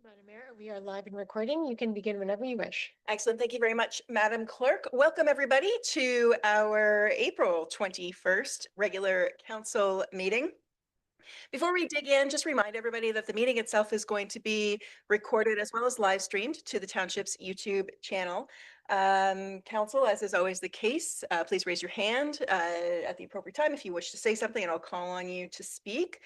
Madam Mayor, we are live and recording. You can begin whenever you wish. Excellent. Thank you very much, Madam Clerk. Welcome, everybody, to our April 21st regular council meeting. Before we dig in, just remind everybody that the meeting itself is going to be recorded as well as live streamed to the township's YouTube channel. Council, as is always the case, please raise your hand at the appropriate time if you wish to say something, and I'll call on you to speak.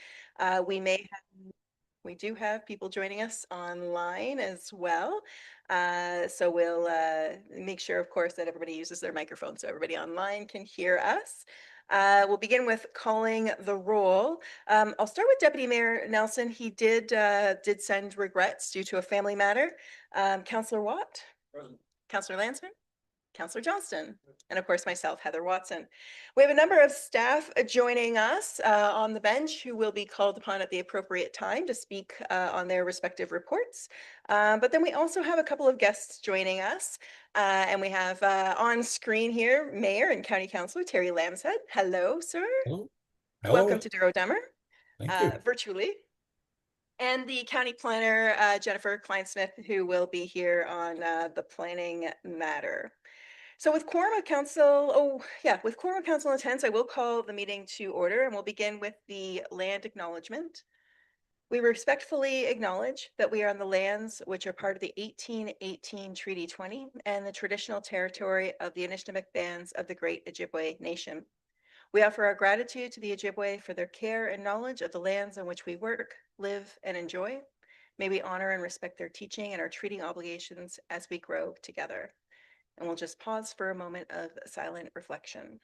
We do have people joining us online as well. So we'll make sure, of course, that everybody uses their microphone so everybody online can hear us. We'll begin with calling the roll. I'll start with Deputy Mayor Nelson. He did send regrets due to a family matter. Councillor Watt? Present. Councillor Lansman? Councillor Johnston, and of course myself, Heather Watson. We have a number of staff joining us on the bench who will be called upon at the appropriate time to speak on their respective reports. But then we also have a couple of guests joining us. And we have on screen here, Mayor and County Councillor Terry Lambshead. Hello, sir. Hello. Welcome to Douro-Dummer. Thank you. Virtually. And the county planner, Jennifer Kleinsmith, who will be here on the planning matter. So with quorum of council, with quorum of council attendance, I will call the meeting to order, and we'll begin with the land acknowledgement. We respectfully acknowledge that we are on the lands which are part of the 1818 Treaty 20 and the traditional territory of the Anishinaabeg bands of the Great Ojibwe Nation. We offer our gratitude to the Ojibwe for their care and knowledge of the lands on which we work, live, and enjoy. May we honor and respect their teaching and our treaty obligations as we grow together. And we'll just pause for a moment of silent reflection.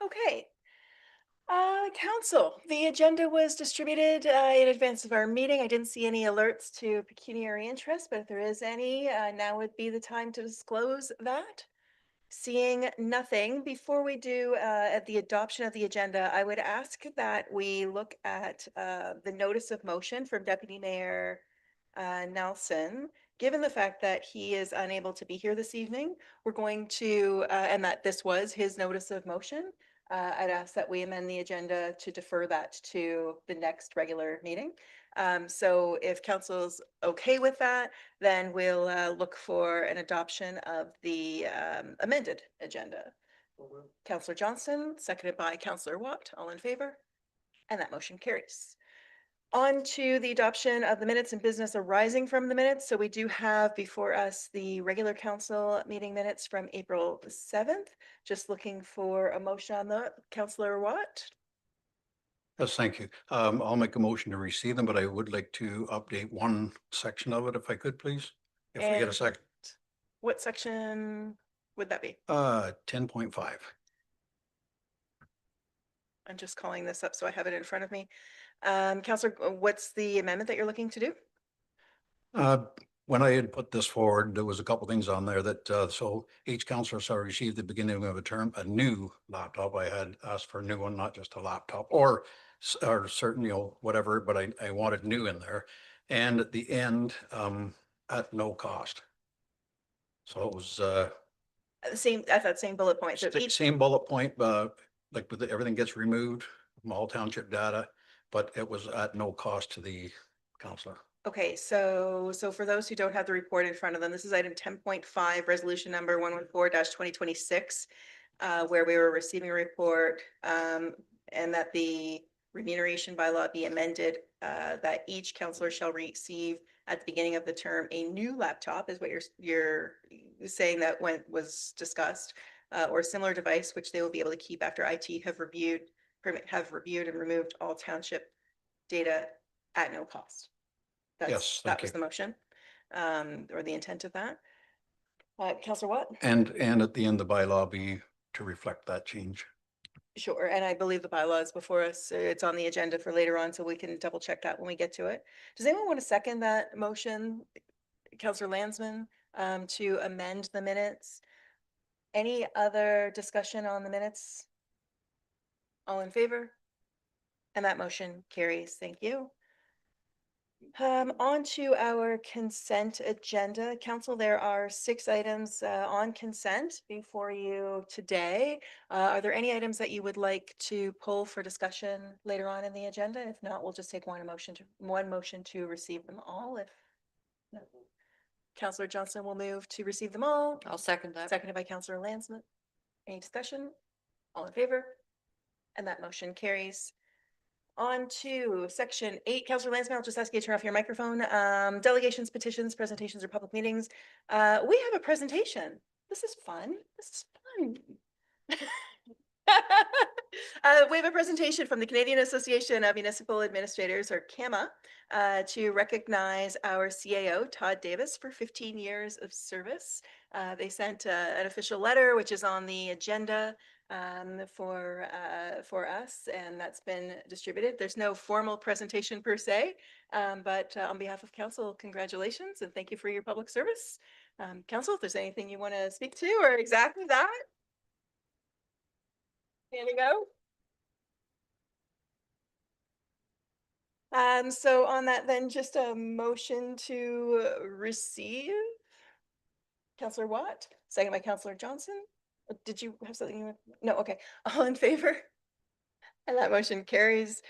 Okay. Council, the agenda was distributed in advance of our meeting. I didn't see any alerts to pecuniary interest, but if there is any, now would be the time to disclose that. Seeing nothing, before we do at the adoption of the agenda, I would ask that we look at the notice of motion from Deputy Mayor Nelson. Given the fact that he is unable to be here this evening, we're going to, and that this was his notice of motion, I'd ask that we amend the agenda to defer that to the next regular meeting. So if council's okay with that, then we'll look for an adoption of the amended agenda. Councillor Johnston, seconded by Councillor Watt, all in favor? And that motion carries. On to the adoption of the minutes and business arising from the minutes. So we do have before us the regular council meeting minutes from April 7th. Just looking for a motion on that. Councillor Watt? Yes, thank you. I'll make a motion to receive them, but I would like to update one section of it if I could, please. If we get a And second. what section would that be? 10.5. I'm just calling this up so I have it in front of me. Councillor, what's the amendment that you're looking to do? When I had put this forward, there was a couple things on there that, so each councillor shall receive the beginning of a term, a new laptop. I had asked for a new one, not just a laptop or certain, whatever, but I wanted new in there. And at the end, at no cost. So it was, At that same bullet point. So same bullet point, like with everything gets removed from all township data, but it was at no cost to the councillor. Okay, so for those who don't have the report in front of them, this is item 10.5, resolution number 114-2026, where we were receiving a report and that the remuneration bylaw be amended, that each councillor shall receive at the beginning of the term a new laptop, is what you're saying that was discussed, or similar device, which they will be able to keep after IT have reviewed and removed all township data at no cost. Yes, that was the motion, or the intent of that. Councillor Watt? And at the end, the bylaw be to reflect that change. Sure, and I believe the bylaw is before us. It's on the agenda for later on, so we can double check that when we get to it. Does anyone want to second that motion? Councillor Landsman, to amend the minutes. Any other discussion on the minutes? All in favor? And that motion carries. Thank you. On to our consent agenda. Council, there are 6 items on consent before you today. Are there any items that you would like to pull for discussion later on in the agenda? If not, we'll just take one motion to receive them all. If no. Councillor Johnson will move to receive them all. I'll second that. Seconded by Councillor Landsman. Any discussion? All in favor? And that motion carries. On to section 8, Councillor Landsman, I'll just ask you to turn off your microphone. Delegations, petitions, presentations, or public meetings. We have a presentation. This is fun. This is fun. We have a presentation from the Canadian Association of Municipal Administrators, or CAMA, to recognize our CAO, Todd Davis, for 15 years of service. They sent an official letter, which is on the agenda for us, and that's been distributed. There's no formal presentation per se, but on behalf of council, congratulations and thank you for your public service. Council, if there's anything you want to speak to or exactly that. Here we go. So on that, then just a motion to receive. Councillor Watt, second by Councillor Johnson. Did you have something you want? No, okay. All in favor? And that motion carries.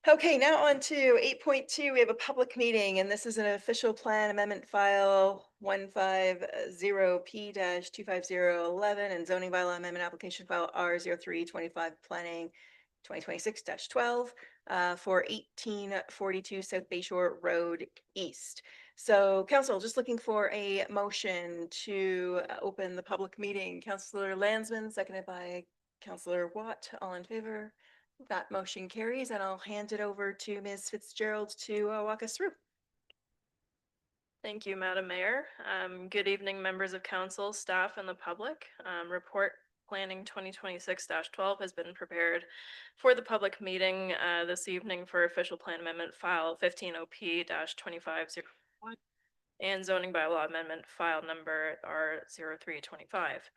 Okay, now on to 8.2, we have a public meeting, and this is an official plan amendment file 150P-25011 and zoning bylaw amendment application file R0325 planning 2026-12 for 1842 South Bayshore Road East. So council, just looking for a motion to open the public meeting. Councillor Landsman, seconded by Councillor Watt, all in favor? That motion carries, and I'll hand it over to Ms. Fitzgerald to walk us through. Thank you, Madam Mayor. Good evening, members of council, staff, and the public. Report Planning 2026-12 has been prepared for the public meeting this evening for official plan amendment file 150P-2501 and zoning bylaw amendment file number R0325.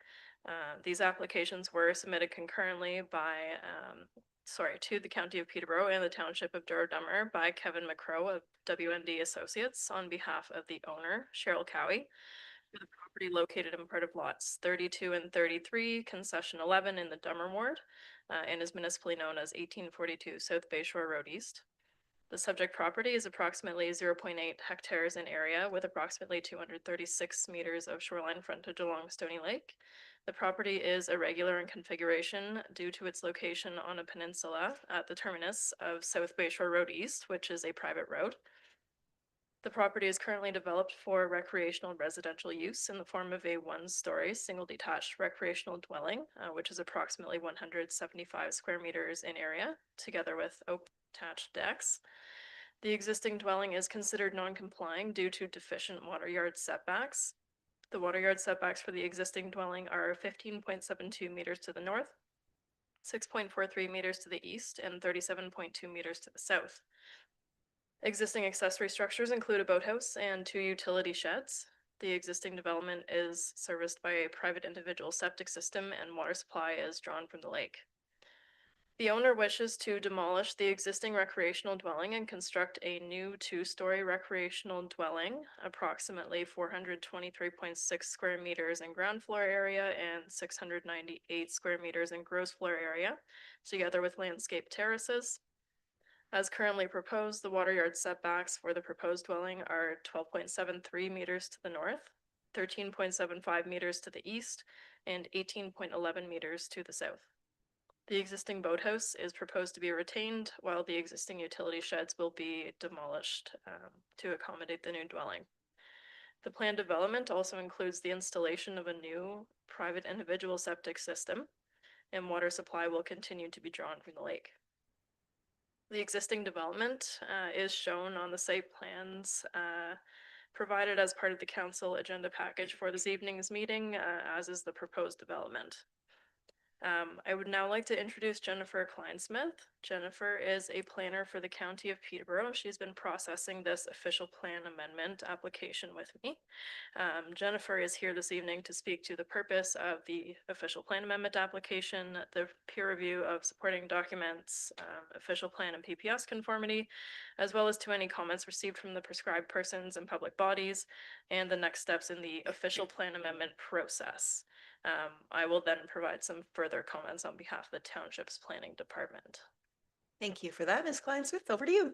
These applications were submitted concurrently by to the County of Peterborough and the Township of Douro-Dummer by Kevin McCrow of WND Associates on behalf of the owner, Cheryl Cowie, for the property located in part of lots 32 and 33, concession 11 in the Dummer Ward, and is municipally known as 1842 South Bayshore Road East. The subject property is approximately 0.8 hectares in area with approximately 236 meters of shoreline frontage along Stony Lake. The property is irregular in configuration due to its location on a peninsula at the terminus of South Bayshore Road East, which is a private road. The property is currently developed for recreational residential use in the form of a one-story single detached recreational dwelling, which is approximately 175 square meters in area, together with attached decks. The existing dwelling is considered non-complying due to deficient water yard setbacks. The water yard setbacks for the existing dwelling are 15.72 meters to the north, 6.43 meters to the east, and 37.2 meters to the south. Existing accessory structures include a boathouse and 2 utility sheds. The existing development is serviced by a private individual septic system, and water supply is drawn from the lake. The owner wishes to demolish the existing recreational dwelling and construct a new 2-story recreational dwelling, approximately 423.6 square meters in ground floor area and 698 square meters in gross floor area, together with landscape terraces. As currently proposed, the water yard setbacks for the proposed dwelling are 12.73 meters to the north, 13.75 meters to the east, and 18.11 meters to the south. The existing boathouse is proposed to be retained, while the existing utility sheds will be demolished to accommodate the new dwelling. The planned development also includes the installation of a new private individual septic system, and water supply will continue to be drawn from the lake. The existing development is shown on the site plans provided as part of the council agenda package for this evening's meeting, as is the proposed development. I would now like to introduce Jennifer Kleinsmith. Jennifer is a planner for the County of Peterborough. She's been processing this official plan amendment application with me. Jennifer is here this evening to speak to the purpose of the official plan amendment application, the peer review of supporting documents, official plan and PPS conformity, as well as to any comments received from the prescribed persons and public bodies, and the next steps in the official plan amendment process. I will then provide some further comments on behalf of the township's planning department. Thank you for that, Ms. Kleinsmith. Over to you.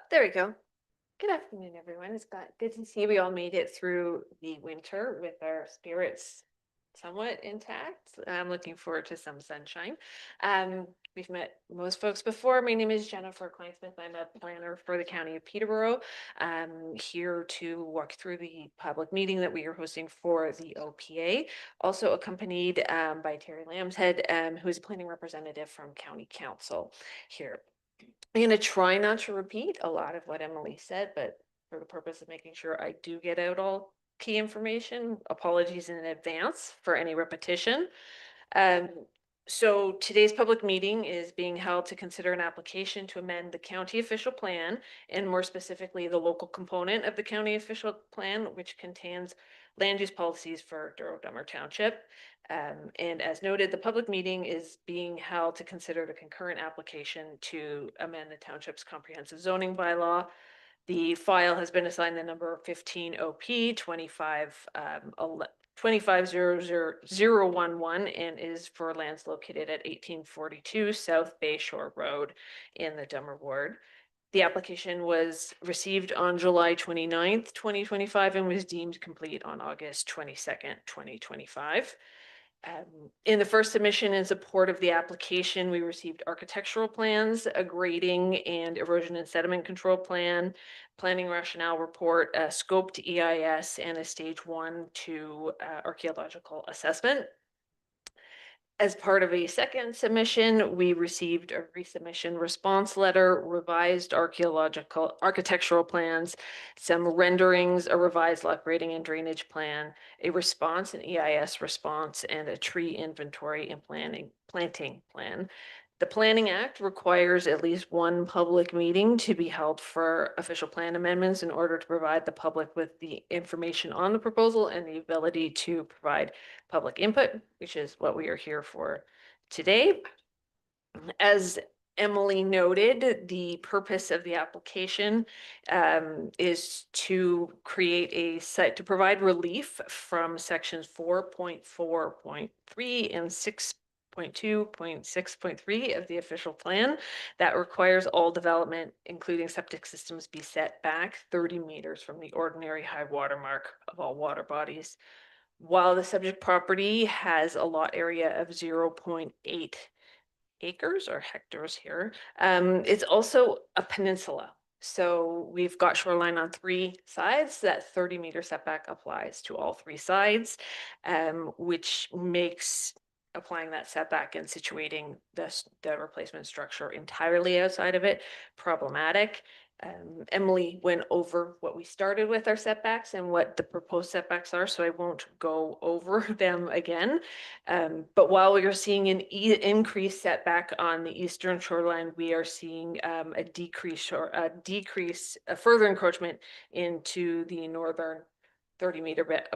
There we go. Good afternoon, everyone. It's good to see we all made it through the winter with our spirits somewhat intact. I'm looking forward to some sunshine. We've met most folks before. My name is Jennifer Kleinsmith. I'm a planner for the County of Peterborough. I'm here to walk through the public meeting that we are hosting for the OPA, also accompanied by Terry Lambshead, who is a planning representative from County Council here. I'm going to try not to repeat a lot of what Emily said, but for the purpose of making sure I do get out all key information, apologies in advance for any repetition. So today's public meeting is being held to consider an application to amend the county official plan, and more specifically, the local component of the county official plan, which contains land use policies for Douro-Dummer Township. And as noted, the public meeting is being held to consider the concurrent application to amend the township's comprehensive zoning bylaw. The file has been assigned the number 15 OP 250011 and is for lands located at 1842 South Bay Shore Road in the Dummer Ward. The application was received on July 29th, 2025 and was deemed complete on August 22nd, 2025. In the first submission in support of the application, we received architectural plans, a grading and erosion and sediment control plan, planning rationale report, a scoped EIS, and a stage 1 to archaeological assessment. As part of a second submission, we received a resubmission response letter, revised architectural plans, some renderings, a revised lot grading and drainage plan, a response, an EIS response, and a tree inventory and planting plan. The Planning Act requires at least one public meeting to be held for official plan amendments in order to provide the public with the information on the proposal and the ability to provide public input, which is what we are here for today. As Emily noted, the purpose of the application is to create a site to provide relief from sections 4.4.3 and 6.2.6.3 of the official plan that requires all development, including septic systems, be set back 30 meters from the ordinary high water mark of all water bodies. While the subject property has a lot area of 0.8 acres or hectares here, it's also a peninsula. So we've got shoreline on 3 sides. That 30-meter setback applies to all 3 sides, which makes applying that setback and situating the replacement structure entirely outside of it problematic. Emily went over what we started with our setbacks and what the proposed setbacks are, so I won't go over them again. But while we are seeing an increased setback on the eastern shoreline, we are seeing a further encroachment into the northern 30-meter bit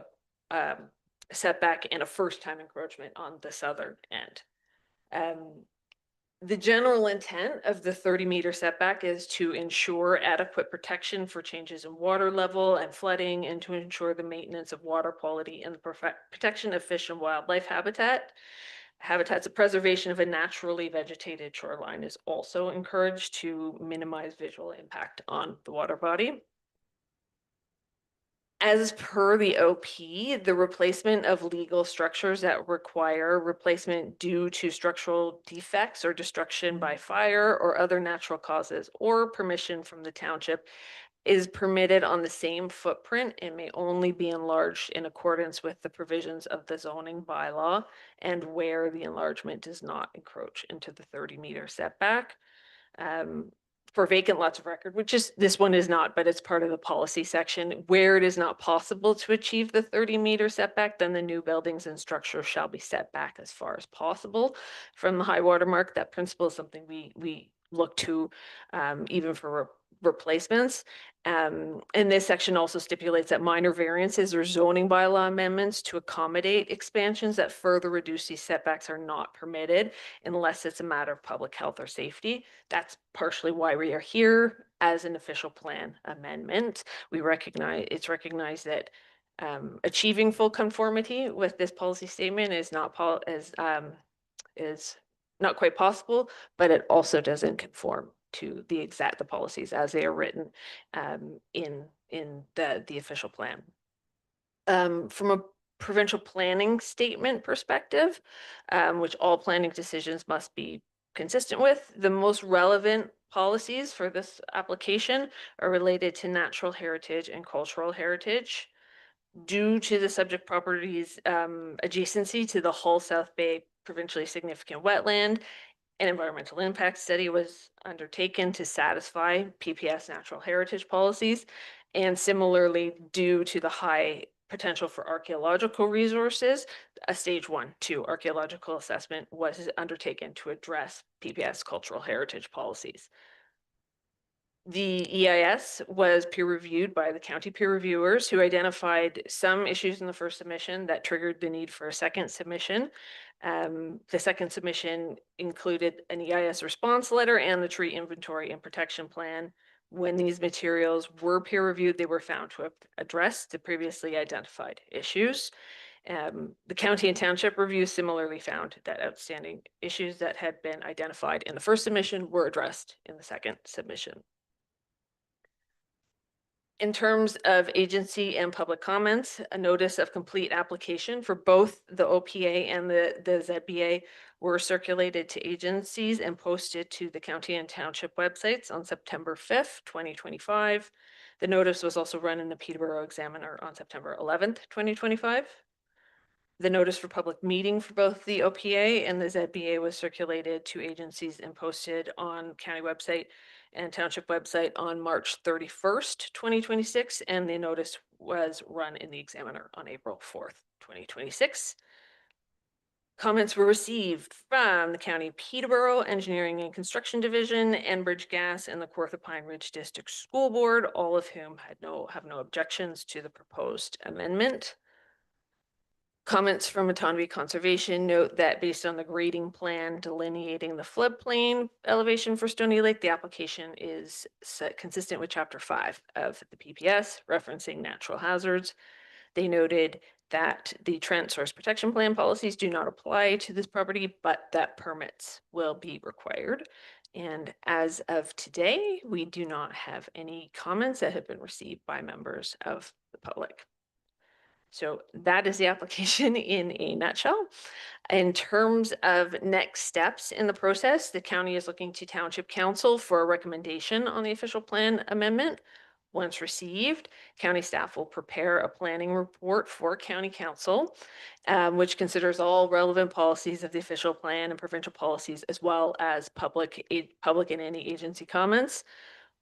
setback and a first-time encroachment on the southern end. The general intent of the 30-meter setback is to ensure adequate protection for changes in water level and flooding, and to ensure the maintenance of water quality and the protection of fish and wildlife habitat. Habitats of preservation of a naturally vegetated shoreline is also encouraged to minimize visual impact on the water body. As per the OP, the replacement of legal structures that require replacement due to structural defects or destruction by fire or other natural causes or permission from the township is permitted on the same footprint and may only be enlarged in accordance with the provisions of the zoning bylaw and where the enlargement does not encroach into the 30-meter setback. for vacant lots of record, which is, this one is not, but it's part of the policy section, where it is not possible to achieve the 30-meter setback, then the new buildings and structures shall be set back as far as possible from the high water mark. That principle is something we look to even for replacements. And this section also stipulates that minor variances or zoning bylaw amendments to accommodate expansions that further reduce these setbacks are not permitted unless it's a matter of public health or safety. That's partially why we are here as an official plan amendment. It's recognized that achieving full conformity with this policy statement is not quite possible, but it also doesn't conform to the policies as they are written in the official plan. From a provincial planning statement perspective, which all planning decisions must be consistent with, the most relevant policies for this application are related to natural heritage and cultural heritage. Due to the subject property's adjacency to the Hull South Bay provincially significant wetland, an environmental impact study was undertaken to satisfy PPS natural heritage policies. And similarly, due to the high potential for archaeological resources, a stage 1-2 archaeological assessment was undertaken to address PPS cultural heritage policies. The EIS was peer reviewed by the county peer reviewers who identified some issues in the first submission that triggered the need for a second submission. The second submission included an EIS response letter and the tree inventory and protection plan. When these materials were peer reviewed, they were found to have addressed the previously identified issues. The county and township review similarly found that outstanding issues that had been identified in the first submission were addressed in the second submission. In terms of agency and public comments, a notice of complete application for both the OPA and the ZBA were circulated to agencies and posted to the county and township websites on September 5th, 2025. The notice was also run in the Peterborough Examiner on September 11th, 2025. The notice for public meeting for both the OPA and the ZBA was circulated to agencies and posted on county website and township website on March 31st, 2026, and the notice was run in the Examiner on April 4th, 2026. Comments were received from the County Peterborough Engineering and Construction Division, Enbridge Gas, and the Kawartha Pine Ridge District School Board, all of whom have no objections to the proposed amendment. Comments from Autonomy Conservation note that based on the grading plan delineating the floodplain elevation for Stony Lake, the application is consistent with Chapter 5 of the PPS, referencing natural hazards. They noted that the Trent Source Protection Plan policies do not apply to this property, but that permits will be required. And as of today, we do not have any comments that have been received by members of the public. So that is the application in a nutshell. In terms of next steps in the process, the county is looking to Township Council for a recommendation on the official plan amendment. Once received, county staff will prepare a planning report for County Council, which considers all relevant policies of the official plan and provincial policies, as well as public and any agency comments.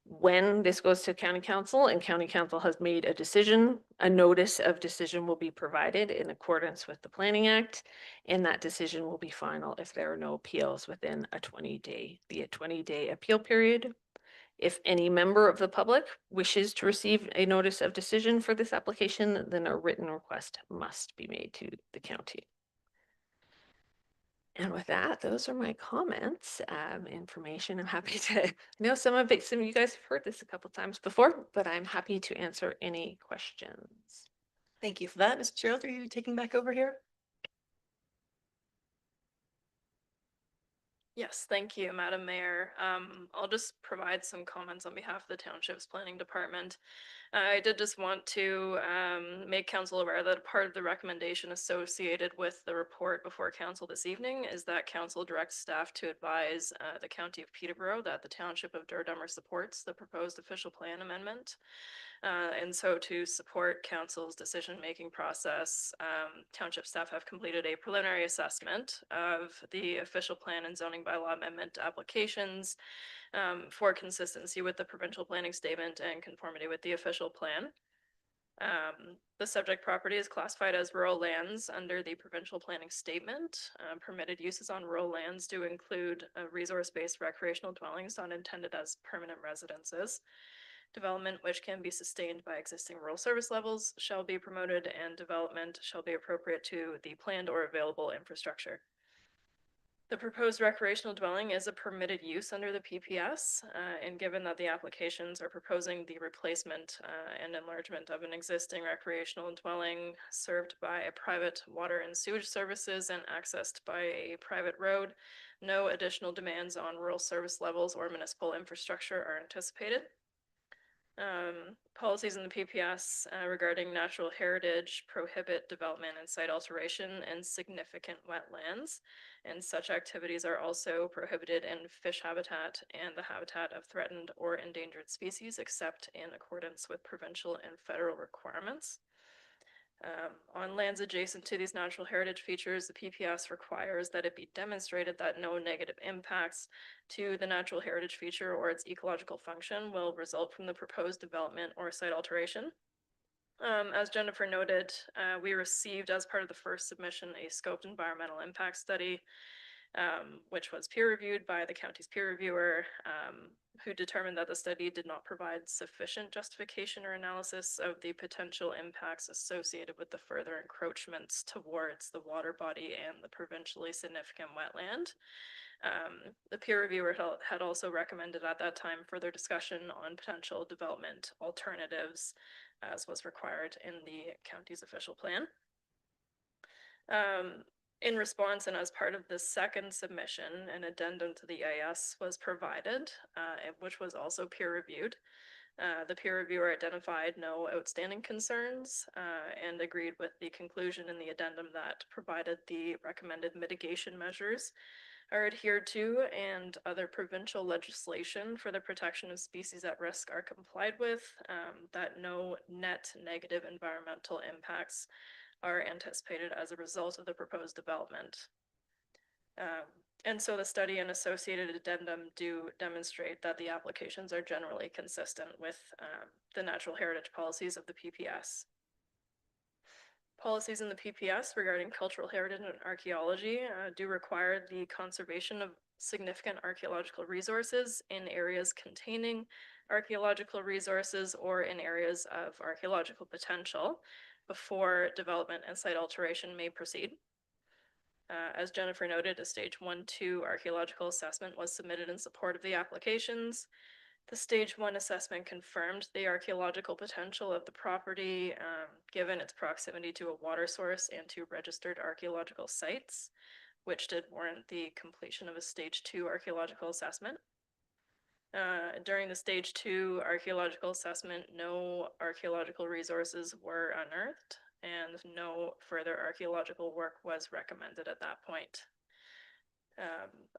When this goes to County Council and County Council has made a decision, a notice of decision will be provided in accordance with the Planning Act, and that decision will be final if there are no appeals within a 20-day appeal period. If any member of the public wishes to receive a notice of decision for this application, then a written request must be made to the county. And with that, those are my comments, information. I'm happy to, I know some of you guys have heard this a couple times before, but I'm happy to answer any questions. Thank you for that. Mr. Gerald, are you taking back over here? Yes, thank you, Madam Mayor. I'll just provide some comments on behalf of the Township's Planning Department. I did just want to make council aware that part of the recommendation associated with the report before council this evening is that council directs staff to advise the County of Peterborough that the Township of Douro-Dummer supports the proposed official plan amendment. And so to support council's decision-making process, township staff have completed a preliminary assessment of the official plan and zoning bylaw amendment applications for consistency with the provincial planning statement and conformity with the official plan. The subject property is classified as rural lands under the provincial planning statement. Permitted uses on rural lands do include resource-based recreational dwellings not intended as permanent residences. Development which can be sustained by existing rural service levels shall be promoted, and development shall be appropriate to the planned or available infrastructure. The proposed recreational dwelling is a permitted use under the PPS, and given that the applications are proposing the replacement and enlargement of an existing recreational dwelling served by a private water and sewage services and accessed by a private road, no additional demands on rural service levels or municipal infrastructure are anticipated. Policies in the PPS regarding natural heritage prohibit development and site alteration in significant wetlands, and such activities are also prohibited in fish habitat and the habitat of threatened or endangered species, except in accordance with provincial and federal requirements. On lands adjacent to these natural heritage features, the PPS requires that it be demonstrated that no negative impacts to the natural heritage feature or its ecological function will result from the proposed development or site alteration. As Jennifer noted, we received as part of the first submission a scoped environmental impact study, which was peer reviewed by the county's peer reviewer, who determined that the study did not provide sufficient justification or analysis of the potential impacts associated with the further encroachments towards the water body and the provincially significant wetland. The peer reviewer had also recommended at that time further discussion on potential development alternatives, as was required in the county's official plan. In response, and as part of the second submission, an addendum to the EIS was provided, which was also peer reviewed. The peer reviewer identified no outstanding concerns and agreed with the conclusion in the addendum that provided the recommended mitigation measures are adhered to and other provincial legislation for the protection of species at risk are complied with, that no net negative environmental impacts are anticipated as a result of the proposed development. And so the study and associated addendum do demonstrate that the applications are generally consistent with the natural heritage policies of the PPS. Policies in the PPS regarding cultural heritage and archaeology do require the conservation of significant archaeological resources in areas containing archaeological resources or in areas of archaeological potential before development and site alteration may proceed. As Jennifer noted, a stage 1-2 archaeological assessment was submitted in support of the applications. The stage 1 assessment confirmed the archaeological potential of the property, given its proximity to a water source and to registered archaeological sites, which did warrant the completion of a stage 2 archaeological assessment. During the stage 2 archaeological assessment, no archaeological resources were unearthed and no further archaeological work was recommended at that point.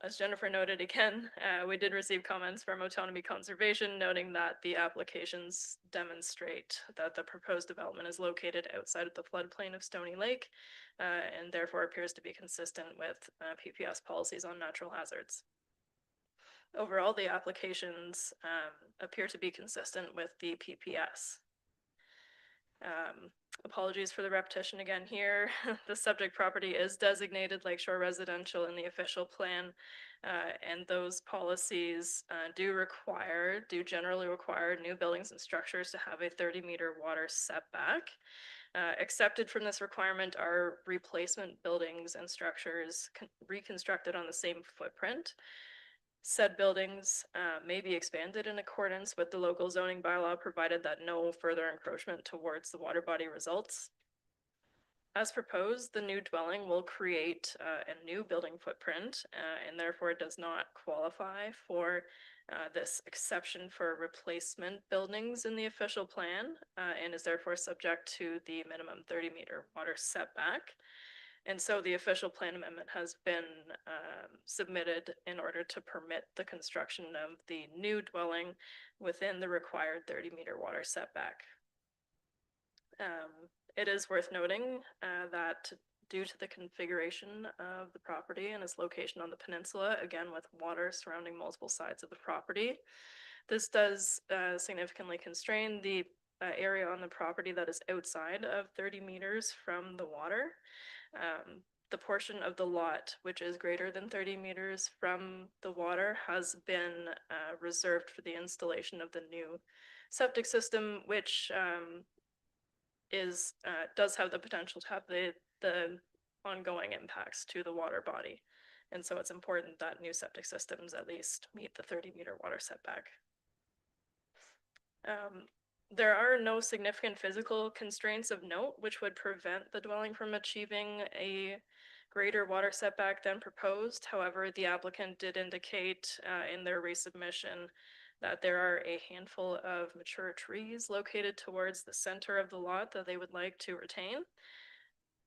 As Jennifer noted again, we did receive comments from Autonomy Conservation noting that the applications demonstrate that the proposed development is located outside of the floodplain of Stony Lake and therefore appears to be consistent with PPS policies on natural hazards. Overall, the applications appear to be consistent with the PPS. Apologies for the repetition again here. The subject property is designated Lakeshore Residential in the official plan, and those policies do generally require new buildings and structures to have a 30-meter water setback. Accepted from this requirement are replacement buildings and structures reconstructed on the same footprint. Said buildings may be expanded in accordance with the local zoning bylaw, provided that no further encroachment towards the water body results. As proposed, the new dwelling will create a new building footprint and therefore does not qualify for this exception for replacement buildings in the official plan and is therefore subject to the minimum 30-meter water setback. And so the official plan amendment has been submitted in order to permit the construction of the new dwelling within the required 30-meter water setback. It is worth noting that due to the configuration of the property and its location on the peninsula, again with water surrounding multiple sides of the property. This does significantly constrain the area on the property that is outside of 30 meters from the water. The portion of the lot which is greater than 30 meters from the water has been reserved for the installation of the new septic system, which does have the potential to have the ongoing impacts to the water body. And so it's important that new septic systems at least meet the 30-meter water setback. There are no significant physical constraints of note which would prevent the dwelling from achieving a greater water setback than proposed. However, the applicant did indicate in their resubmission that there are a handful of mature trees located towards the center of the lot that they would like to retain.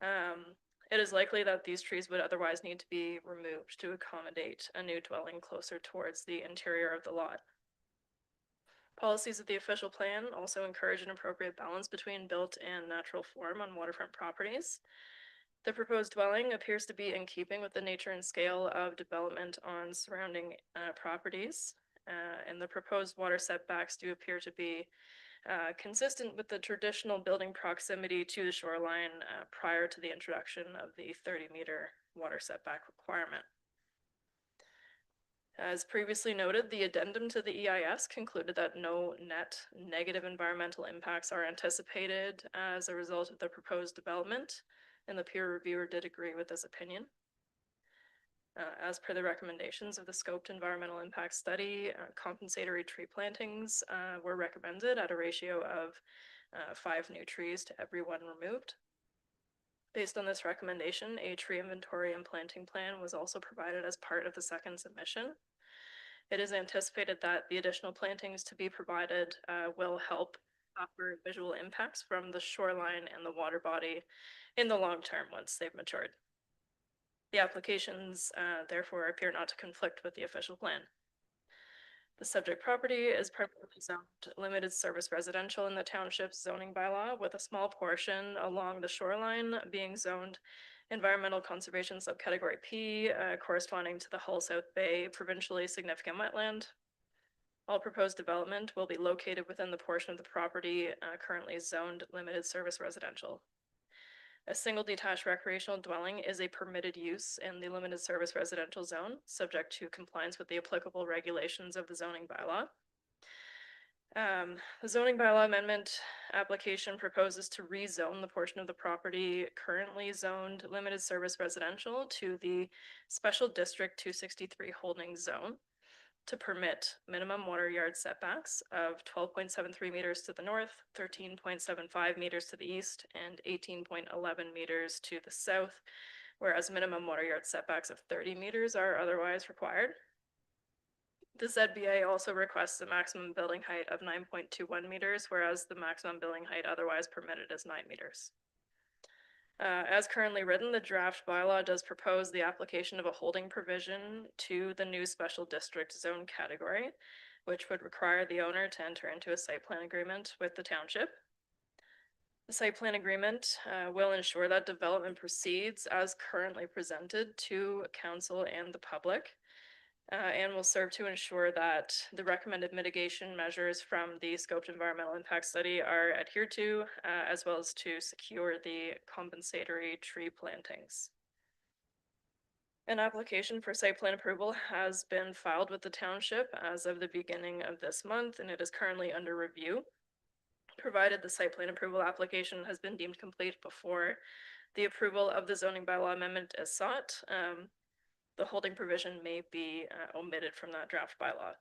It is likely that these trees would otherwise need to be removed to accommodate a new dwelling closer towards the interior of the lot. Policies of the official plan also encourage an appropriate balance between built and natural form on waterfront properties. The proposed dwelling appears to be in keeping with the nature and scale of development on surrounding properties, and the proposed water setbacks do appear to be consistent with the traditional building proximity to the shoreline prior to the introduction of the 30-meter water setback requirement. As previously noted, the addendum to the EIS concluded that no net negative environmental impacts are anticipated as a result of the proposed development, and the peer reviewer did agree with this opinion. As per the recommendations of the scoped environmental impact study, compensatory tree plantings were recommended at a ratio of 5 new trees to every 1 removed. Based on this recommendation, a tree inventory and planting plan was also provided as part of the second submission. It is anticipated that the additional plantings to be provided will help offer visual impacts from the shoreline and the water body in the long term once they've matured. The applications therefore appear not to conflict with the official plan. The subject property is primarily zoned limited service residential in the township's zoning bylaw, with a small portion along the shoreline being zoned environmental conservation subcategory P, corresponding to the Hull South Bay provincially significant wetland. All proposed development will be located within the portion of the property currently zoned limited service residential. A single detached recreational dwelling is a permitted use in the limited service residential zone, subject to compliance with the applicable regulations of the zoning bylaw. The zoning bylaw amendment application proposes to rezone the portion of the property currently zoned limited service residential to the Special District 263 holding zone to permit minimum water yard setbacks of 12.73 meters to the north, 13.75 meters to the east, and 18.11 meters to the south, whereas minimum water yard setbacks of 30 meters are otherwise required. The ZBA also requests a maximum building height of 9.21 meters, whereas the maximum building height otherwise permitted is 9 meters. As currently written, the draft bylaw does propose the application of a holding provision to the new special district zone category, which would require the owner to enter into a site plan agreement with the township. The site plan agreement will ensure that development proceeds as currently presented to council and the public, and will serve to ensure that the recommended mitigation measures from the scoped environmental impact study are adhered to, as well as to secure the compensatory tree plantings. An application for site plan approval has been filed with the township as of the beginning of this month, and it is currently under review. Provided the site plan approval application has been deemed complete before the approval of the zoning bylaw amendment is sought, the holding provision may be omitted from that draft bylaw.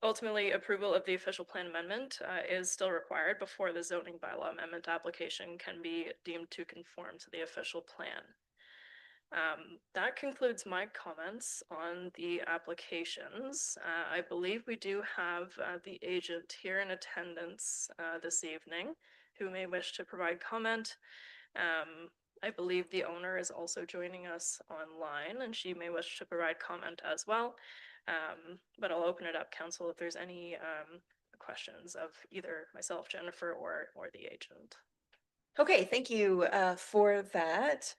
Ultimately, approval of the official plan amendment is still required before the zoning bylaw amendment application can be deemed to conform to the official plan. That concludes my comments on the applications. I believe we do have the agent here in attendance this evening who may wish to provide comment. I believe the owner is also joining us online, and she may wish to provide comment as well. But I'll open it up, council, if there's any questions of either myself, Jennifer, or the agent. Okay, thank you for that.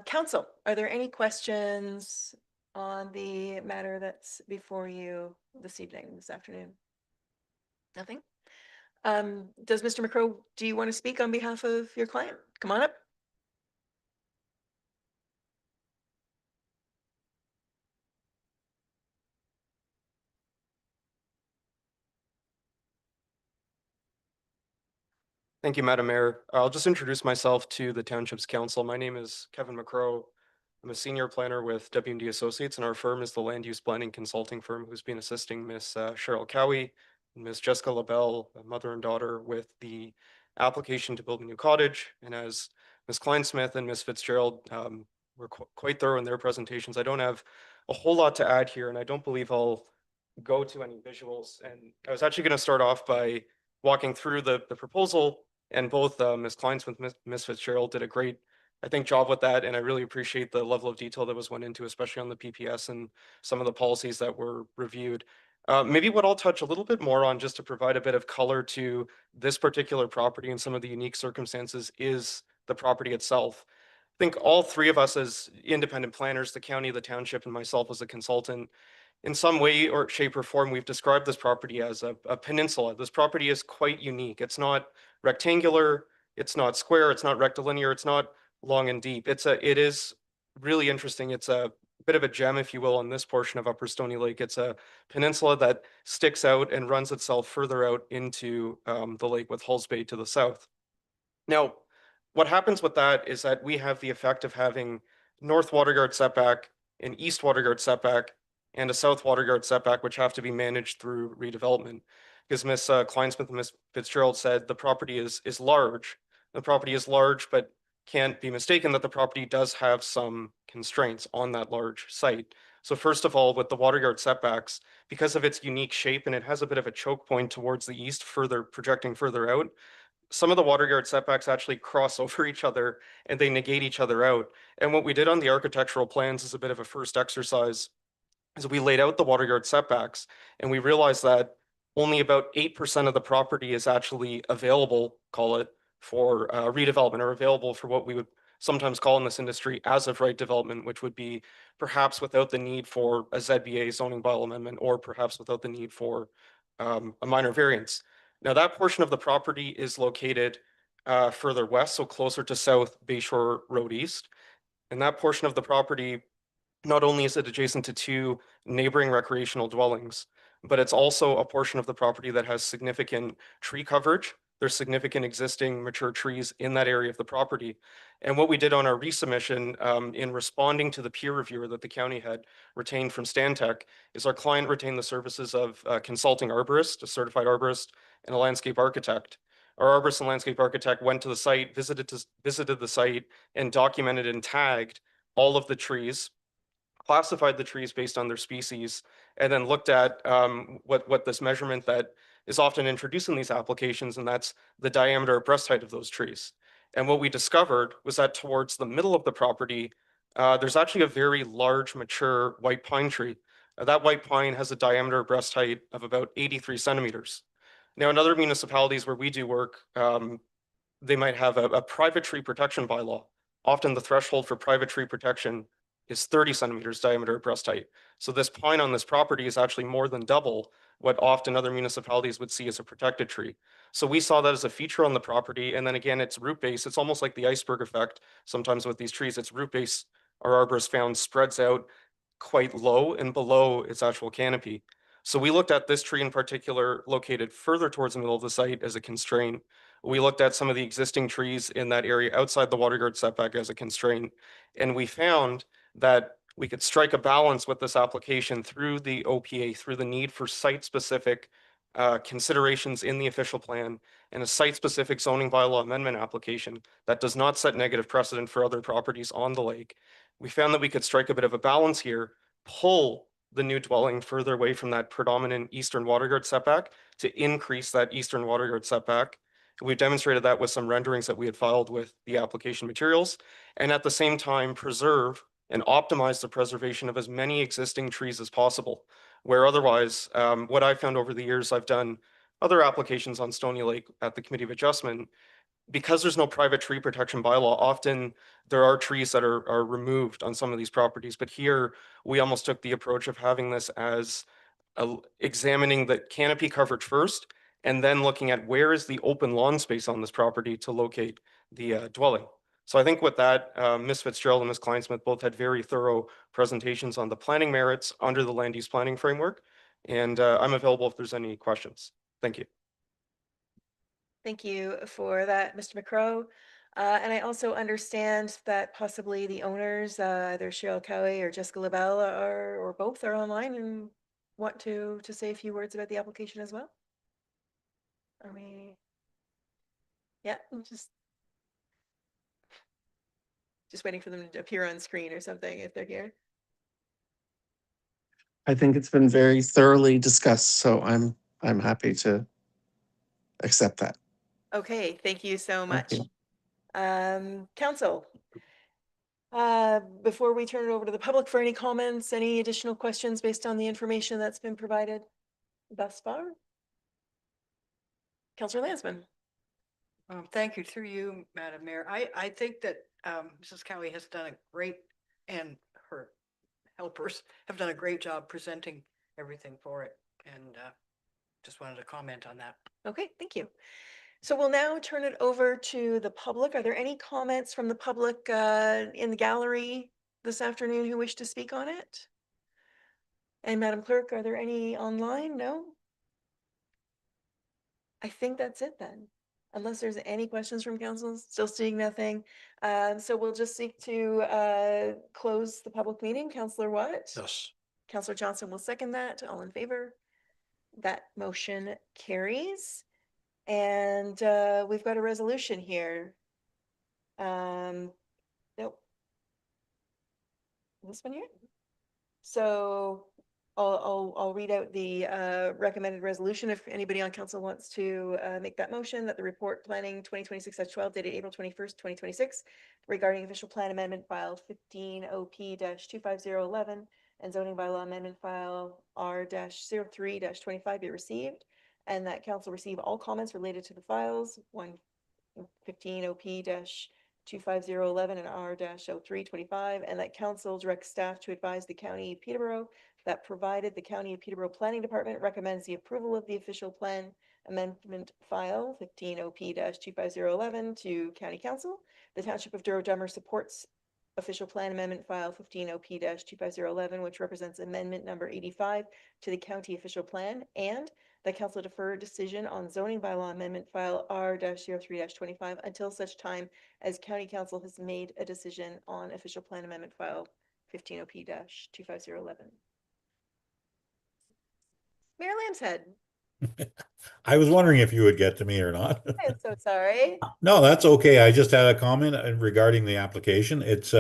Council, are there any questions on the matter that's before you this evening, this afternoon? Nothing? Does Mr. McCrow, do you want to speak on behalf of your client? Come on up. Thank you, Madam Mayor. I'll just introduce myself to the Township's Council. My name is Kevin McCrow. I'm a senior planner with W&D Associates, and our firm is the land use planning consulting firm who's been assisting Miss Cheryl Cowie and Miss Jessica LaBelle, a mother and daughter, with the application to build a new cottage. And as Miss Kleinsmith and Miss Fitzgerald were quite thorough in their presentations, I don't have a whole lot to add here, and I don't believe I'll go to any visuals. And I was actually going to start off by walking through the proposal, and both Ms. Kleinsmith, Ms. Fitzgerald did a great, I think, job with that. And I really appreciate the level of detail that was went into, especially on the PPS and some of the policies that were reviewed. Maybe what I'll touch a little bit more on, just to provide a bit of color to this particular property and some of the unique circumstances, is the property itself. I think all three of us as independent planners, the county, the township, and myself as a consultant, in some way or shape or form, we've described this property as a peninsula. This property is quite unique. It's not rectangular, it's not square, it's not rectilinear, it's not long and deep. It is really interesting. It's a bit of a gem, if you will, on this portion of Upper Stony Lake. It's a peninsula that sticks out and runs itself further out into the lake, with Hulls Bay to the south. Now, what happens with that is that we have the effect of having north water guard setback, an east water guard setback, and a south water guard setback, which have to be managed through redevelopment. Because Ms. Kleinsmith and Ms. Fitzgerald said the property is large. The property is large, but can't be mistaken that the property does have some constraints on that large site. So first of all, with the water guard setbacks, because of its unique shape, and it has a bit of a choke point towards the east, further projecting further out, some of the water guard setbacks actually cross over each other and they negate each other out. And what we did on the architectural plans is a bit of a first exercise, is we laid out the water guard setbacks, and we realized that only about 8% of the property is actually available, call it, for redevelopment, or available for what we would sometimes call in this industry as of right development, which would be perhaps without the need for a ZBA zoning bylaw amendment, or perhaps without the need for a minor variance. Now, that portion of the property is located further west, so closer to South Bayshore Road East. And that portion of the property, not only is it adjacent to two neighboring recreational dwellings, but it's also a portion of the property that has significant tree coverage. There's significant existing mature trees in that area of the property. And what we did on our resubmission, in responding to the peer reviewer that the county had retained from Stantec, is our client retained the services of a consulting arborist, a certified arborist, and a landscape architect. Our arborist and landscape architect went to the site, visited the site, and documented and tagged all of the trees, classified the trees based on their species, and then looked at what this measurement that is often introduced in these applications, and that's the diameter or breast height of those trees. And what we discovered was that towards the middle of the property, there's actually a very large mature white pine tree. That white pine has a diameter or breast height of about 83 centimeters. Now, in other municipalities where we do work, they might have a private tree protection bylaw. Often the threshold for private tree protection is 30 centimeters diameter breast height. So this pine on this property is actually more than double what often other municipalities would see as a protected tree. So we saw that as a feature on the property. And then again, it's root base. It's almost like the iceberg effect. Sometimes with these trees, its root base, our arborist found, spreads out quite low and below its actual canopy. So we looked at this tree in particular, located further towards the middle of the site, as a constraint. We looked at some of the existing trees in that area outside the water guard setback as a constraint. And we found that we could strike a balance with this application through the OPA, through the need for site-specific considerations in the official plan, and a site-specific zoning bylaw amendment application that does not set negative precedent for other properties on the lake. We found that we could strike a bit of a balance here, pull the new dwelling further away from that predominant eastern water guard setback to increase that eastern water guard setback. We've demonstrated that with some renderings that we had filed with the application materials, and at the same time preserve and optimize the preservation of as many existing trees as possible. Where otherwise, what I found over the years, I've done other applications on Stony Lake at the Committee of Adjustment, because there's no private tree protection bylaw, often there are trees that are removed on some of these properties. But here, we almost took the approach of having this as examining the canopy coverage first, and then looking at where is the open lawn space on this property to locate the dwelling. So I think with that, Ms. Fitzgerald and Ms. Kleinsmith both had very thorough presentations on the planning merits under the land use planning framework. And I'm available if there's any questions. Thank you. Thank you for that, Mr. McCrow. And I also understand that possibly the owners, either Cheryl Cowie or Jessica LaBelle or both are online and want to say a few words about the application as well. Are we? Yeah, I'm just waiting for them to appear on screen or something if they're here. I think it's been very thoroughly discussed, so I'm happy to accept that. Okay, thank you so much. you. Council. Before we turn it over to the public for any comments, any additional questions based on the information that's been provided thus far? Councillor Lansman. Thank you, through you, Madam Mayor. I think that Mrs. Cowie has done a great, and her helpers have done a great job presenting everything for it. And just wanted to comment on that. Okay, thank you. So we'll now turn it over to the public. Are there any comments from the public in the gallery this afternoon who wish to speak on it? And Madam Clerk, are there any online? No? I think that's it then, unless there's any questions from council. Still seeing nothing. So we'll just seek to close the public meeting. Councillor Watt? Yes. Councillor Johnson will second that. All in favor? That motion carries. And we've got a resolution here. Nope. This one here? So I'll read out the recommended resolution if anybody on council wants to make that motion, that the report planning 2026-12 dated April 21st, 2026 regarding official plan amendment file 15 OP-25011 and zoning bylaw amendment file R-03-25 be received, and that council receive all comments related to the files 15 OP-25011 and R-03-25, and that council direct staff to advise the County of Peterborough that provided the County of Peterborough Planning Department recommends the approval of the official plan amendment file 15 OP-25011 to County Council, the Township of Douro-Dummer supports official plan amendment file 15 OP-25011, which represents amendment number 85 to the county official plan, and the council defer decision on zoning bylaw amendment file R-03-25 until such time as county council has made a decision on official plan amendment file 15 OP-25011. Mayor Lambshead. I was wondering if you would get to me or not. I'm so sorry. No, that's okay. I just had a comment regarding the application. It's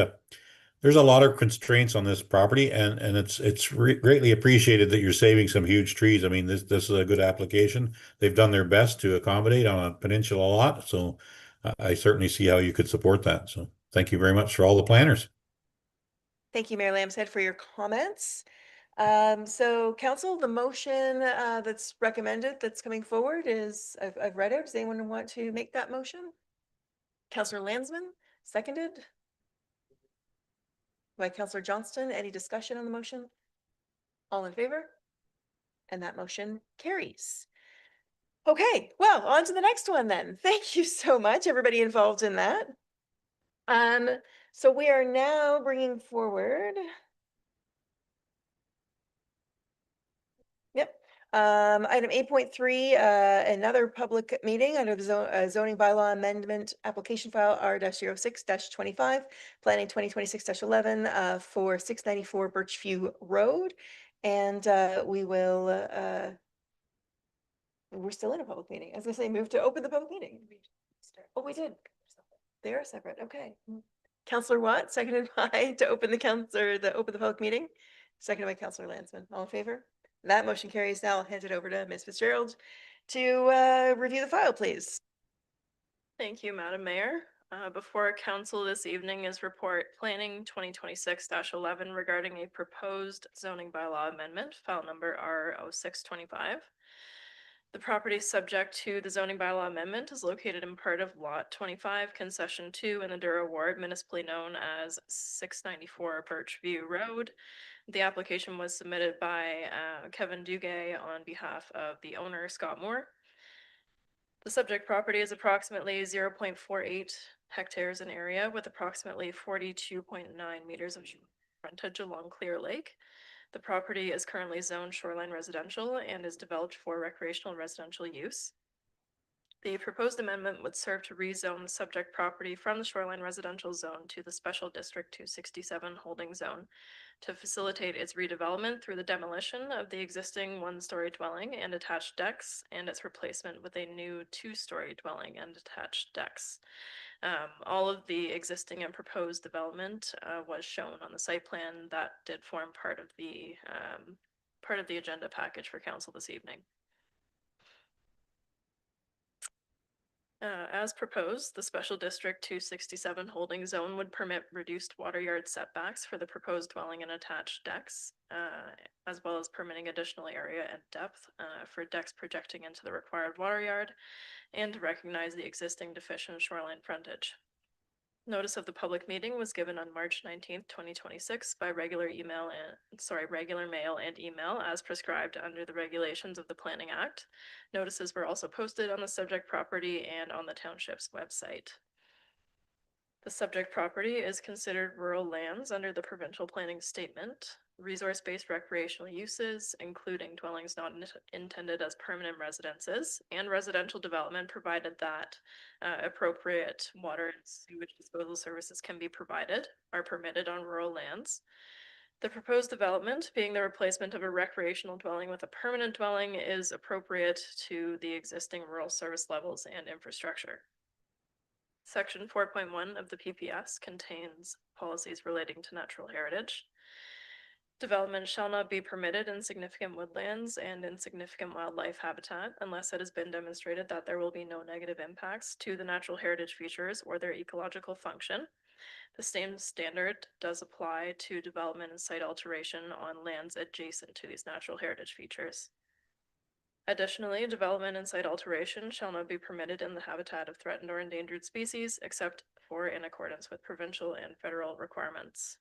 there's a lot of constraints on this property, and it's greatly appreciated that you're saving some huge trees. I mean, this is a good application. They've done their best to accommodate on a peninsula lot, so I certainly see how you could support that. So thank you very much for all the planners. Thank you, Mayor Lambshead, for your comments. So council, the motion that's recommended that's coming forward is, I've read it. Does anyone want to make that motion? Councillor Landsman, seconded by Councillor Johnston. Any discussion on the motion? All in favor? And that motion carries. Okay, well, on to the next one then. Thank you so much, everybody involved in that. So we are now bringing forward. Yep. Item 8.3, another public meeting under the zoning bylaw amendment application file R-06-25, planning 2026-11 for 694 Birchview Road. And we will, we're still in a public meeting. As I say, move to open the public meeting. Oh, we did. They are separate. Okay. Councillor Watt, seconded by to open the open the public meeting. Seconded by Councillor Landsman. All in favor? That motion carries. Now I'll hand it over to Ms. Fitzgerald to review the file, please. Thank you, Madam Mayor. Before council this evening is report planning 2026-11 regarding a proposed zoning bylaw amendment, file number R-06-25. The property subject to the zoning bylaw amendment is located in part of Lot 25, Concession 2 in the Douro Ward, municipally known as 694 Birchview Road. The application was submitted by Kevin Dugay on behalf of the owner, Scott Moore. The subject property is approximately 0.48 hectares in area with approximately 42.9 meters of frontage along Clear Lake. The property is currently zoned shoreline residential and is developed for recreational residential use. The proposed amendment would serve to rezone the subject property from the shoreline residential zone to the Special District 267 holding zone to facilitate its redevelopment through the demolition of the existing one-story dwelling and attached decks and its replacement with a new two-story dwelling and attached decks. All of the existing and proposed development was shown on the site plan that did form part of the agenda package for council this evening. As proposed, the Special District 267 holding zone would permit reduced water yard setbacks for the proposed dwelling and attached decks, as well as permitting additional area and depth for decks projecting into the required water yard, and to recognize the existing deficient shoreline frontage. Notice of the public meeting was given on March 19th, 2026 by regular mail and email as prescribed under the regulations of the Planning Act. Notices were also posted on the subject property and on the township's website. The subject property is considered rural lands under the provincial planning statement. Resource-based recreational uses, including dwellings not intended as permanent residences, and residential development provided that appropriate water and sewage disposal services can be provided, are permitted on rural lands. The proposed development, being the replacement of a recreational dwelling with a permanent dwelling, is appropriate to the existing rural service levels and infrastructure. Section 4.1 of the PPS contains policies relating to natural heritage. Development shall not be permitted in significant woodlands and in significant wildlife habitat unless it has been demonstrated that there will be no negative impacts to the natural heritage features or their ecological function. The same standard does apply to development and site alteration on lands adjacent to these natural heritage features. Additionally, development and site alteration shall not be permitted in the habitat of threatened or endangered species except for in accordance with provincial and federal requirements.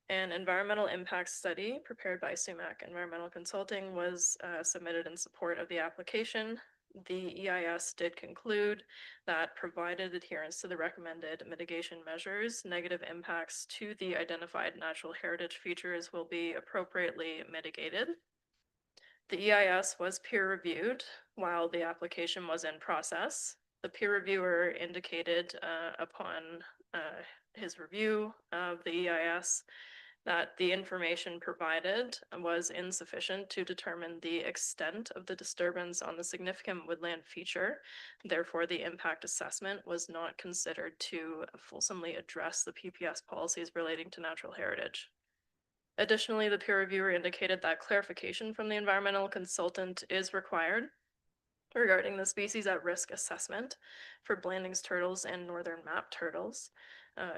An environmental impact study prepared by Sumac Environmental Consulting was submitted in support of the application. The EIS did conclude that provided adherence to the recommended mitigation measures, negative impacts to the identified natural heritage features will be appropriately mitigated. The EIS was peer-reviewed while the application was in process. The peer reviewer indicated upon his review of the EIS that the information provided was insufficient to determine the extent of the disturbance on the significant woodland feature. Therefore, the impact assessment was not considered to fulsomely address the PPS policies relating to natural heritage. Additionally, the peer reviewer indicated that clarification from the environmental consultant is required regarding the species at risk assessment for Blanding's turtles and northern map turtles.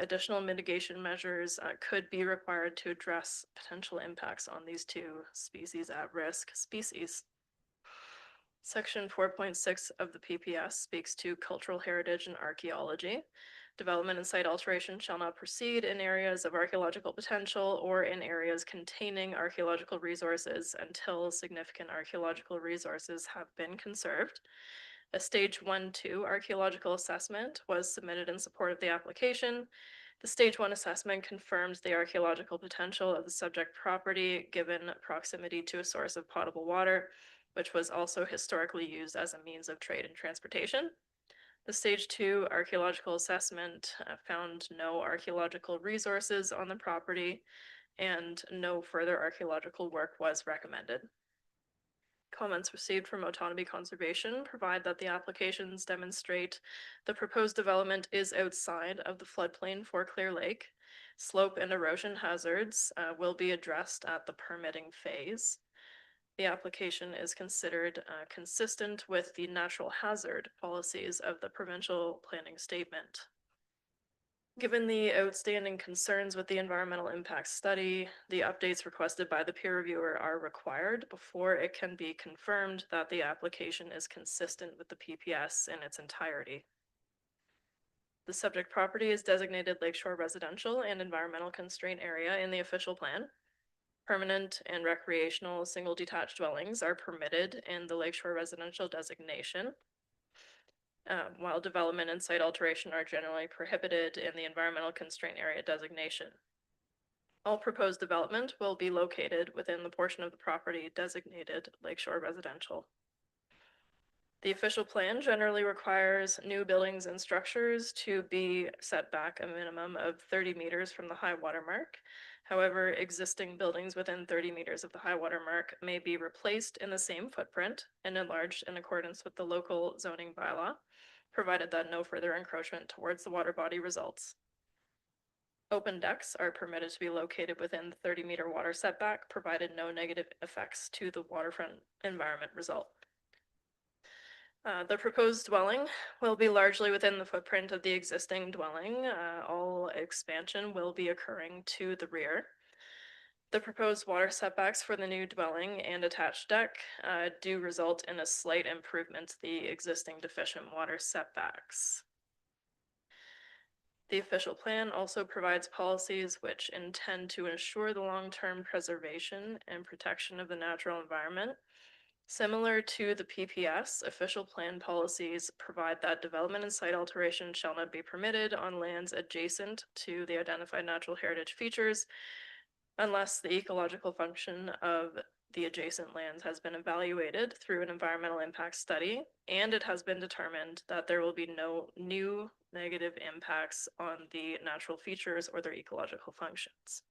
Additional mitigation measures could be required to address potential impacts on these two species at risk species. Section 4.6 of the PPS speaks to cultural heritage and archaeology. Development and site alteration shall not proceed in areas of archaeological potential or in areas containing archaeological resources until significant archaeological resources have been conserved. A stage 1-2 archaeological assessment was submitted in support of the application. The stage 1 assessment confirms the archaeological potential of the subject property given proximity to a source of potable water, which was also historically used as a means of trade and transportation. The stage 2 archaeological assessment found no archaeological resources on the property and no further archaeological work was recommended. Comments received from Autonomy Conservation provide that the applications demonstrate the proposed development is outside of the floodplain for Clear Lake. Slope and erosion hazards will be addressed at the permitting phase. The application is considered consistent with the natural hazard policies of the provincial planning statement. Given the outstanding concerns with the environmental impact study, the updates requested by the peer reviewer are required before it can be confirmed that the application is consistent with the PPS in its entirety. The subject property is designated Lakeshore Residential and Environmental Constraint Area in the official plan. Permanent and recreational single detached dwellings are permitted in the Lakeshore Residential designation, while development and site alteration are generally prohibited in the Environmental Constraint Area designation. All proposed development will be located within the portion of the property designated Lakeshore Residential. The official plan generally requires new buildings and structures to be set back a minimum of 30 meters from the high water mark. However, existing buildings within 30 meters of the high water mark may be replaced in the same footprint and enlarged in accordance with the local zoning bylaw, provided that no further encroachment towards the water body results. Open decks are permitted to be located within the 30-meter water setback, provided no negative effects to the waterfront environment result. The proposed dwelling will be largely within the footprint of the existing dwelling. All expansion will be occurring to the rear. The proposed water setbacks for the new dwelling and attached deck do result in a slight improvement to the existing deficient water setbacks. The official plan also provides policies which intend to ensure the long-term preservation and protection of the natural environment. Similar to the PPS, official plan policies provide that development and site alteration shall not be permitted on lands adjacent to the identified natural heritage features unless the ecological function of the adjacent lands has been evaluated through an environmental impact study, and it has been determined that there will be no new negative impacts on the natural features or their ecological functions.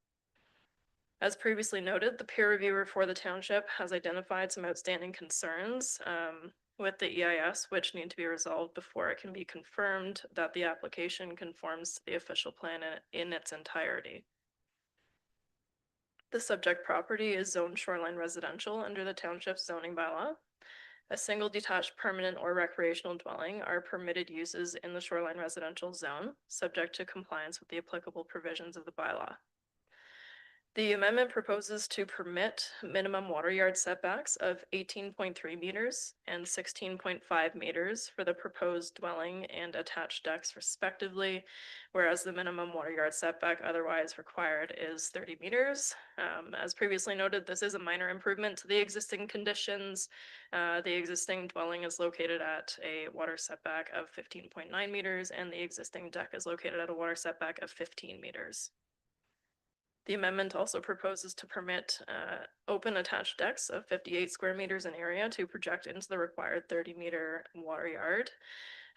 As previously noted, the peer reviewer for the township has identified some outstanding concerns with the EIS, which need to be resolved before it can be confirmed that the application conforms to the official plan in its entirety. The subject property is zoned shoreline residential under the township's zoning bylaw. A single detached permanent or recreational dwelling are permitted uses in the shoreline residential zone, subject to compliance with the applicable provisions of the bylaw. The amendment proposes to permit minimum water yard setbacks of 18.3 meters and 16.5 meters for the proposed dwelling and attached decks respectively, whereas the minimum water yard setback otherwise required is 30 meters. As previously noted, this is a minor improvement to the existing conditions. The existing dwelling is located at a water setback of 15.9 meters, and the existing deck is located at a water setback of 15 meters. The amendment also proposes to permit open attached decks of 58 square meters in area to project into the required 30-meter water yard,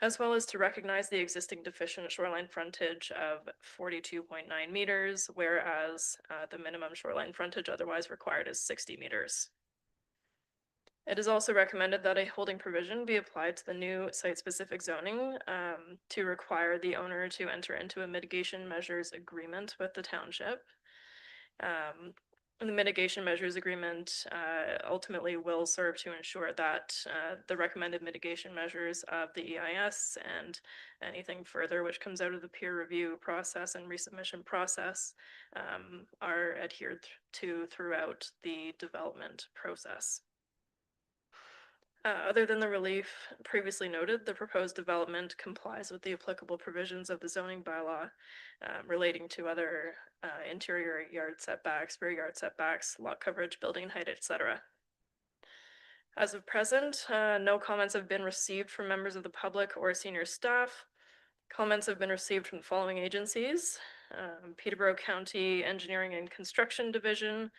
as well as to recognize the existing deficient shoreline frontage of 42.9 meters, whereas the minimum shoreline frontage otherwise required is 60 meters. It is also recommended that a holding provision be applied to the new site-specific zoning to require the owner to enter into a mitigation measures agreement with the township. The mitigation measures agreement ultimately will serve to ensure that the recommended mitigation measures of the EIS and anything further which comes out of the peer review process and resubmission process are adhered to throughout the development process. Other than the relief previously noted, the proposed development complies with the applicable provisions of the zoning bylaw relating to other interior yard setbacks, rear yard setbacks, lot coverage, building height, etc. As of present, no comments have been received from members of the public or senior staff. Comments have been received from the following agencies: Peterborough County Engineering and Construction Division,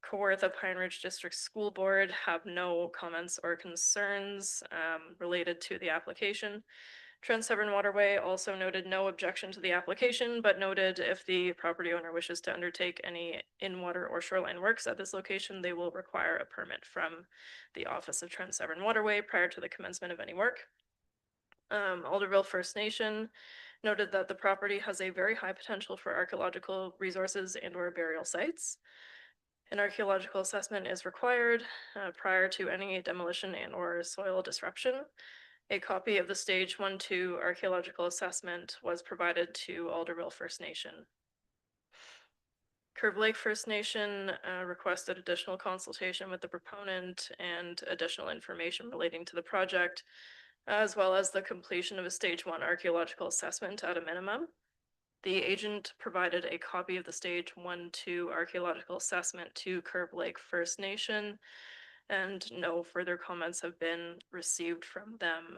Kawartha Pine Ridge District School Board have no comments or concerns related to the application. Trent Severn Waterway also noted no objection to the application, but noted if the property owner wishes to undertake any in-water or shoreline works at this location, they will require a permit from the Office of Trent Severn Waterway prior to the commencement of any work. Alderville First Nation noted that the property has a very high potential for archaeological resources and/or burial sites. An archaeological assessment is required prior to any demolition and/or soil disruption. A copy of the Stage 1-2 archaeological assessment was provided to Alderville First Nation. Curve Lake First Nation requested additional consultation with the proponent and additional information relating to the project, as well as the completion of a Stage 1 archaeological assessment at a minimum. The agent provided a copy of the Stage 1-2 archaeological assessment to Curve Lake First Nation, and no further comments have been received from them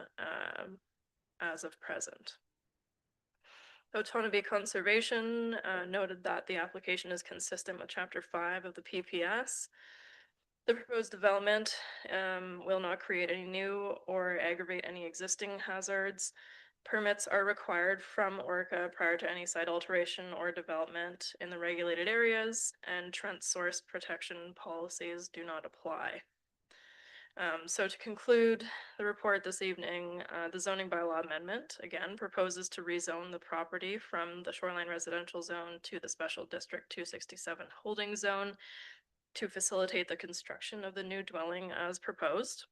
as of present. Otonabee Conservation noted that the application is consistent with Chapter 5 of the PPS. The proposed development will not create any new or aggravate any existing hazards. Permits are required from ORCA prior to any site alteration or development in the regulated areas, and Trent source protection policies do not apply. So to conclude the report this evening, the zoning bylaw amendment, again, proposes to rezone the property from the shoreline residential zone to the special district 267 holding zone to facilitate the construction of the new dwelling as proposed.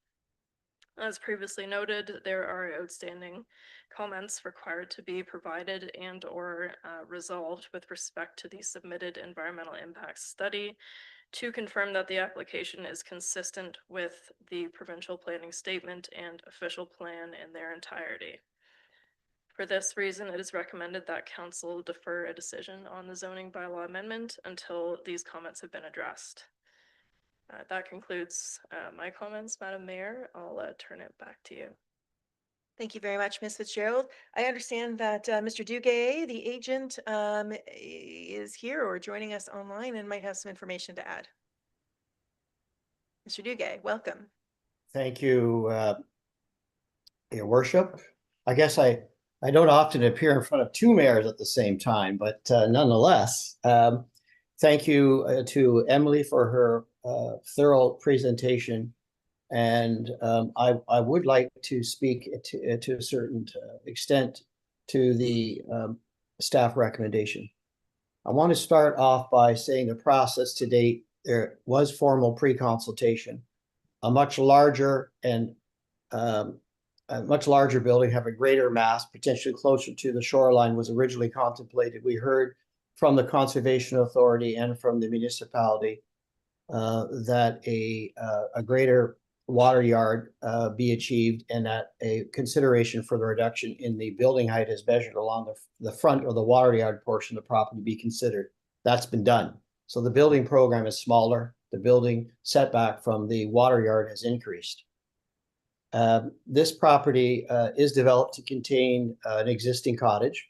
As previously noted, there are outstanding comments required to be provided and or resolved with respect to the submitted environmental impact study to confirm that the application is consistent with the provincial planning statement and official plan in their entirety. For this reason, it is recommended that council defer a decision on the zoning bylaw amendment until these comments have been addressed. That concludes my comments, Madam Mayor. I'll turn it back to you. Thank you very much, Ms. Fitzgerald. I understand that Mr. Duguay, the agent, is here or joining us online and might have some information to add. Mr. Duguay, welcome. Thank you, Your Worship. I guess I don't often appear in front of two mayors at the same time, but nonetheless, thank you to Emily for her thorough presentation. And I would like to speak to a certain extent to the staff recommendation. I want to start off by saying the process to date, there was formal pre-consultation. A much larger and a much larger building having greater mass, potentially closer to the shoreline, was originally contemplated. We heard from the Conservation Authority and from the municipality that a greater water yard be achieved, and that a consideration for the reduction in the building height as measured along the front of the water yard portion of the property be considered. That's been done. So the building program is smaller. The building setback from the water yard has increased. This property is developed to contain an existing cottage.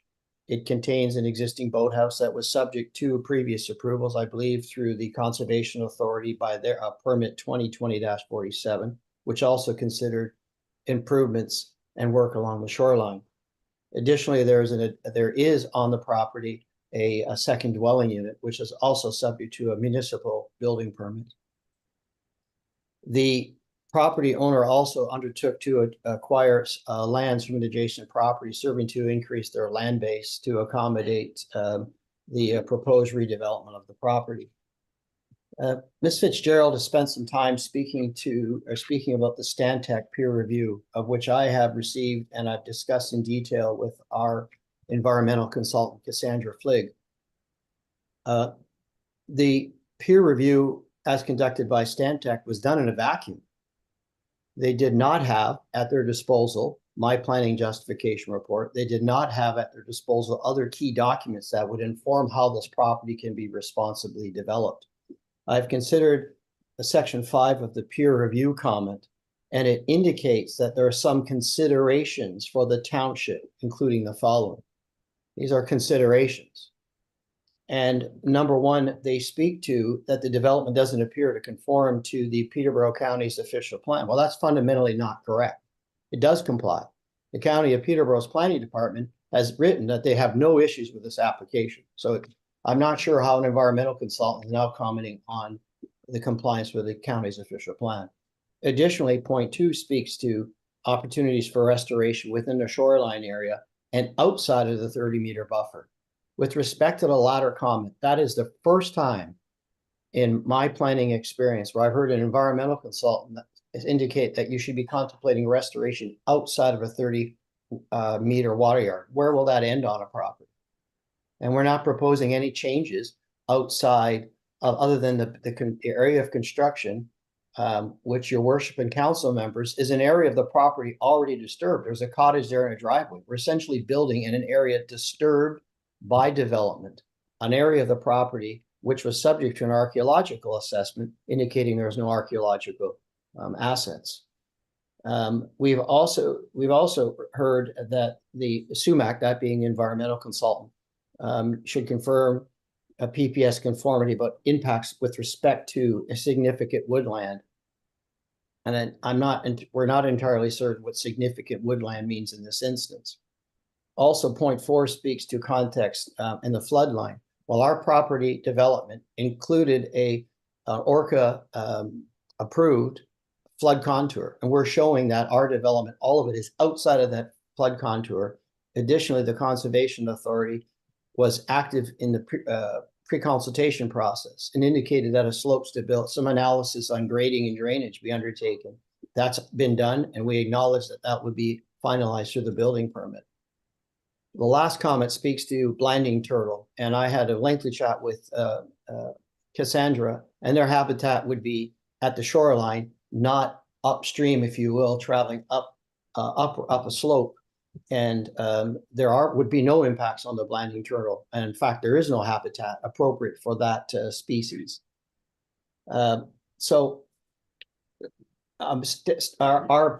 It contains an existing boathouse that was subject to previous approvals, I believe, through the Conservation Authority by their permit 2020-47, which also considered improvements and work along the shoreline. Additionally, there is on the property a second dwelling unit, which is also subject to a municipal building permit. The property owner also undertook to acquire lands from an adjacent property, serving to increase their land base to accommodate the proposed redevelopment of the property. Ms. Fitzgerald has spent some time speaking about the Stantec peer review, of which I have received and I've discussed in detail with our environmental consultant, Cassandra Fligg. The peer review as conducted by Stantec was done in a vacuum. They did not have at their disposal my planning justification report. They did not have at their disposal other key documents that would inform how this property can be responsibly developed. I've considered section 5 of the peer review comment, and it indicates that there are some considerations for the township, including the following. These are considerations. And number one, they speak to that the development doesn't appear to conform to the Peterborough County's official plan. Well, that's fundamentally not correct. It does comply. The County of Peterborough's planning department has written that they have no issues with this application. So I'm not sure how an environmental consultant is now commenting on the compliance with the county's official plan. Additionally, point 2 speaks to opportunities for restoration within the shoreline area and outside of the 30-meter buffer. With respect to the latter comment, that is the first time in my planning experience where I've heard an environmental consultant indicate that you should be contemplating restoration outside of a 30 meter water yard. Where will that end on a property? And we're not proposing any changes outside of, other than the area of construction, which your worship and council members is an area of the property already disturbed. There's a cottage there and a driveway. We're essentially building in an area disturbed by development, an area of the property which was subject to an archaeological assessment indicating there was no archaeological assets. We've also heard that the SUMAC, that being the environmental consultant, should confirm a PPS conformity about impacts with respect to a significant woodland. And then we're not entirely certain what significant woodland means in this instance. Also, point 4 speaks to context in the flood line. While our property development included a ORCA approved flood contour, and we're showing that our development, all of it is outside of that flood contour. Additionally, the Conservation Authority was active in the pre-consultation process and indicated that a slopes to build, some analysis on grading and drainage be undertaken. That's been done, and we acknowledge that that would be finalized through the building permit. The last comment speaks to Blanding turtle, and I had a lengthy chat with Cassandra, and their habitat would be at the shoreline, not upstream, if you will, traveling up a slope. And there would be no impacts on the Blanding turtle. And in fact, there is no habitat appropriate for that species. So our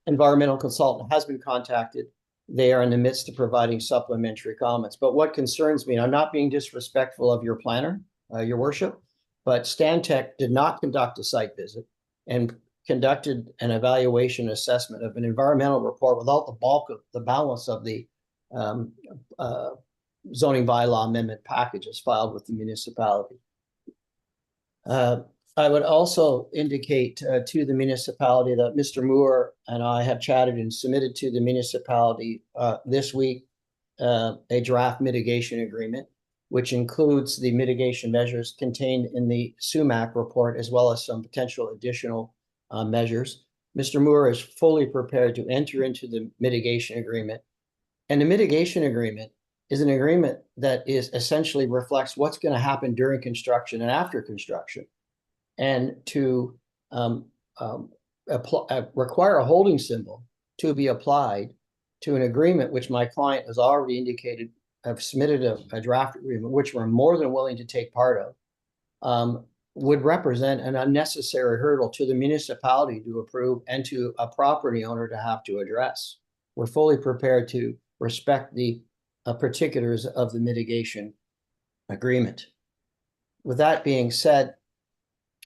environmental consultant has been contacted. They are in the midst of providing supplementary comments. But what concerns me, and I'm not being disrespectful of your planner, your worship, but Stantec did not conduct a site visit and conducted an evaluation assessment of an environmental report without the bulk of the balance of the zoning bylaw amendment packages filed with the municipality. I would also indicate to the municipality that Mr. Moore and I have chatted and submitted to the municipality this week a draft mitigation agreement, which includes the mitigation measures contained in the SUMAC report, as well as some potential additional measures. Mr. Moore is fully prepared to enter into the mitigation agreement. And the mitigation agreement is an agreement that is essentially reflects what's going to happen during construction and after construction. And to require a holding symbol to be applied to an agreement which my client has already indicated, have submitted a draft agreement, which we're more than willing to take part of, would represent an unnecessary hurdle to the municipality to approve and to a property owner to have to address. We're fully prepared to respect the particulars of the mitigation agreement. With that being said,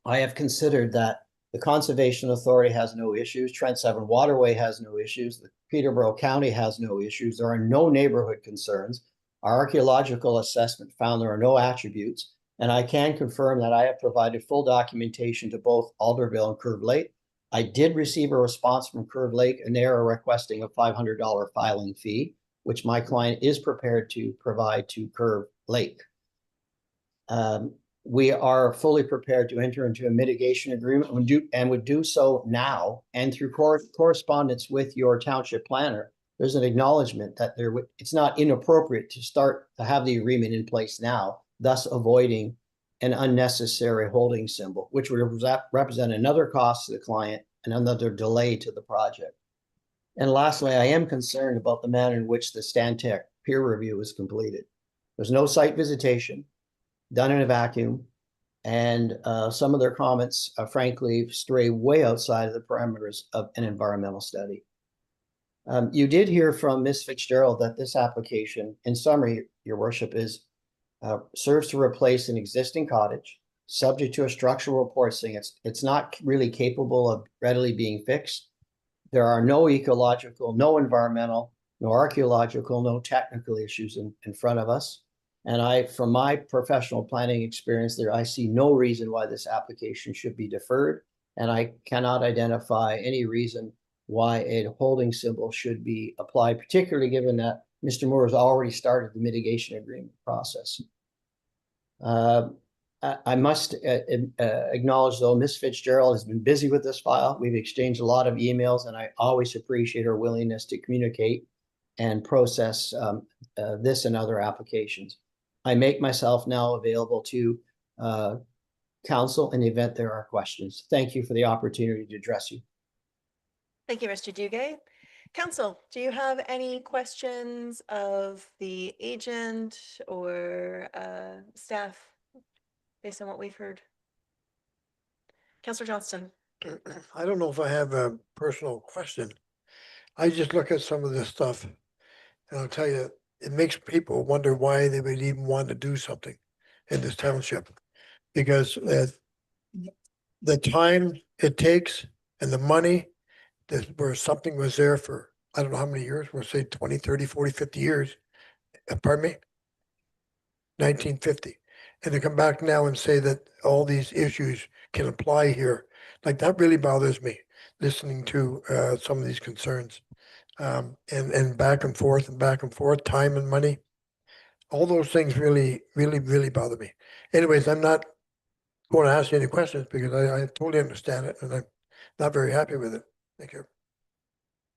I have considered that the Conservation Authority has no issues, Trent Severn Waterway has no issues, the Peterborough County has no issues, there are no neighborhood concerns. Our archaeological assessment found there are no attributes, and I can confirm that I have provided full documentation to both Alderville and Curve Lake. I did receive a response from Curve Lake, and they are requesting a $500 filing fee, which my client is prepared to provide to Curve Lake. We are fully prepared to enter into a mitigation agreement and would do so now. And through correspondence with your township planner, there's an acknowledgement that it's not inappropriate to have the agreement in place now, thus avoiding an unnecessary holding symbol, which would represent another cost to the client and another delay to the project. And lastly, I am concerned about the manner in which the Stantec peer review was completed. There's no site visitation done in a vacuum, and some of their comments, frankly, stray way outside of the parameters of an environmental study. You did hear from Ms. Fitzgerald that this application, in summary, Your Worship, serves to replace an existing cottage, subject to a structural report saying it's not really capable of readily being fixed. There are no ecological, no environmental, no archaeological, no technical issues in front of us. And from my professional planning experience there, I see no reason why this application should be deferred. And I cannot identify any reason why a holding symbol should be applied, particularly given that Mr. Moore has already started the mitigation agreement process. I must acknowledge, though, Ms. Fitzgerald has been busy with this file. We've exchanged a lot of emails, and I always appreciate her willingness to communicate and process this and other applications. I make myself now available to council in the event there are questions. Thank you for the opportunity to address you. Thank you, Mr. Duguay. Council, do you have any questions of the agent or staff based on what we've heard? Councillor Johnston. I don't know if I have a personal question. I just look at some of this stuff and I'll tell you, it makes people wonder why they would even want to do something in this township. Because the time it takes and the money that where something was there for, I don't know how many years, we'll say 20, 30, 40, 50 years. Pardon me? 1950. And to come back now and say that all these issues can apply here, like that really bothers me, listening to some of these concerns. And back and forth, time and money. All those things really bother me. Anyways, I'm not going to ask you any questions because I totally understand it and I'm not very happy with it. Thank you.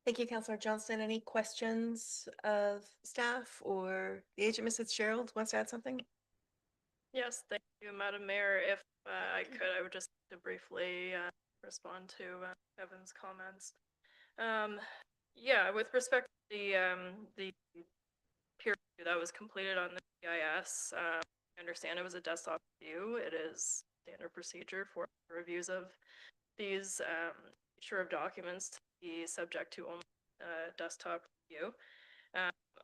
Thank you, Councillor Johnston. Any questions of staff or the agent, Mrs. Gerald, wants to add something? Yes, thank you, Madam Mayor. If I could, I would just like to briefly respond to Kevin's comments. Yeah, with respect to the peer review that was completed on the GIS, I understand it was a desktop view. It is standard procedure for reviews of these nature of documents to be subject to only desktop review.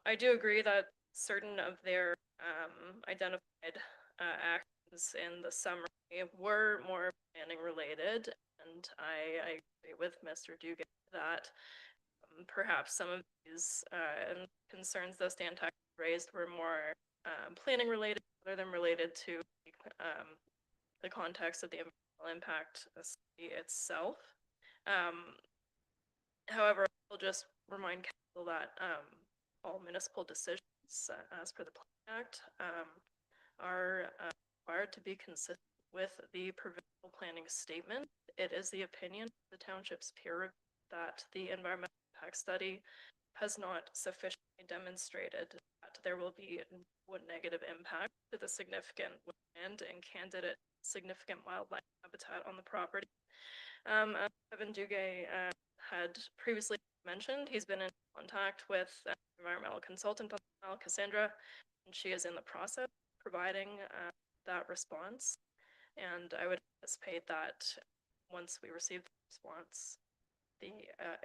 I do agree that certain of their identified actions in the summary were more planning related, and I agree with Mr. Duguay that perhaps some of these concerns that Stan Tech raised were more planning related rather than related to the context of the environmental impact itself. However, I'll just remind council that all municipal decisions, as per the Plan Act, are required to be consistent with the provincial planning statement. It is the opinion of the township's peer review that the environmental impact study has not sufficiently demonstrated that there will be no negative impact to the significant woodland and candidate significant wildlife habitat on the property. Kevin Duguay had previously mentioned he's been in contact with environmental consultant Cassandra, and she is in the process of providing that response. And I would anticipate that once we receive the response, the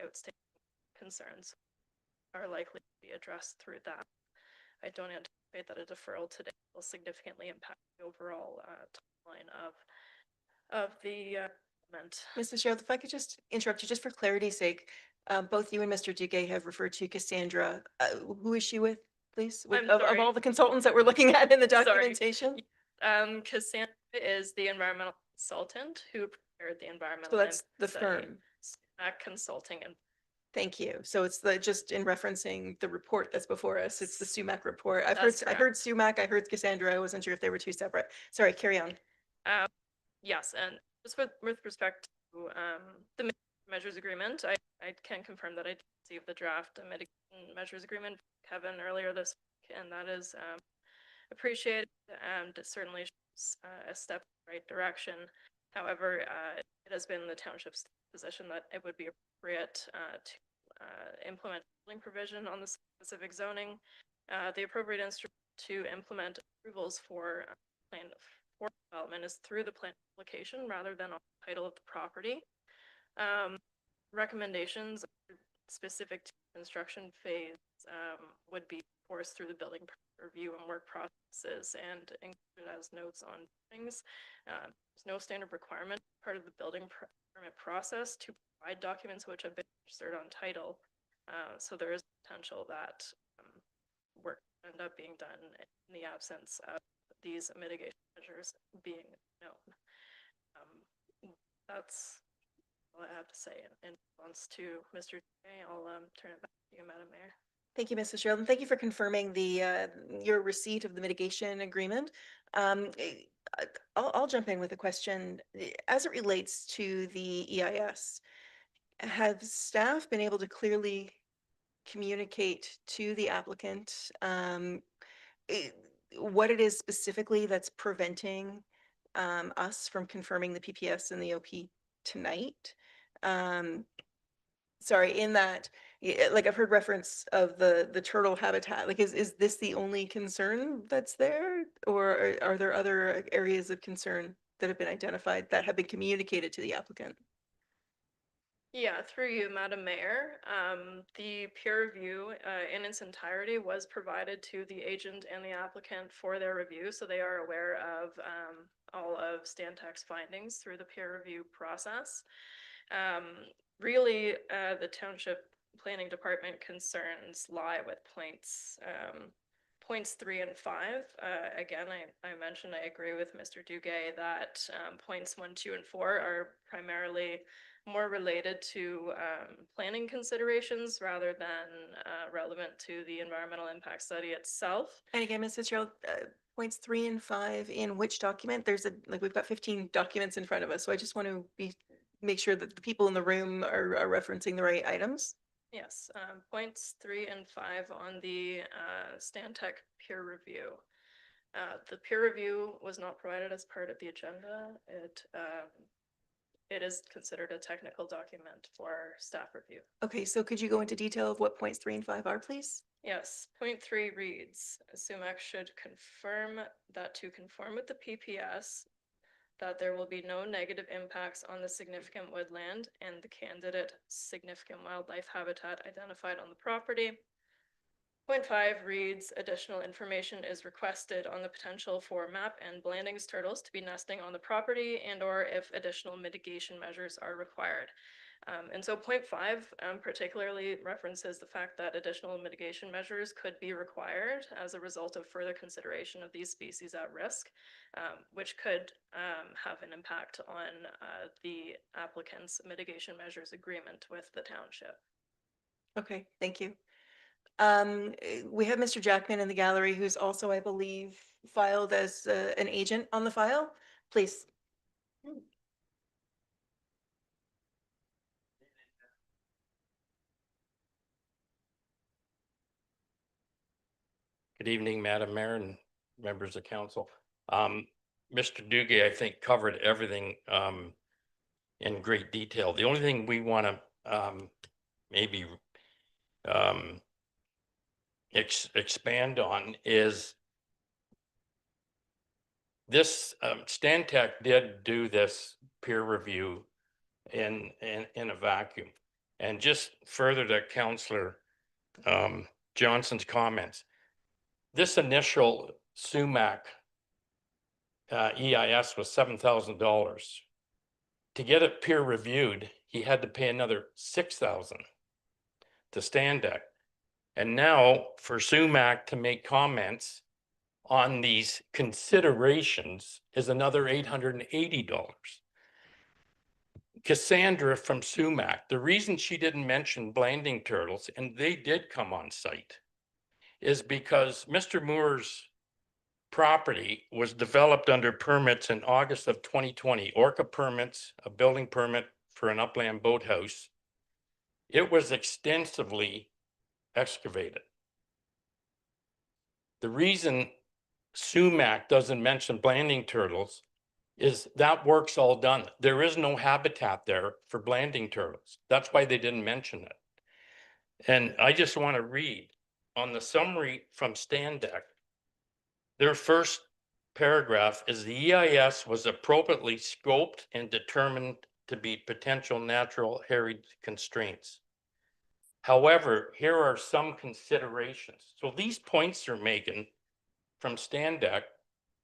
outstanding concerns are likely to be addressed through that. I don't anticipate that a deferral today will significantly impact the overall timeline of the event. Mrs. Gerald, if I could just interrupt you, just for clarity's sake, both you and Mr. Duguay have referred to Cassandra. Who is she with, please? Of all the consultants that we're looking at in the documentation? Cassandra is the environmental consultant who prepared the environmental. So that's the study. firm. Consulting and. Thank you. So it's just in referencing the report that's before us. It's the Sumac report. I That's heard Sumac, I heard Cassandra. I wasn't sure if they were two separate. Sorry, carry on. Yes, and just with respect to the measures agreement, I can confirm that I received the draft mitigation measures agreement from Kevin earlier this week, and that is appreciated and it certainly shows a step in the right direction. However, it has been the township's position that it would be appropriate to implement building provision on the specific zoning. The appropriate instrument to implement approvals for plan for development is through the plan application rather than on the title of the property. Recommendations specific to construction phase would be forced through the building review and work processes and included as notes on things. There's no standard requirement part of the building permit process to provide documents which have been registered on title. So there is potential that work end up being done in the absence of these mitigation measures being known. That's all I have to say in response to Mr. Duguay. I'll turn it back to you, Madam Mayor. Thank you, Mrs. Sheldon. Thank you for confirming your receipt of the mitigation agreement. I'll jump in with a question. As it relates to the EIS, have staff been able to clearly communicate to the applicant what it is specifically that's preventing us from confirming the PPS and the OP tonight? Sorry, in that, like I've heard reference of the turtle habitat, like is this the only concern that's there? Or are there other areas of concern that have been identified that have been communicated to the applicant? Yeah, through you, Madam Mayor. The peer review in its entirety was provided to the agent and the applicant for their review, so they are aware of all of Stantec's findings through the peer review process. Really, the Township Planning Department concerns lie with points 3 and 5. Again, I mentioned I agree with Mr. Duguay that points 1, 2, and 4 are primarily more related to planning considerations rather than relevant to the environmental impact study itself. And again, Ms. Fitzgerald, points 3 and 5 in which document? We've got 15 documents in front of us, so I just want to make sure that the people in the room are referencing the right items. Yes, points 3 and 5 on the Stantec peer review. The peer review was not provided as part of the agenda. It is considered a technical document for staff review. Okay, so could you go into detail of what points 3 and 5 are, please? Yes, point 3 reads, SUMAC should confirm that to conform with the PPS, that there will be no negative impacts on the significant woodland and the candidate significant wildlife habitat identified on the property. Point 5 reads, additional information is requested on the potential for map and Blandings turtles to be nesting on the property and or if additional mitigation measures are required. And so point 5 particularly references the fact that additional mitigation measures could be required as a result of further consideration of these species at risk, which could have an impact on the applicant's mitigation measures agreement with the township. Okay, thank you. We have Mr. Jackman in the gallery, who's also, I believe, filed as an agent on the file. Please. Good evening, Madam Mayor and members of council. Mr. Duguay, I think, covered everything in great detail. The only thing we want to maybe expand on is this. Stantec did do this peer review in a vacuum, and just further to Councillor Johnson's comments. This initial SUMAC EIS was $7,000. To get it peer reviewed, he had to pay another $6,000 to Stantec. And now for SUMAC to make comments on these considerations is another $880. Cassandra from SUMAC, the reason she didn't mention Blanding turtles, and they did come on site, is because Mr. Moore's property was developed under permits in August of 2020, Orca permits, a building permit for an upland boathouse. It was extensively excavated. The reason SUMAC doesn't mention Blanding turtles is that work's all done. There is no habitat there for Blanding turtles. That's why they didn't mention it. And I just want to read on the summary from Stantec. Their first paragraph is the EIS was appropriately scoped and determined to be potential natural heritage constraints. However, here are some considerations. So these points they're making from Stantec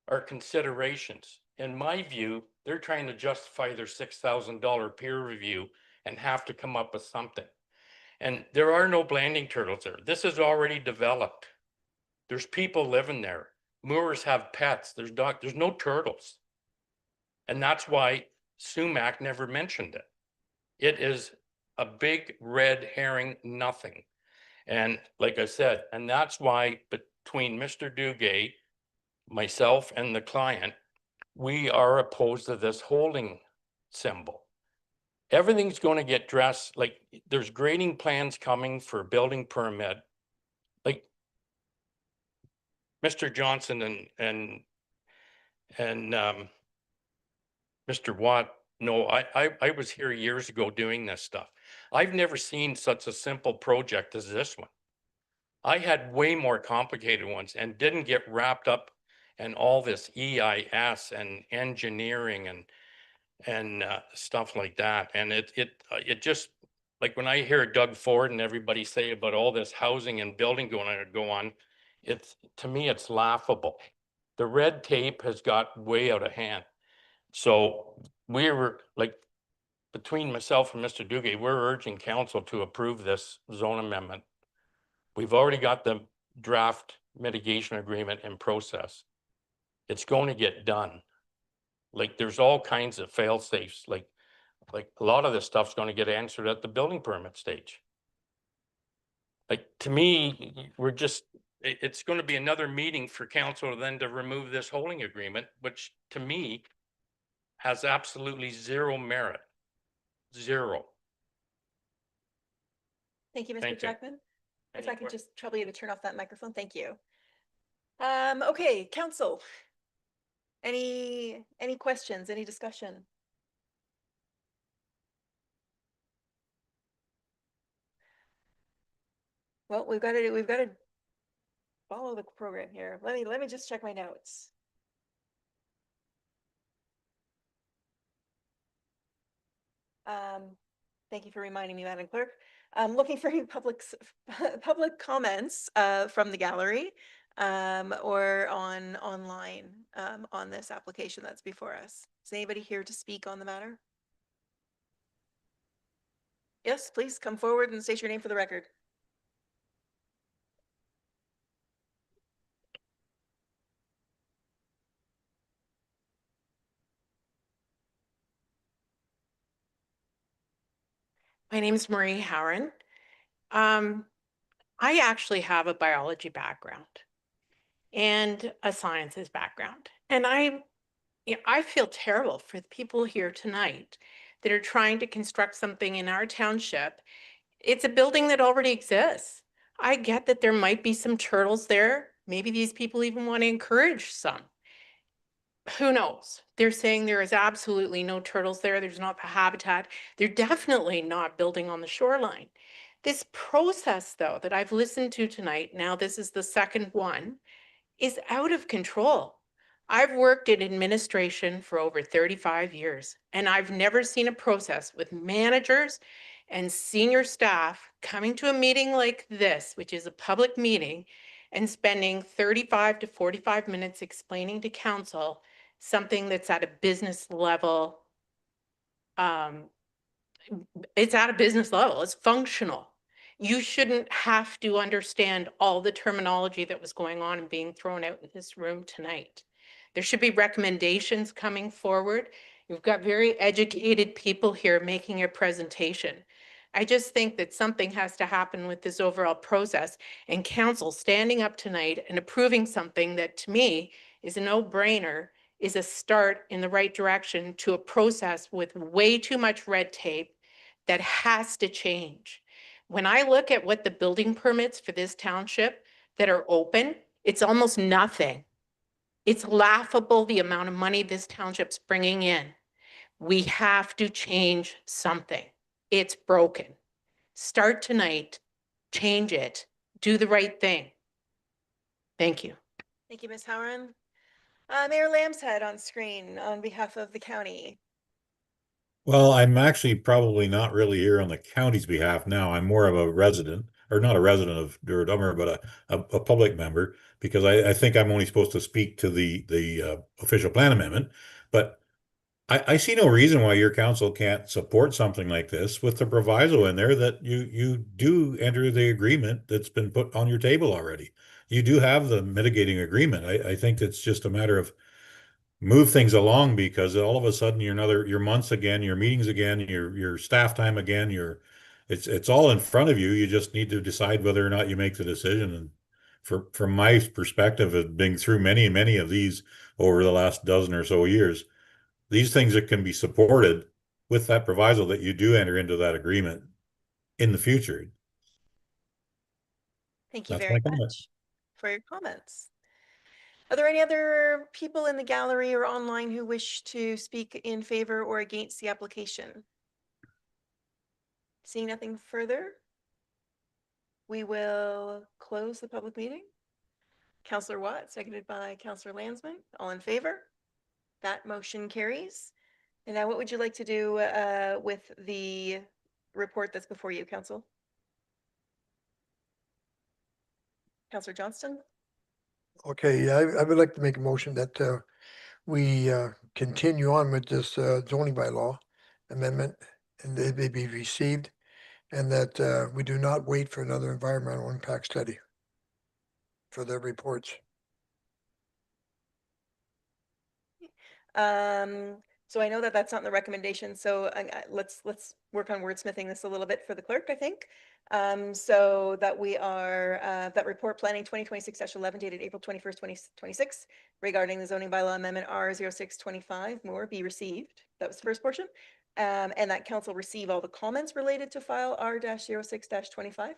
are considerations. In my view, they're trying to justify their $6,000 peer review and have to come up with something. And there are no Blanding turtles there. This is already developed. There's people living there. Moors have pets. There's no turtles. And that's why SUMAC never mentioned it. It is a big red herring nothing. And like I said, and that's why between Mr. Dugay, myself and the client, we are opposed to this holding symbol. Everything's going to get dressed, like there's grading plans coming for building permit. Like Mr. Johnson and Mr. Watt, no, I was here years ago doing this stuff. I've never seen such a simple project as this one. I had way more complicated ones and didn't get wrapped up in all this EIS and engineering and stuff like that. And it just, like when I hear Doug Ford and everybody say about all this housing and building go on, it's, to me, it's laughable. The red tape has got way out of hand. So we were like, between myself and Mr. Dugay, we're urging council to approve this zone amendment. We've already got the draft mitigation agreement in process. It's going to get done. Like there's all kinds of fail safes, like a lot of this stuff's going to get answered at the building permit stage. Like to me, we're just, it's going to be another meeting for council then to remove this holding agreement, which to me has absolutely zero merit. Zero. Thank you, Mr. Thank you. Jackman. If Any I could que- just trouble you to turn off that microphone, thank you. Okay, council. Any questions, any discussion? Well, we've got to follow the program here. Let me just check my notes. Thank you for reminding me, Madam Clerk. I'm looking for any public comments from the gallery or online on this application that's before us. Is anybody here to speak on the matter? Yes, please come forward and state your name for the record. My name is Marie Howren. I actually have a biology background and a sciences background. And I feel terrible for the people here tonight that are trying to construct something in our township. It's a building that already exists. I get that there might be some turtles there. Maybe these people even want to encourage some. Who knows? They're saying there is absolutely no turtles there. There's not habitat. They're definitely not building on the shoreline. This process, though, that I've listened to tonight, now this is the second one, is out of control. I've worked in administration for over 35 years, and I've never seen a process with managers and senior staff coming to a meeting like this, which is a public meeting, and spending 35 to 45 minutes explaining to council something that's at a business level. It's at a business level, it's functional. You shouldn't have to understand all the terminology that was going on and being thrown out in this room tonight. There should be recommendations coming forward. You've got very educated people here making a presentation. I just think that something has to happen with this overall process, and council standing up tonight and approving something that to me is a no-brainer is a start in the right direction to a process with way too much red tape that has to change. When I look at what the building permits for this township that are open, it's almost nothing. It's laughable the amount of money this township's bringing in. We have to change something. It's broken. Start tonight, change it, do the right thing. Thank you. Thank you, Ms. Howren. Mayor Lambshead on screen on behalf of the county. Well, I'm actually probably not really here on the county's behalf now. I'm more of a resident, or not a resident of Douro-Dummer, but a public member, because I think I'm only supposed to speak to the official plan amendment. But I see no reason why your council can't support something like this with the proviso in there that you do enter the agreement that's been put on your table already. You do have the mitigating agreement. I think it's just a matter of move things along, because all of a sudden your months again, your meetings again, your staff time again, it's all in front of you. You just need to decide whether or not you make the decision. And from my perspective of being through many of these over the last dozen or so years, these things that can be supported with that proviso that you do enter into that agreement in the future. Thank you That's very my comment. much for your comments. Are there any other people in the gallery or online who wish to speak in favor or against the application? Seeing nothing further, we will close the public meeting. Councillor Watt, seconded by Councillor Landsman. All in favor? That motion carries. And now what would you like to do with the report that's before you, Council? Councillor Johnston? Okay, I would like to make a motion that we continue on with this zoning bylaw amendment and they be received, and that we do not wait for another environmental impact study for their reports. So I know that that's not in the recommendation, so let's work on wordsmithing this a little bit for the clerk, I think. So that we are, that report planning 2026-11 dated April 21st, 2026 regarding the zoning bylaw amendment R0625 more be received. That was the first portion. And that council receive all the comments related to file R-06-25.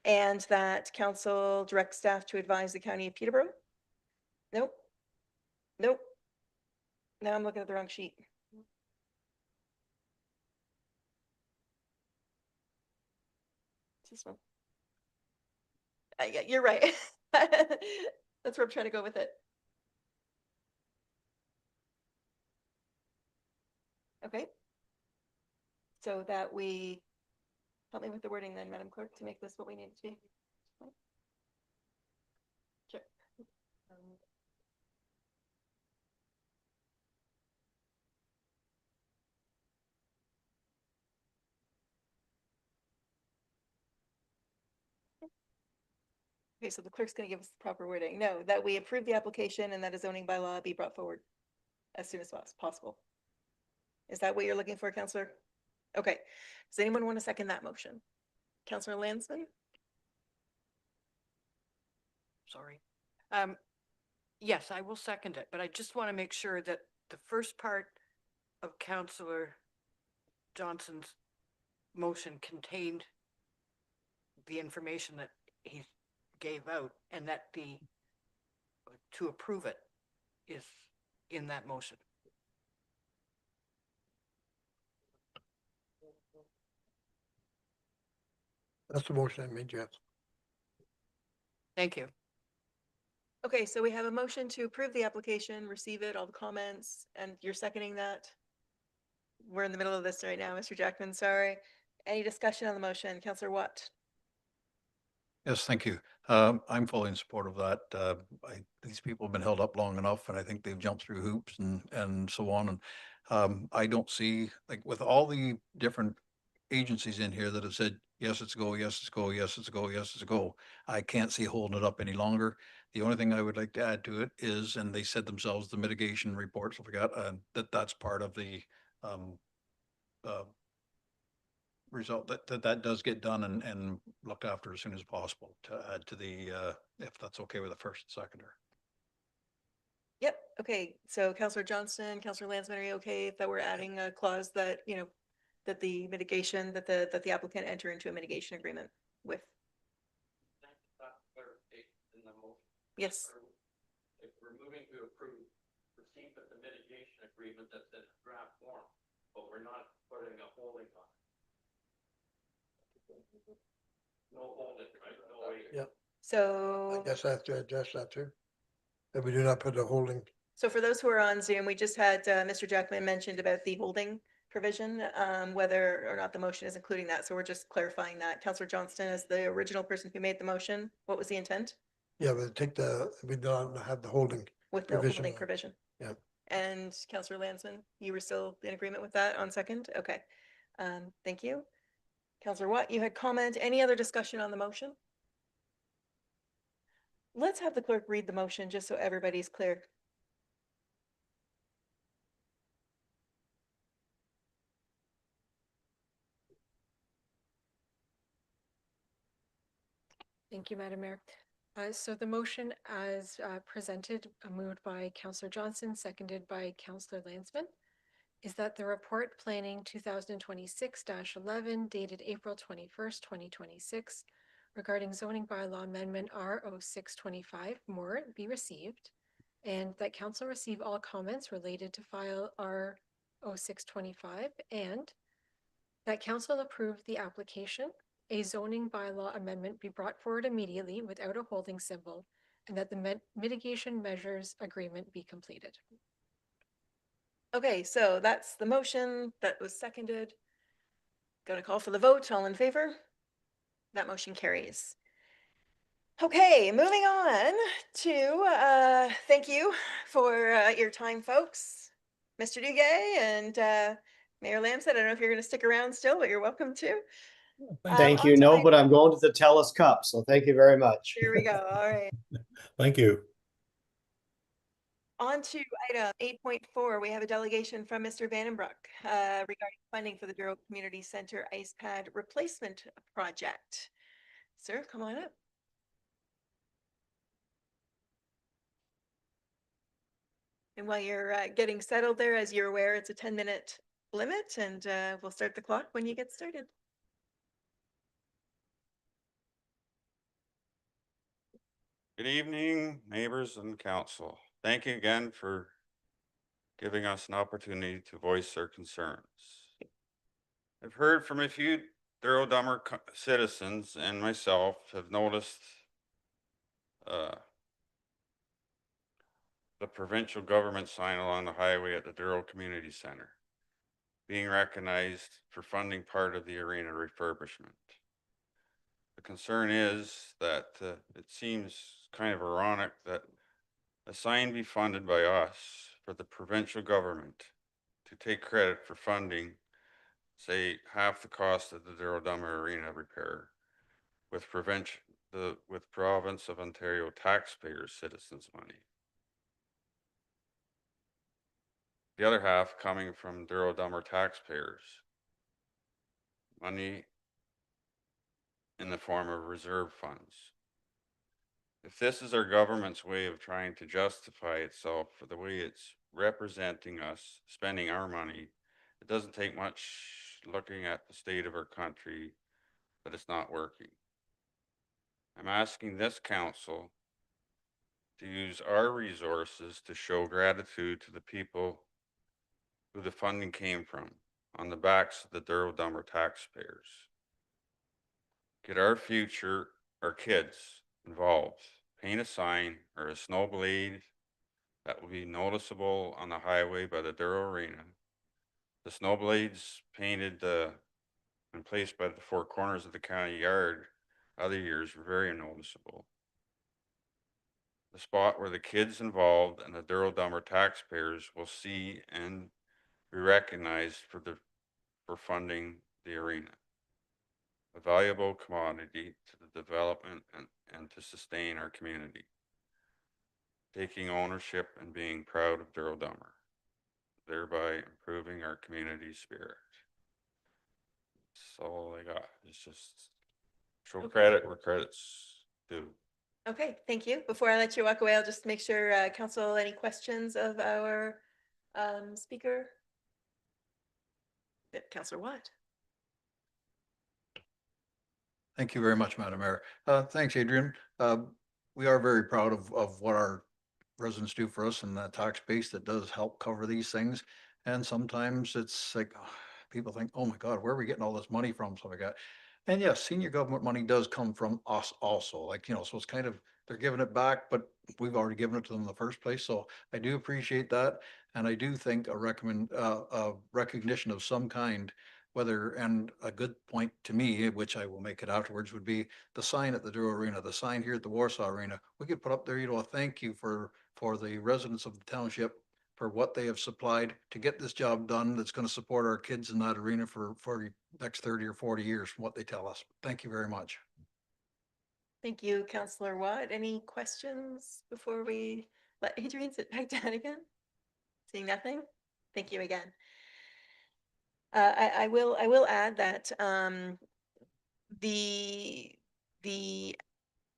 And that council direct staff to advise the county of Peterborough. Nope. Nope. Now I'm looking at the wrong sheet. It's this one. Yeah, you're right. That's where I'm trying to go with it. Okay. So that we, help me with the wording then, Madam Clerk, to make this what we need it to be. Sure. Okay, so the clerk's gonna give us the proper wording. No, that we approve the application and that a zoning bylaw be brought forward as soon as possible. Is that what you're looking for, Councillor? Okay. Does anyone want to second that motion? Councillor Landsman? Sorry. Yes, I will second it, but I just want to make sure that the first part of Councillor Johnson's motion contained the information that he gave out, and that the to approve it is in that motion. That's the motion I made, Jeff. Thank you. Okay, so we have a motion to approve the application, receive it, all the comments, and you're seconding that? We're in the middle of this right now, Mr. Jackman, sorry. Any discussion on the motion? Councillor Watt? Yes, thank you. I'm fully in support of that. These people have been held up long enough, and I think they've jumped through hoops and so on. And I don't see, like, with all the different agencies in here that have said, yes, it's a go, yes, it's a go, yes, it's a go, yes, it's a go. I can't see holding it up any longer. The only thing I would like to add to it is, and they said themselves, the mitigation reports, I forgot, that's part of the result that does get done and looked after as soon as possible to add to the, if that's okay with the first and seconder. Yep, okay, so Councillor Johnston, Councillor Landsman, are you okay if that we're adding a clause that, you know, that the mitigation, that the applicant enter into a mitigation agreement with? Yes. If we're moving to approve receipt of the mitigation agreement that's in draft form, but we're not putting a holding on it. No holding, right? No waiting. Yeah. So. I guess I have to address that too. That we do not put the holding. So for those who are on Zoom, we just had Mr. Jackman mentioned about the holding provision, whether or not the motion is including that. So we're just clarifying that. Councillor Johnston is the original person who made the motion. What was the intent? Yeah, but we don't have the holding. With no Provision. holding provision. Yeah. And Councillor Landsman, you were still in agreement with that on second? Okay. Thank you. Councillor Watt, you had comment. Any other discussion on the motion? Let's have the clerk read the motion just so everybody's clear. Thank you, Madam Mayor. So the motion as presented, moved by Councillor Johnson, seconded by Councillor Landsman, is that the report planning 2026-11 dated April 21st, 2026 regarding zoning bylaw amendment R0625 more be received, and that council receive all comments related to file R0625, and that council approve the application, a zoning bylaw amendment be brought forward immediately without a holding symbol, and that the mitigation measures agreement be completed. Okay, so that's the motion that was seconded. Gonna call for the vote. All in favor? That motion carries. Okay, moving on to, thank you for your time, folks. Mr. Duguay and Mayor Lamson, I don't know if you're going to stick around still, but you're welcome to. Thank you. On to No, item- but I'm going to the Telus Cup, so thank you very much. Here we go. All right. Thank you. On to item 8.4, we have a delegation from Mr. Vandenbroek regarding funding for the Douro Community Center ice pad replacement project. Sir, come on up. And while you're getting settled there, as you're aware, it's a 10-minute limit, and we'll start the clock when you get started. Good evening, neighbors and council. Thank you again for giving us an opportunity to voice our concerns. I've heard from a few Douro-Dummer citizens and myself have noticed the provincial government sign along the highway at the Douro Community Center being recognized for funding part of the arena refurbishment. The concern is that it seems kind of ironic that a sign be funded by us for the provincial government to take credit for funding, say, half the cost of the Douro-Dummer arena repair with province of Ontario taxpayers' citizens' money. The other half coming from Douro-Dummer taxpayers' money in the form of reserve funds. If this is our government's way of trying to justify itself for the way it's representing us, spending our money, it doesn't take much looking at the state of our country, but it's not working. I'm asking this council to use our resources to show gratitude to the people who the funding came from, on the backs of the Douro-Dummer taxpayers. Get our future, our kids, involved. Paint a sign or a snow blade that will be noticeable on the highway by the Douro Arena. The snow blades painted and placed by the four corners of the county yard other years were very noticeable. The spot where the kids involved and the Douro-Dummer taxpayers will see and be recognized for funding the arena. A valuable commodity to the development and to sustain our community. Taking ownership and being proud of Douro-Dummer, thereby improving our community spirit. That's all I got. It's just show credit where credit's due. Okay, thank you. Before I let you walk away, I'll just make sure, council, any questions of our speaker? Councillor Watt. Thank you very much, Madam Mayor. Thanks, Adrian. We are very proud of what our residents do for us and that tax base that does help cover these things. And sometimes it's like, people think, oh my God, where are we getting all this money from? So like that. And yes, senior government money does come from us also, like, you know, so it's kind of, they're giving it back, but we've already given it to them in the first place. So I do appreciate that. And I do think a recognition of some kind, whether, and a good point to me, which I will make it afterwards, would be the sign at the Douro Arena, the sign here at the Warsaw Arena. We could put up there, you know, a thank you for the residents of the township for what they have supplied to get this job done that's going to support our kids in that arena for the next 30 or 40 years from what they tell us. Thank you very much. Thank you, Councillor Watt. Any questions before we let Adrian sit back down again? Seeing nothing? Thank you again. I will add that the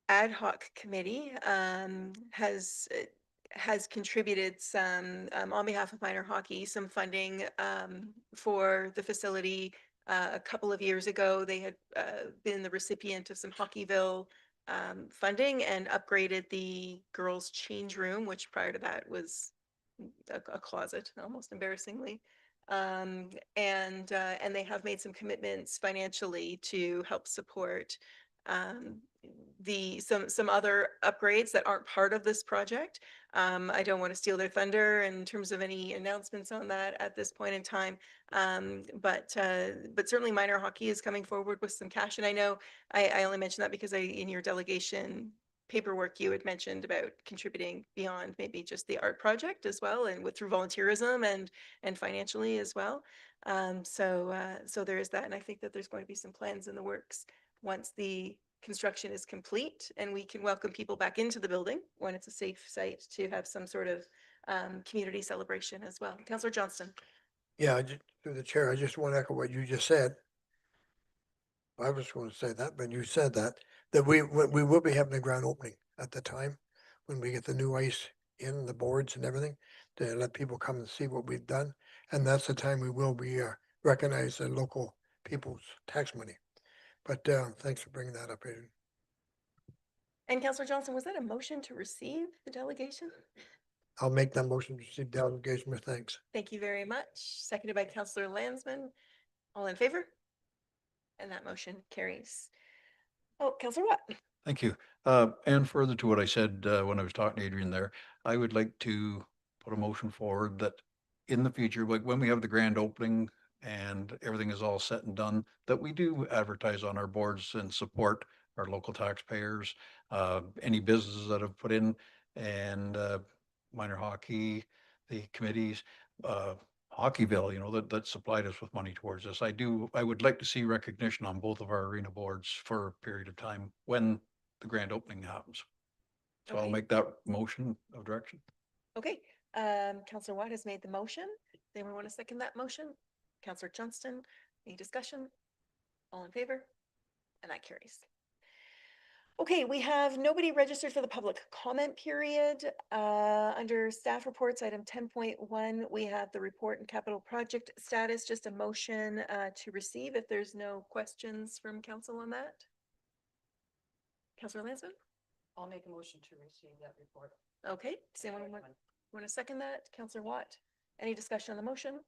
ad hoc committee has contributed some, on behalf of minor hockey, some funding for the facility. A couple of years ago, they had been the recipient of some Hockeyville funding and upgraded the girls' change room, which prior to that was a closet, almost embarrassingly. And they have made some commitments financially to help support some other upgrades that aren't part of this project. I don't want to steal their thunder in terms of any announcements on that at this point in time. But certainly minor hockey is coming forward with some cash. And I know I only mentioned that because in your delegation paperwork, you had mentioned about contributing beyond maybe just the art project as well, and through volunteerism and financially as well. So there is that. And I think that there's going to be some plans in the works once the construction is complete and we can welcome people back into the building when it's a safe site to have some sort of community celebration as well. Councillor Johnston. Yeah, through the chair, I just want to echo what you just said. I was going to say that, but you said that we will be having a grand opening at the time when we get the new ice in, the boards and everything, to let people come and see what we've done. And that's the time we will be recognize the local people's tax money. But thanks for bringing that up, Adrian. And Councillor Johnson, was that a motion to receive the delegation? I'll make that motion to receive delegation with thanks. Thank you very much. Seconded by Councillor Landsman. All in favor? And that motion carries. Oh, Councillor Watt. Thank you. And further to what I said when I was talking to Adrian there, I would like to put a motion forward that in the future, like when we have the grand opening and everything is all set and done, that we do advertise on our boards and support our local taxpayers, any businesses that have put in, and minor hockey, the committees, Hockeyville, you know, that supplied us with money towards this. I would like to see recognition on both of our arena boards for a period of time when the grand opening happens. So I'll Okay. make that motion of direction. Okay, Councillor Watt has made the motion. Does anyone want to second that motion? Councillor Johnston, any discussion? All in favor? And that carries. Okay, we have nobody registered for the public comment period. Under staff reports, item 10.1, we have the report and capital project status, just a motion to receive if there's no questions from council on that. Councillor Lansman? I'll make a motion to receive that report. Okay, does anyone want to second that? Councillor Watt? Any discussion on the motion?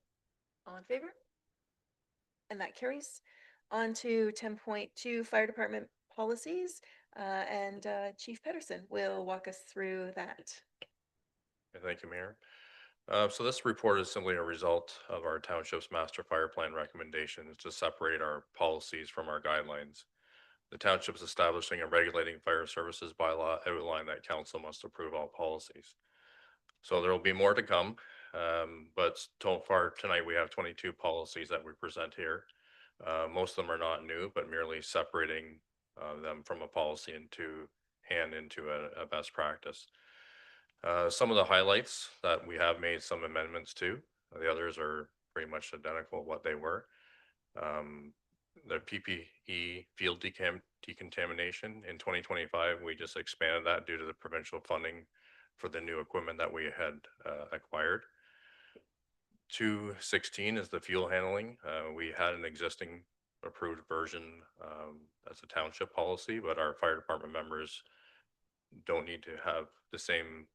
All in favor? And that carries. On to 10.2, fire department policies. And Chief Pedersen will walk us through that. Thank you, Mayor. So this report is simply a result of our township's master fire plan recommendations to separate our policies from our guidelines. The township is establishing and regulating fire services bylaw outline that council must approve all policies. So there will be more to come, but so far tonight we have 22 policies that we present here. Most of them are not new, but merely separating them from a policy into a best practice. Some of the highlights that we have made some amendments to, the others are pretty much identical what they were. The PPE field decontamination in 2025, we just expanded that due to the provincial funding for the new equipment that we had acquired. 216 is the fuel handling. We had an existing approved version as a township policy, but our fire department members don't need to have the same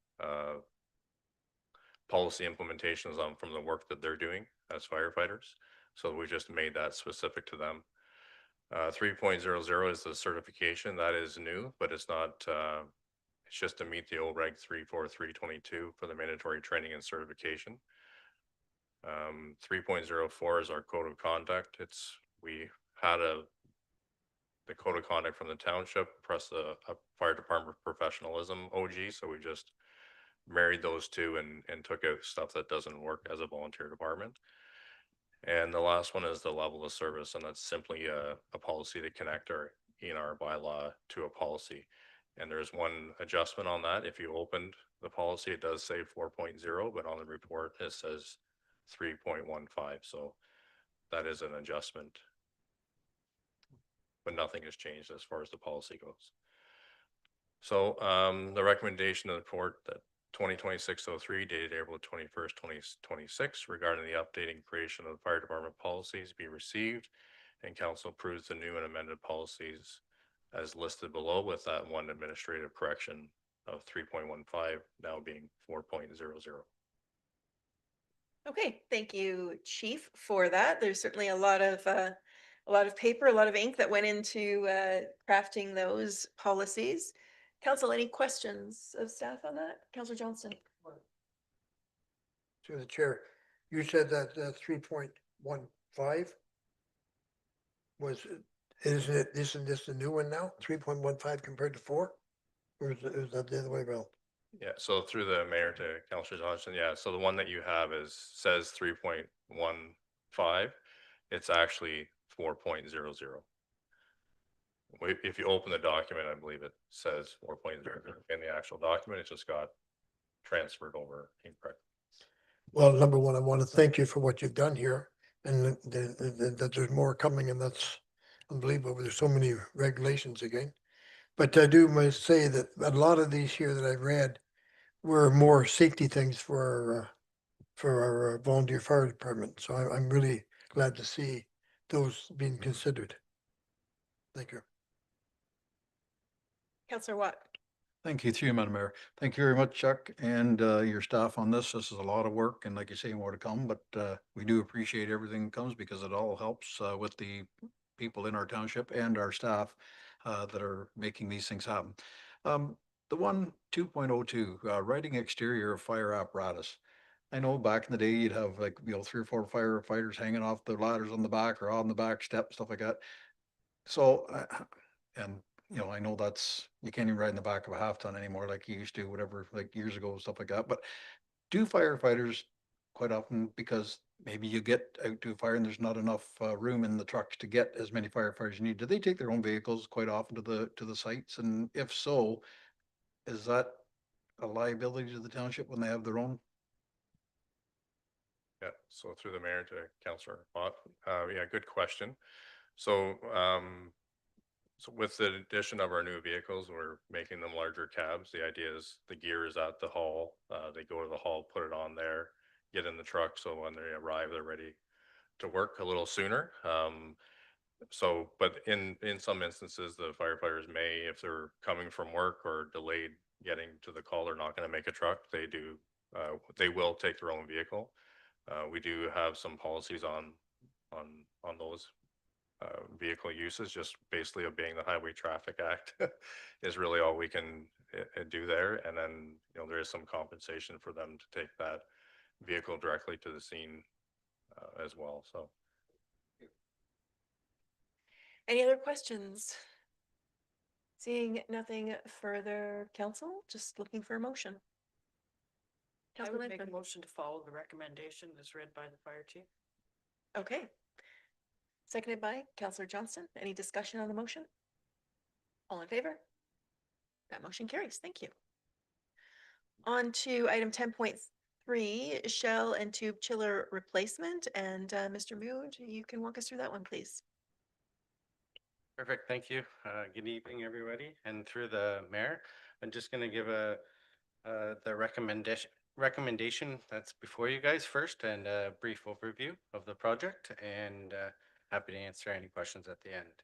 policy implementations on from the work that they're doing as firefighters. So we just made that specific to them. 3.00 is the certification. That is new, but it's not, it's just to meet the old reg 34322 for the mandatory training and certification. 3.04 is our code of conduct. We had the code of conduct from the township, plus the fire department professionalism OG. So we just married those two and took out stuff that doesn't work as a volunteer department. And the last one is the level of service, and that's simply a policy to connect our ENR bylaw to a policy. And there's one adjustment on that. If you opened the policy, it does say 4.0, but on the report it says 3.15. So that is an adjustment, but nothing has changed as far as the policy goes. So the recommendation of the report that 2026-03 dated April 21st, 2026 regarding the updating creation of the fire department policies be received, and council approves the new and amended policies as listed below, with that one administrative correction of 3.15 now being 4.00. Okay, thank you, Chief, for that. There's certainly a lot of paper, a lot of ink that went into crafting those policies. Council, any questions of staff on that? Councillor Johnston? To the chair, you said that 3.15 was, isn't this the new one now? 3.15 compared to 4? Or is that the other way around? Yeah, so through the mayor to Councillor Johnson, yeah, so the one that you have says 3.15. It's actually 4.00. If you open the document, I believe it says 4.00 in the actual document. It just got transferred over incorrect. Well, number one, I want to thank you for what you've done here, and that there's more coming, and that's unbelievable. There's so many regulations again. But I do must say that a lot of these here that I've read were more safety things for our volunteer fire department. So I'm really glad to see those being considered. Thank you. Councillor Watt? Thank you, through you, Madam Mayor. Thank you very much, Chuck, and your staff on this. This is a lot of work, and like you say, more to come, but we do appreciate everything that comes because it all helps with the people in our township and our staff that are making these things happen. The one 2.02, writing exterior of fire apparatus. I know back in the day, you'd have like, 3 or 4 firefighters hanging off the ladders on the back or on the back step, stuff like that. So, and I know you can't even ride in the back of a half ton anymore like you used to, whatever, like years ago, stuff like that. But do firefighters quite often, because maybe you get out to a fire and there's not enough room in the trucks to get as many firefighters you need, do they take their own vehicles quite often to the sites? And if so, is that a liability to the township when they have their own? Yeah, so through the mayor to Councillor Watt, yeah, good question. So, so with the addition of our new vehicles, we're making them larger cabs. The idea is the gear is at the hall. They go to the hall, put it on there, get in the truck. So when they arrive, they're ready to work a little sooner. So, but in some instances, the firefighters may, if they're coming from work or delayed getting to the call, they're not going to make a truck. They will take their own vehicle. We do have some policies on those vehicle uses, just basically obeying the Highway Traffic Act is really all we can do there. And then, there is some compensation for them to take that vehicle directly to the scene as well. So. Any other questions? Seeing nothing further, council, just looking for a motion. I Councillor would make a Lansman? motion to follow the recommendation as read by the fire chief. Okay. Seconded by Councillor Johnston. Any discussion on the motion? All in favor? That motion carries. Thank you. On to item 10.3, shell and tube chiller replacement. And Mr. Mood, you can walk us through that one, please. Perfect, thank you. Good evening, everybody. And through the mayor, I'm just going to give the recommendation that's before you guys first, and a brief overview of the project, and happy to answer any questions at the end.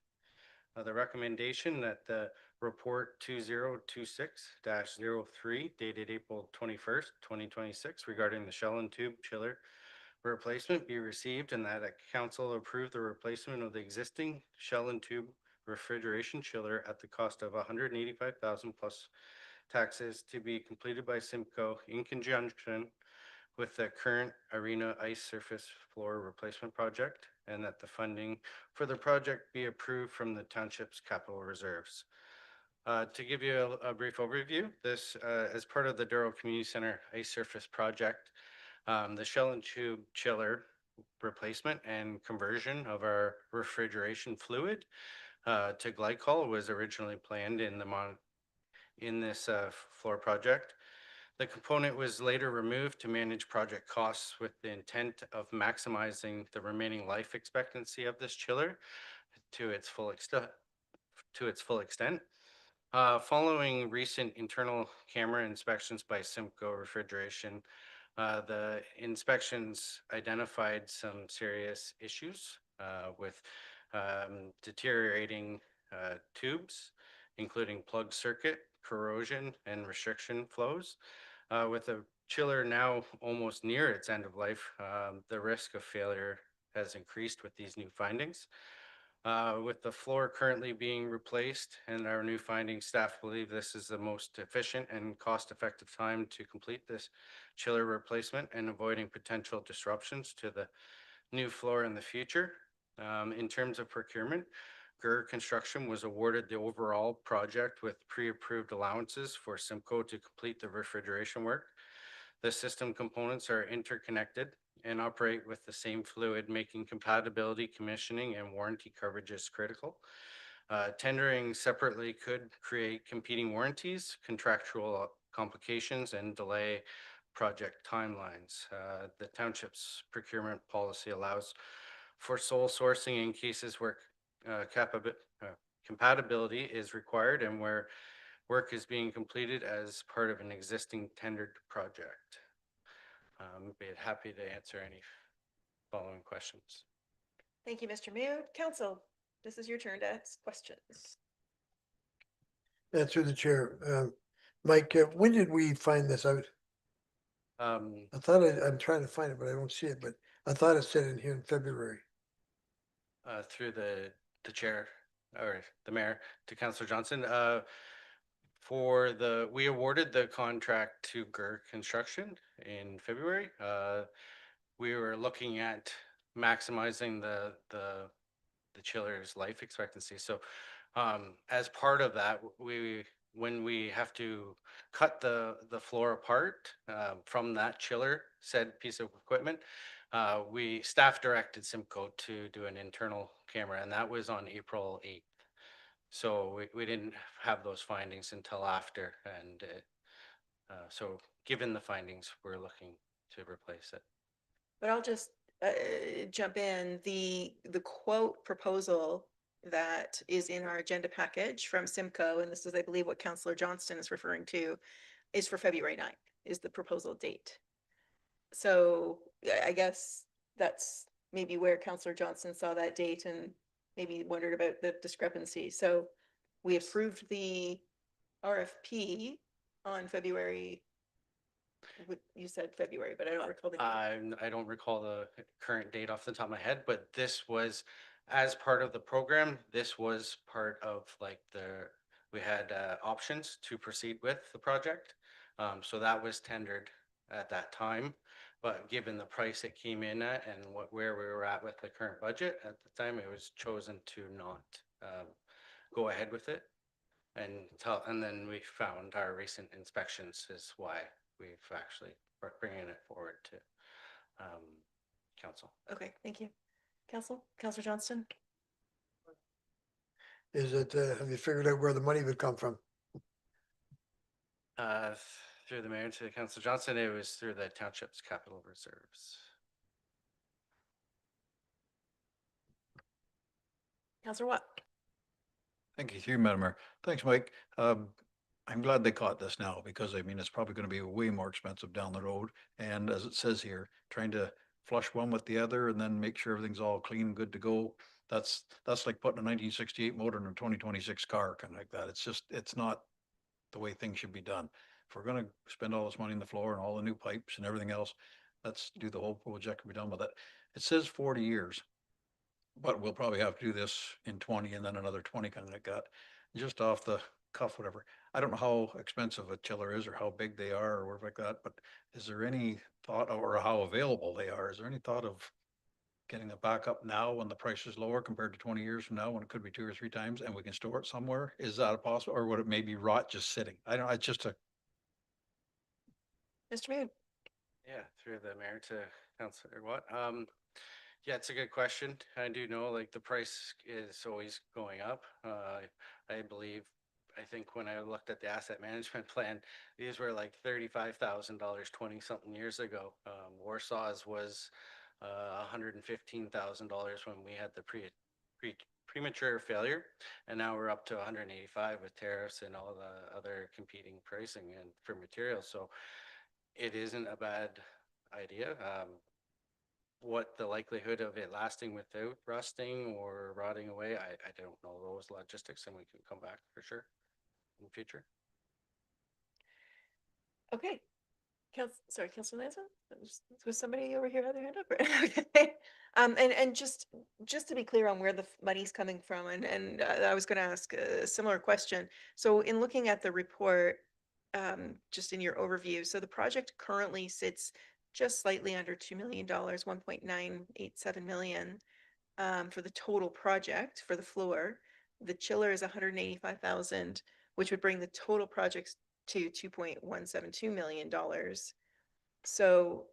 The recommendation that the report 2026-03 dated April 21st, 2026 regarding the shell and tube chiller replacement be received, and that a council approve the replacement of the existing shell and tube refrigeration chiller at the cost of 185,000 plus taxes to be completed by Simcoe in conjunction with the current arena ice surface floor replacement project, and that the funding for the project be approved from the township's capital reserves. To give you a brief overview, this as part of the Douro Community Center ice surface project, the shell and tube chiller replacement and conversion of our refrigeration fluid to glycol was originally planned in this floor project. The component was later removed to manage project costs with the intent of maximizing the remaining life expectancy of this chiller to its full extent. Following recent internal camera inspections by Simcoe Refrigeration, the inspections identified some serious issues with deteriorating tubes, including plug circuit, corrosion, and restriction flows. With the chiller now almost near its end of life, the risk of failure has increased with these new findings. With the floor currently being replaced and our new findings, staff believe this is the most efficient and cost-effective time to complete this chiller replacement and avoiding potential disruptions to the new floor in the future. In terms of procurement, GER Construction was awarded the overall project with pre-approved allowances for Simcoe to complete the refrigeration work. The system components are interconnected and operate with the same fluid, making compatibility, commissioning, and warranty coverages critical. Tendering separately could create competing warranties, contractual complications, and delay project timelines. The township's procurement policy allows for sole sourcing in cases where compatibility is required and where work is being completed as part of an existing tendered project. Be happy to answer any following questions. Thank you, Mr. Mood. Council, this is your turn to ask questions. Through the chair. Mike, when did we find this out? I thought I'm trying to find it, but I don't see it, but I thought it said in here in February. Through the chair or the mayor to Councillor Johnson. We awarded the contract to GER Construction in February. We were looking at maximizing the chiller's life expectancy. So as part of that, when we have to cut the floor apart from that chiller said piece of equipment, we staff directed Simcoe to do an internal camera, and that was on April 8th. So we didn't have those findings until after, and so given the findings, we're looking to replace it. But I'll just jump in. The quote proposal that is in our agenda package from Simcoe, and this is, I believe, what Councillor Johnston is referring to, is for February 9th, is the proposal date. So I guess that's maybe where Councillor Johnston saw that date and maybe wondered about the discrepancy. So we approved the RFP on February. You said February, but I don't recall the. I don't recall the current date off the top of my head, but this was as part of the program. This was part of like we had options to proceed with the project. So that was tendered at that time. But given the price it came in at and where we were at with the current budget at the time, it was chosen to not go ahead with it. And then we found our recent inspections is why we've actually bringing it forward to council. Okay, thank you. Councillor Johnston? Is it, have you figured out where the money would come from? Through the mayor to Councillor Johnson, it was through the township's capital reserves. Councillor Watt? Thank you, through Madam Mayor. Thanks, Mike. I'm glad they caught this now because I mean, it's probably going to be way more expensive down the road. And as it says here, trying to flush one with the other and then make sure everything's all clean and good to go. That's like putting a 1968 motor in a 2026 car, kind of like that. It's not the way things should be done. If we're going to spend all this money in the floor and all the new pipes and everything else, let's do the whole project and be done with it. It says 40 years, but we'll probably have to do this in 20 and then another 20 kind of like that. Just off the cuff, whatever. I don't know how expensive a chiller is or how big they are or whatever like that, but is there any thought or how available they are? Is there any thought of getting a backup now when the price is lower compared to 20 years from now when it could be 2 or 3 times and we can store it somewhere? Is that a possible, or would it maybe rot just sitting? I don't know. It's just a. Mr. Mood? Yeah, through the mayor to Councillor Watt. Yeah, it's a good question. I do know like the price is always going up. I think when I looked at the asset management plan, these were like $35,000 20 something years ago. Warsaw's was $115,000 when we had the premature failure. And now we're up to 185 with tariffs and all the other competing pricing and for materials. So it isn't a bad idea. What the likelihood of it lasting without rusting or rotting away, I don't know those logistics, and we can come back for sure in the future. Okay. Sorry, Councilor Lansman? Was somebody over here had their hand up? Okay. And just to be clear on where the money's coming from, and I was gonna ask a similar question. So in looking at the report, just in your overview, so the project currently sits just slightly under $2 million, 1.987 million, for the total project for the floor. The chiller is 185,000, which would bring the total project to $2.172 million. So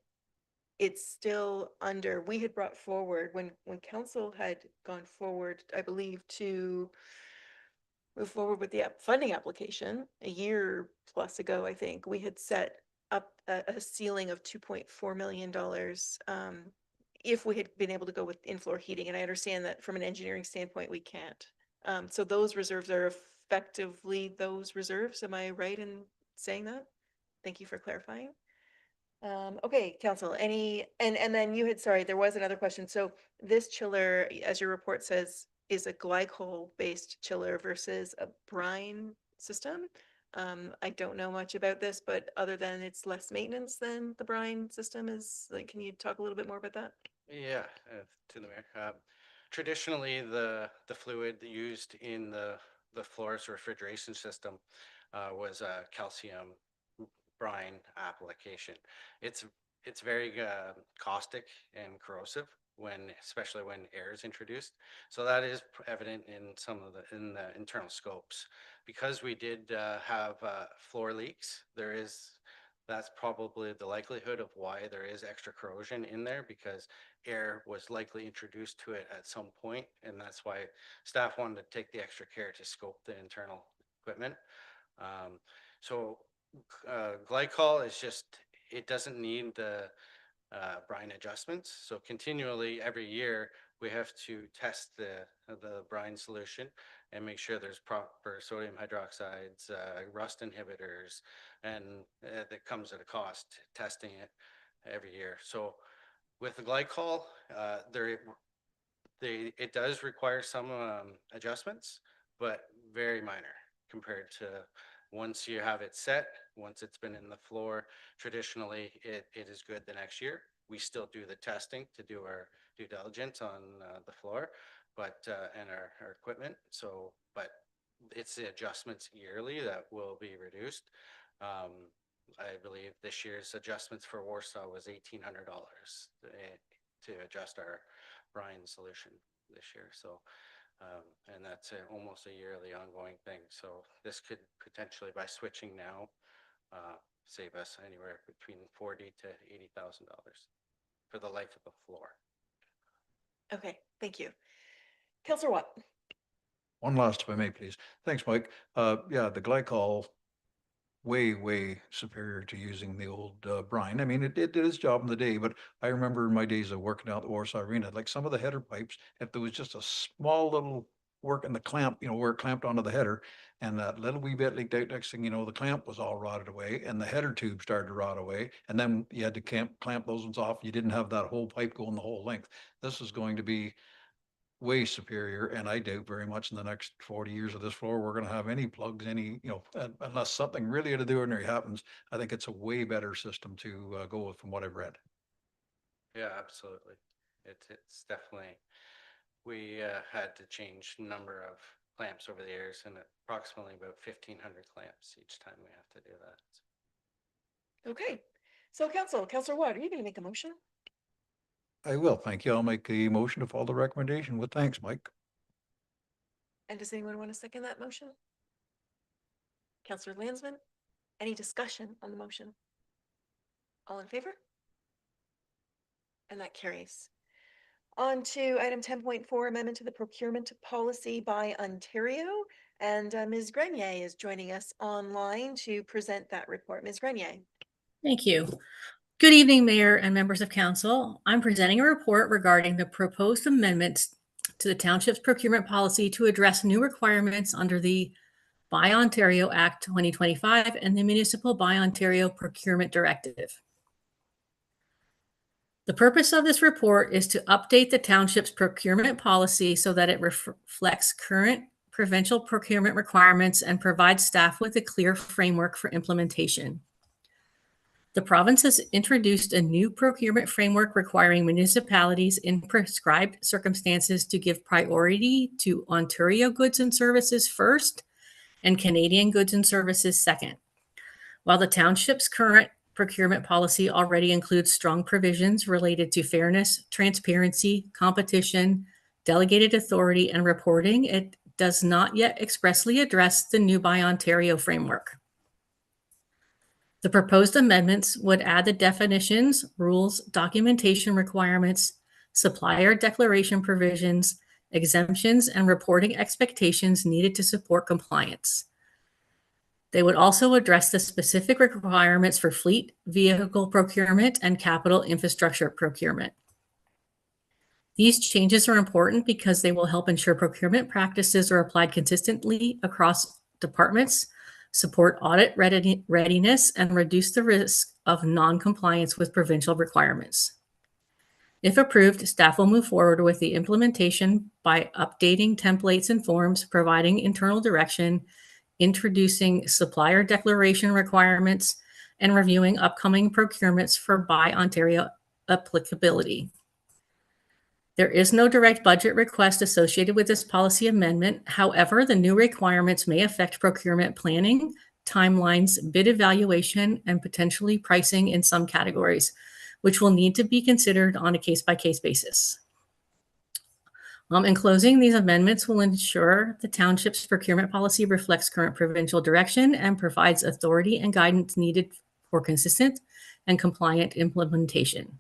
it's still under, we had brought forward when council had gone forward, I believe, to move forward with the funding application a year plus ago, I think, we had set up a ceiling of $2.4 million, if we had been able to go with in-floor heating. And I understand that from an engineering standpoint, we can't. So those reserves are effectively those reserves. Am I right in saying that? Thank you for clarifying. Okay, council, and then you had, sorry, there was another question. So this chiller, as your report says, is a glycol-based chiller versus a brine system. I don't know much about this, but other than it's less maintenance than the brine system is, like, can you talk a little bit more about that? Yeah, to the mayor. Traditionally, the fluid used in the floor's refrigeration system was a calcium brine application. It's very caustic and corrosive especially when air is introduced. So that is evident in some of the internal scopes. Because we did have floor leaks, that's probably the likelihood of why there is extra corrosion in there, because air was likely introduced to it at some point, and that's why staff wanted to take the extra care to scope the internal equipment. So glycol is just, it doesn't need the brine adjustments. So continually every year we have to test the brine solution and make sure there's proper sodium hydroxides, rust inhibitors, and that comes at a cost, testing it every year. So with the glycol, it does require some adjustments, but very minor compared to once you have it set, once it's been in the floor. Traditionally, it is good the next year. We still do the testing to do our due diligence on the floor, and our equipment. So, but it's the adjustments yearly that will be reduced. I believe this year's adjustments for Warsaw was $1,800 to adjust our brine solution this year. So, and that's almost a yearly ongoing thing. So this could potentially, by switching now, save us anywhere between $40,000 to $80,000 for the life of the floor. Okay, thank you. Councilor Watt. One last, if I may, please. Thanks, Mike. Yeah, the glycol, way superior to using the old brine. I mean, it did its job in the day, but I remember in my days of working out at the Warsaw Arena, like some of the header pipes, if there was just a small little work in the clamp, where it clamped onto the header, and that little wee bit leaked out, next thing you know, the clamp was all rotted away and the header tube started to rot away. And then you had to clamp those ones off. You didn't have that whole pipe going the whole length. This is going to be way superior, and I doubt very much in the next 40 years of this floor we're going to have any plugs, unless something really out of the ordinary happens. I think it's a way better system to go with from what I've read. Yeah, absolutely. It's definitely, we had to change number of clamps over the years, and approximately about 1,500 clamps each time we have to do that. Okay, so Councilor Watt, are you going to make a motion? I will, thank you. I'll make a motion to follow the recommendation with thanks, Mike. And does anyone want to second that motion? Councilor Landsman, any discussion on the motion? All in favor? And that carries. On to item 10.4, amendment to the procurement policy by Ontario. And Ms. Grenier is joining us online to present that report. Ms. Grenier. Thank you. Good evening, Mayor and members of Council. I'm presenting a report regarding the proposed amendments to the township's procurement policy to address new requirements under the Buy Ontario Act 2025 and the Municipal Buy Ontario Procurement Directive. The purpose of this report is to update the township's procurement policy so that it reflects current provincial procurement requirements and provides staff with a clear framework for implementation. The province has introduced a new procurement framework requiring municipalities in prescribed circumstances to give priority to Ontario goods and services first and Canadian goods and services second. While the township's current procurement policy already includes strong provisions related to fairness, transparency, competition, delegated authority, and reporting, it does not yet expressly address the new Buy Ontario framework. The proposed amendments would add the definitions, rules, documentation requirements, supplier declaration provisions, exemptions, and reporting expectations needed to support compliance. They would also address the specific requirements for fleet vehicle procurement and capital infrastructure procurement. These changes are important because they will help ensure procurement practices are applied consistently across departments, support audit readiness, and reduce the risk of non-compliance with provincial requirements. If approved, staff will move forward with the implementation by updating templates and forms, providing internal direction, introducing supplier declaration requirements, and reviewing upcoming procurements for Buy Ontario applicability. There is no direct budget request associated with this policy amendment. However, the new requirements may affect procurement planning, timelines, bid evaluation, and potentially pricing in some categories, which will need to be considered on a case-by-case basis. In closing, these amendments will ensure the township's procurement policy reflects current provincial direction and provides authority and guidance needed for consistent and compliant implementation.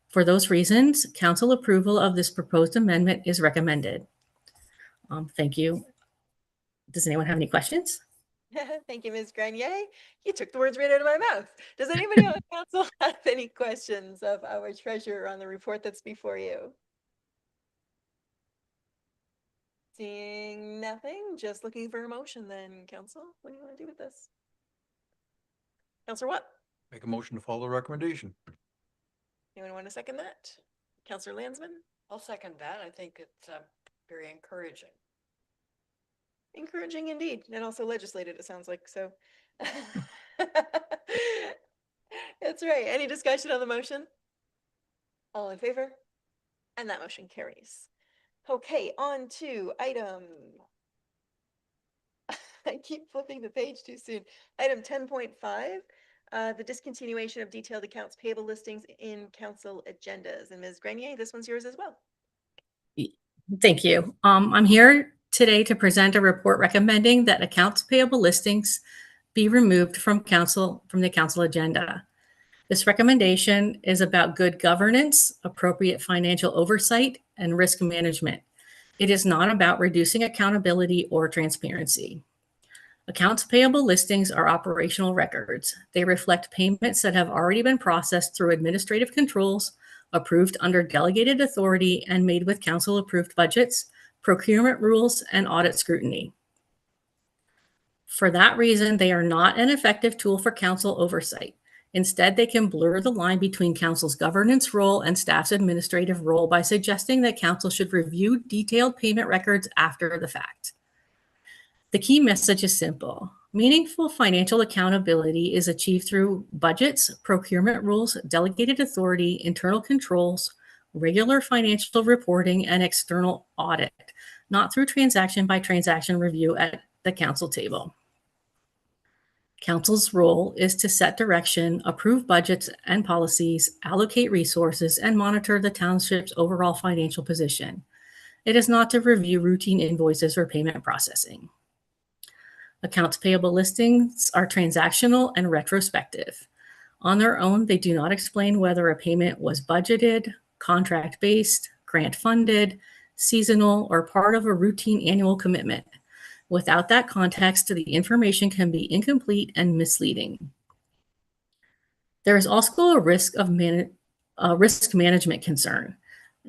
For those reasons, council approval of this proposed amendment is recommended. Thank you. Does anyone have any questions? Thank you, Ms. Grenier. You took the words right out of my mouth. Does anybody on the council have any questions of our treasurer on the report that's before you? Seeing nothing, just looking for a motion then, council. What do you want to do with this? Councillor Watt, Make a motion to follow the recommendation. anyone want to second that? Councillor Landsman? I'll second that. I think it's very encouraging. Encouraging indeed, and also legislated, it sounds like, so. That's right. Any discussion on the motion? All in favor? And that motion carries. Okay, on to item. I keep flipping the page too soon. Item 10.5, the discontinuation of detailed accounts payable listings in council agendas. And Ms. Grenier, this one's yours as well. Thank you. I'm here today to present a report recommending that accounts payable listings be removed from the council agenda. This recommendation is about good governance, appropriate financial oversight, and risk management. It is not about reducing accountability or transparency. Accounts payable listings are operational records. They reflect payments that have already been processed through administrative controls, approved under delegated authority, and made with council-approved budgets, procurement rules, and audit scrutiny. For that reason, they are not an effective tool for council oversight. Instead, they can blur the line between council's governance role and staff's administrative role by suggesting that council should review detailed payment records after the fact. The key message is simple. Meaningful financial accountability is achieved through budgets, procurement rules, delegated authority, internal controls, regular financial reporting, and external audit, not through transaction by transaction review at the council table. Council's role is to set direction, approve budgets and policies, allocate resources, and monitor the township's overall financial position. It is not to review routine invoices or payment processing. Accounts payable listings are transactional and retrospective. On their own, they do not explain whether a payment was budgeted, contract-based, grant-funded, seasonal, or part of a routine annual commitment. Without that context, the information can be incomplete and misleading. There is also a risk management concern.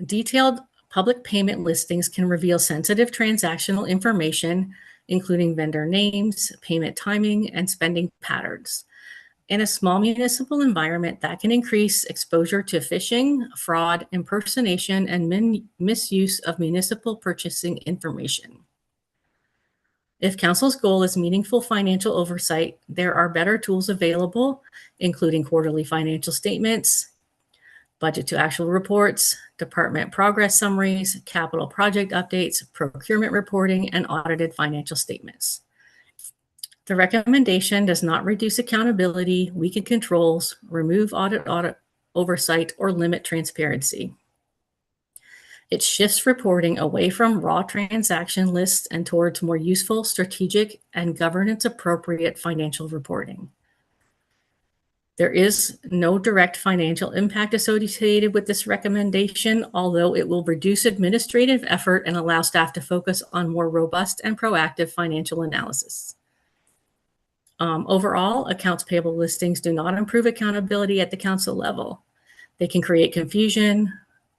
Detailed public payment listings can reveal sensitive transactional information, including vendor names, payment timing, and spending patterns. In a small municipal environment, that can increase exposure to phishing, fraud, impersonation, and misuse of municipal purchasing information. If council's goal is meaningful financial oversight, there are better tools available, including quarterly financial statements, budget to actual reports, department progress summaries, capital project updates, procurement reporting, and audited financial statements. The recommendation does not reduce accountability, weaken controls, remove audit oversight, or limit transparency. It shifts reporting away from raw transaction lists and towards more useful, strategic, and governance-appropriate financial reporting. There is no direct financial impact associated with this recommendation, although it will reduce administrative effort and allow staff to focus on more robust and proactive financial analysis. Overall, accounts payable listings do not improve accountability at the council level. They can create confusion,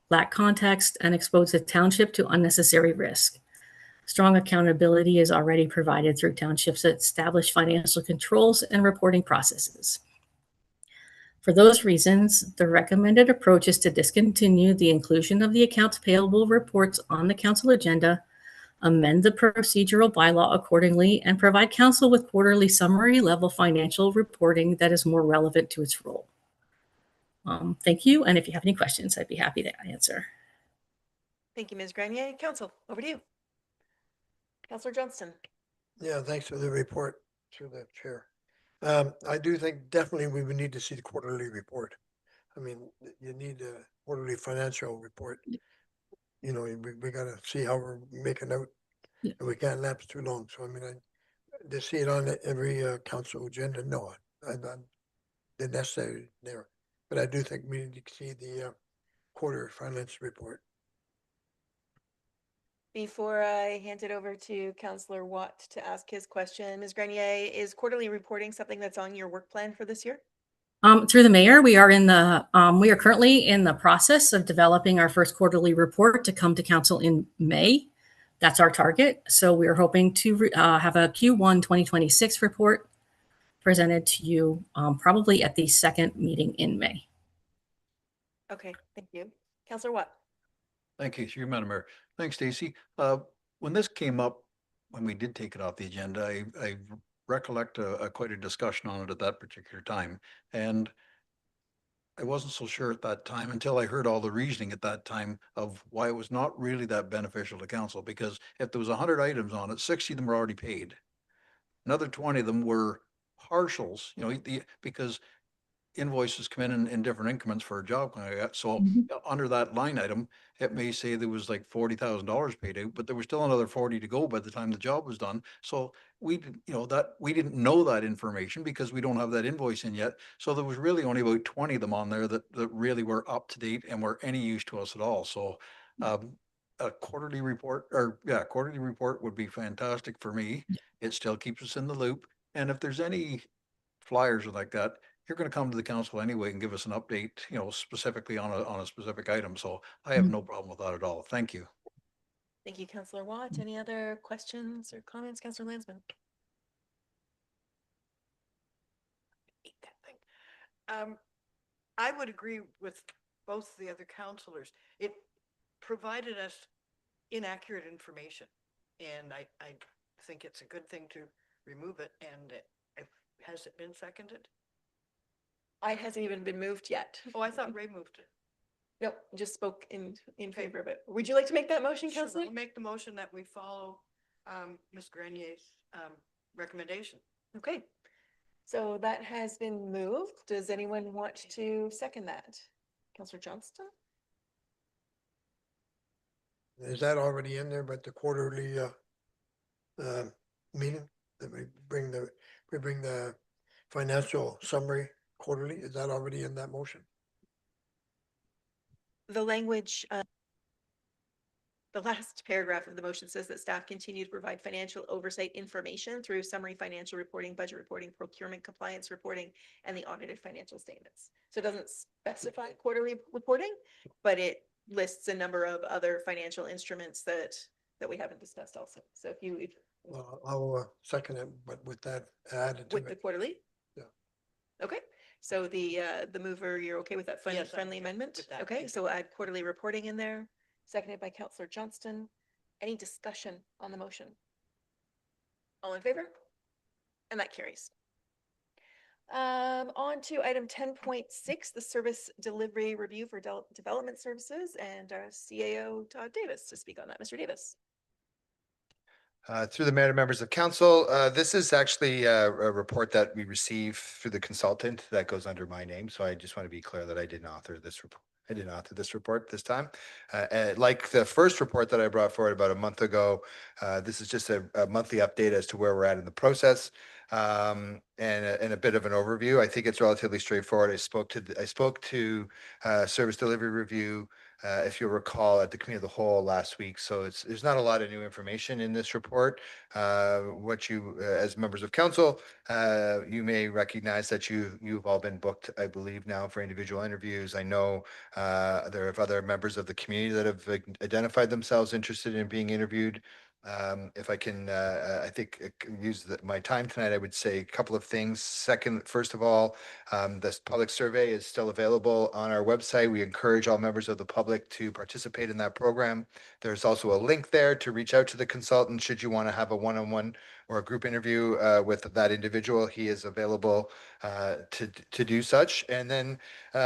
lack context, and expose the township to unnecessary risk. Strong accountability is already provided through townships' established financial controls and reporting processes. For those reasons, the recommended approach is to discontinue the inclusion of the accounts payable reports on the council agenda, amend the procedural bylaw accordingly, and provide council with quarterly summary level financial reporting that is more relevant to its role. Thank you. And if you have any questions, I'd be happy to answer. Thank you, Ms. Grenier. Council, over to you. Councillor Johnston. Yeah, thanks for the report through the chair. I do think definitely we would need to see the quarterly report. I mean, you need a quarterly financial report. You know, we gotta see how we're making out, Yeah. and we can't lapse too long. So I mean, to see it on every council agenda, no, I'm not the necessary there. But I do think we need to see the quarter finance report. Before I hand it over to Councillor Watt to ask his question, Ms. Grenier, is quarterly reporting something that's on your work plan for this year? Through the mayor, we are currently in the process of developing our first quarterly report to come to council in May. That's our target. So we're hoping to have a Q1 2026 report presented to you probably at the second meeting in May. Okay, thank you. Councillor Watt. Thank you, through you, Madam Mayor. Thanks, Stacy. When this came up, when we did take it off the agenda, I recollect quite a discussion on it at that particular time. And I wasn't so sure at that time until I heard all the reasoning at that time of why it was not really that beneficial to council. Because if there was 100 items on it, 60 of them were already paid. Another 20 of them were partials, you know, because invoices come in different increments for a job. So under that line item, it may say there was like $40,000 paid out, but there was still another 40 to go by the time the job was done. So we didn't know that information because we don't have that invoice in yet. So there was really only about 20 of them on there that really were up to date and were any use to us at all. So a quarterly report would be fantastic for me. It still keeps us in the loop. And if there's any flyers or like that, you're going to come to the council anyway and give us an update, you know, specifically on a specific item. So I have no problem with that at all. Thank you. Thank you, Councillor Watt. Any other questions or comments, Councillor Landsman? I would agree with both the other councillors. It provided us inaccurate information, and I think it's a good thing to remove it. And has it been seconded? I hasn't even been moved yet. Oh, I thought Ray moved it. Nope, just spoke in favor of it. Would you like to make that motion, Sure, Councillor? I'll make the motion that we follow Ms. Grenier's recommendation. Okay, so that has been moved. Does anyone want to second that? Councillor Johnston? Is that already in there, but the quarterly meeting that we bring the financial summary quarterly, is that already in that motion? The language, the last paragraph of the motion says that staff continue to provide financial oversight information through summary financial reporting, budget reporting, procurement compliance reporting, and the audited financial statements. So it doesn't specify quarterly reporting, but it lists a number of other financial instruments that we haven't discussed also. So if you, I'll second it, but with that added to with the it. quarterly? Yeah. Okay, so the mover, you're okay with that Yes, I'm friendly okay amendment? with that, Okay, thank so add quarterly reporting in there, seconded by Counselor Johnston. Any discussion on the motion? All in favor? And that carries. On to item 10.6, the service delivery review for development services, and our CAO Todd Davis to speak on that. Mr. Davis. Through the mayor to members of council, this is actually a report that we received through the consultant that goes under my name. So I just want to be clear that I didn't author this report. I didn't author this report this time. Like the first report that I brought forward about a month ago, this is just a monthly update as to where we're at in the process, and a bit of an overview. I think it's relatively straightforward. I spoke to service delivery review, if you'll recall, at the committee of the whole last week. So there's not a lot of new information in this report. What you, as members of council, you may recognize that you've all been booked, I believe, now for individual interviews. I know there are other members of the community that have identified themselves interested in being interviewed. If I can, I think use my time tonight, I would say a couple of things. First of all, this public survey is still available on our website. We encourage all members of the public to participate in that program. There's also a link there to reach out to the consultant should you want to have a one-on-one or a group interview with that individual. He is available to do such. And then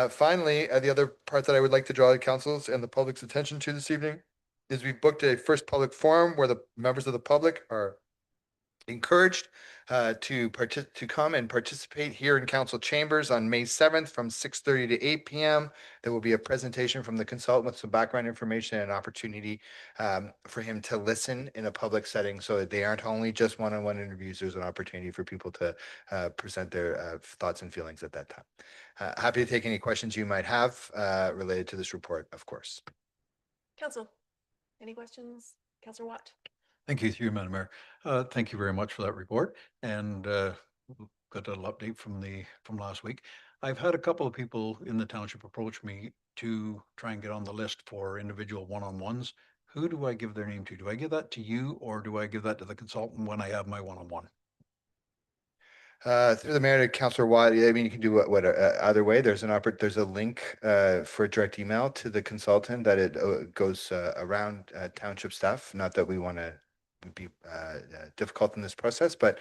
finally, the other part that I would like to draw the council's and the public's attention to this evening is we booked a first public forum where the members of the public are encouraged to come and participate here in council chambers on May 7th from 6:30 to 8 p.m. There will be a presentation from the consultant with some background information and an opportunity for him to listen in a public setting, so that they aren't only just one-on-one interviews. There's an opportunity for people to present their thoughts and feelings at that time. Happy to take any questions you might have related to this report, of course. Council, any questions? Councilor Watt. Thank you, through you, Madam Mayor. Thank you very much for that report, and got a little update from last week. I've had a couple of people in the township approach me to try and get on the list for individual one-on-ones. Who do I give their name to? Do I give that to you, or do I give that to the consultant when I have my one-on-one? Through the mayor to Councillor Watt, I mean, you can do what either way. There's there's a link for direct email to the consultant that it goes around township staff. Not that we want to be difficult in this process, but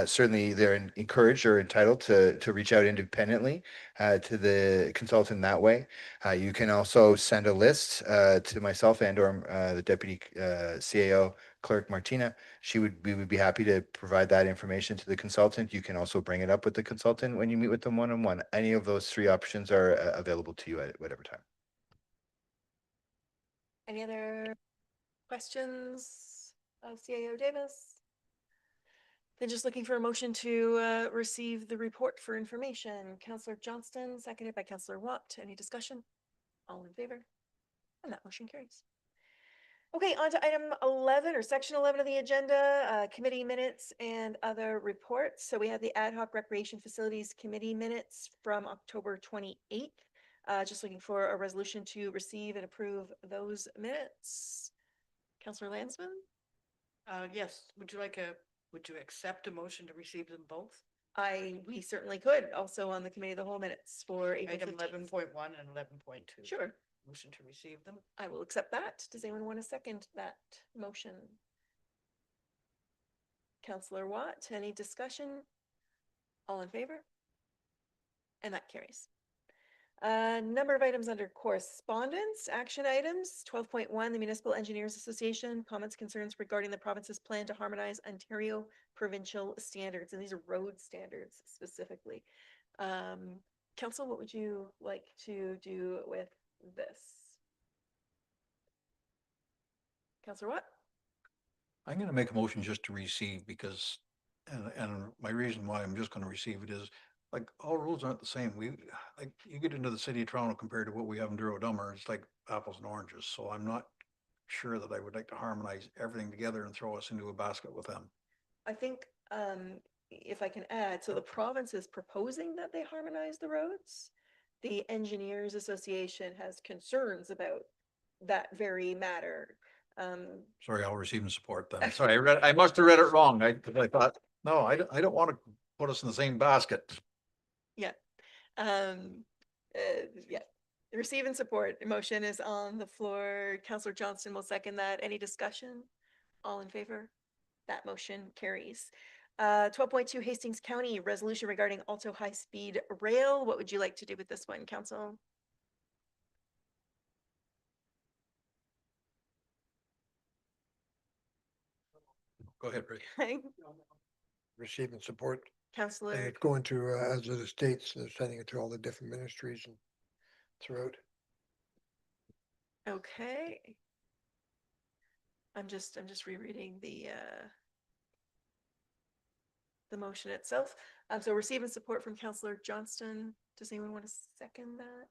certainly they're encouraged or entitled to reach out independently to the consultant that way. You can also send a list to myself and or the deputy CAO clerk Martina. We would be happy to provide that information to the consultant. You can also bring it up with the consultant when you meet with them one-on-one. Any of those three options are available to you at whatever time. Any other questions of CAO Davis? Then just looking for a motion to receive the report for information. Councillor Johnston, seconded by Councillor Watt. Any discussion? All in favor? And that motion carries. Okay, on to item 11 or section 11 of the agenda, committee minutes and other reports. So we have the Ad hoc Recreation Facilities Committee minutes from October 28th. Just looking for a resolution to receive and approve those minutes. Councillor Landsman? Yes, would you accept a motion to receive them both? We certainly could, also on the committee of the whole minutes for April Item 15th. 11.1 and 11.2. Sure. Motion to receive them. I will accept that. Does anyone want to second that motion? Councillor Watt, any discussion? All in favor? And that carries. Number of items under correspondence, action items, 12.1, the Municipal Engineers Association, comments, concerns regarding the province's plan to harmonize Ontario provincial standards, and these are road standards specifically. Council, what would you like to do with this? Councillor Watt? I'm going to make a motion just to receive because, and my reason why I'm just going to receive it is, like, all roads aren't the same. Like, you get into the city of Toronto compared to what we have in Douro-Dummer, it's like apples and oranges. So I'm not sure that I would like to harmonize everything together and throw us into a basket with them. I think, if I can add, so the province is proposing that they harmonize the roads. The Engineers Association has concerns about that very matter. Sorry, I'll receive and support then. Sorry, I must have read it wrong. Cause I thought, no, I don't want to put us in the same basket. Yeah. Yeah. Receive and support. The motion is on the floor. Counselor Johnston will second that. Any discussion? All in favor? That motion carries. 12.2 Hastings County resolution regarding Alto high-speed rail. What would you like to do with this one, council? Go ahead, Rick. Receive and support. And Counselor, it's going to, as of the states, they're sending it to all the different ministries and throughout. okay. I'm just rereading the motion itself. So receive and support from Counselor Johnston. Does anyone want to second that?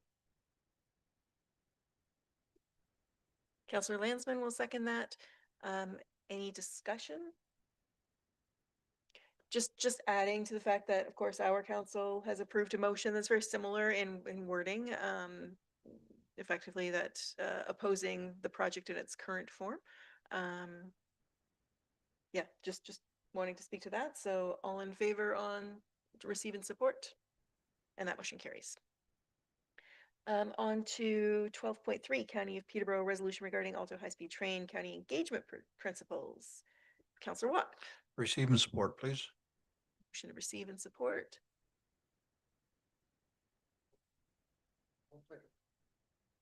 Counselor Landsman will second that. Any discussion? Just adding to the fact that, of course, our council has approved a motion that's very similar in wording, effectively that opposing the project in its current form. Yeah, just wanting to speak to that. So all in favor on to receive and support, and that motion carries. On to 12.3 County of Peterborough resolution regarding Alto high-speed train county engagement principles. Councillor Watt. Receive and support, please. Motion to receive and support.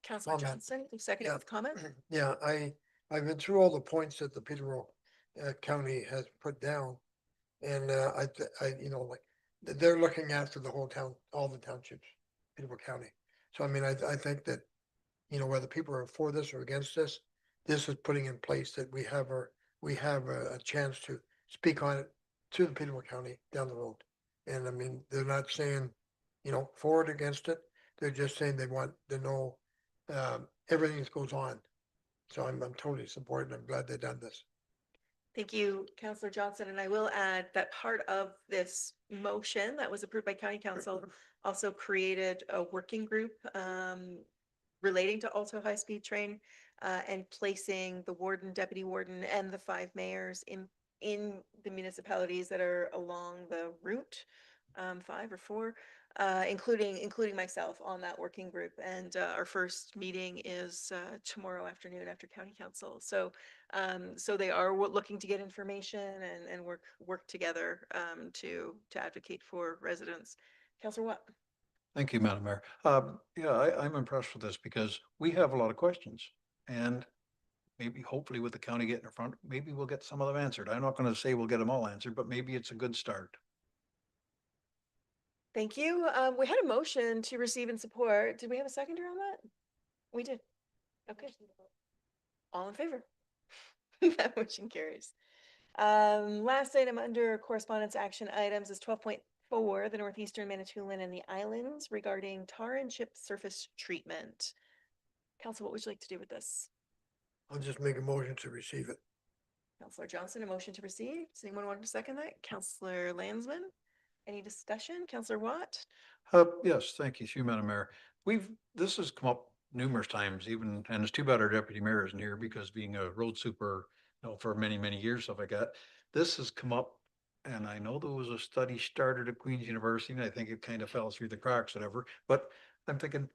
Councillor Comment. Johnson, you second Yeah. with comment? Yeah, I've been through all the points that the Peterborough County has put down. And you know, like, they're looking after the whole town, all the townships, Peterborough County. So I mean, I think that, you know, whether people are for this or against this, this is putting in place that we have a chance to speak on it to the Peterborough County down the road. And I mean, they're not saying, you know, for it, against it. They're just saying they want to know everything that goes on. So I'm totally supporting. I'm glad they've done this. Thank you, Councillor Johnson. And I will add that part of this motion that was approved by County Council also created a working group relating to Alto high-speed train and placing the warden, deputy warden, and the 5 mayors in the municipalities that are along the route, 5 or 4, including myself on that working group. And our first meeting is tomorrow afternoon after County Council. So so they are looking to get information and work together to advocate for residents. Councillor Watt. Thank you, Madam Mayor. Yeah, I'm impressed with this because we have a lot of questions and maybe hopefully with the county getting in front, maybe we'll get some of them answered. I'm not going to say we'll get them all answered, but maybe it's a good start. Thank you. We had a motion to receive and support. Did we have a seconder on that? We did. Okay. All in favor? That motion carries. Last item under correspondence action items is 12.4, the Northeastern Manitoulin and the Islands regarding tar and chip surface treatment. Council, what would you like to do with this? I'll just make a motion to receive it. Councillor Johnson, a motion to receive. Does anyone want to second that? Councillor Landsman? Any discussion? Councillor Watt? Yes, thank you, Madam Mayor. This has come up numerous times even, and it's too bad our deputy mayor isn't here because being a road super, you know, for many, many years, stuff like that, this has come up. And I know there was a study started at Queen's University and I think it kind of fell through the cracks, whatever, but I'm thinking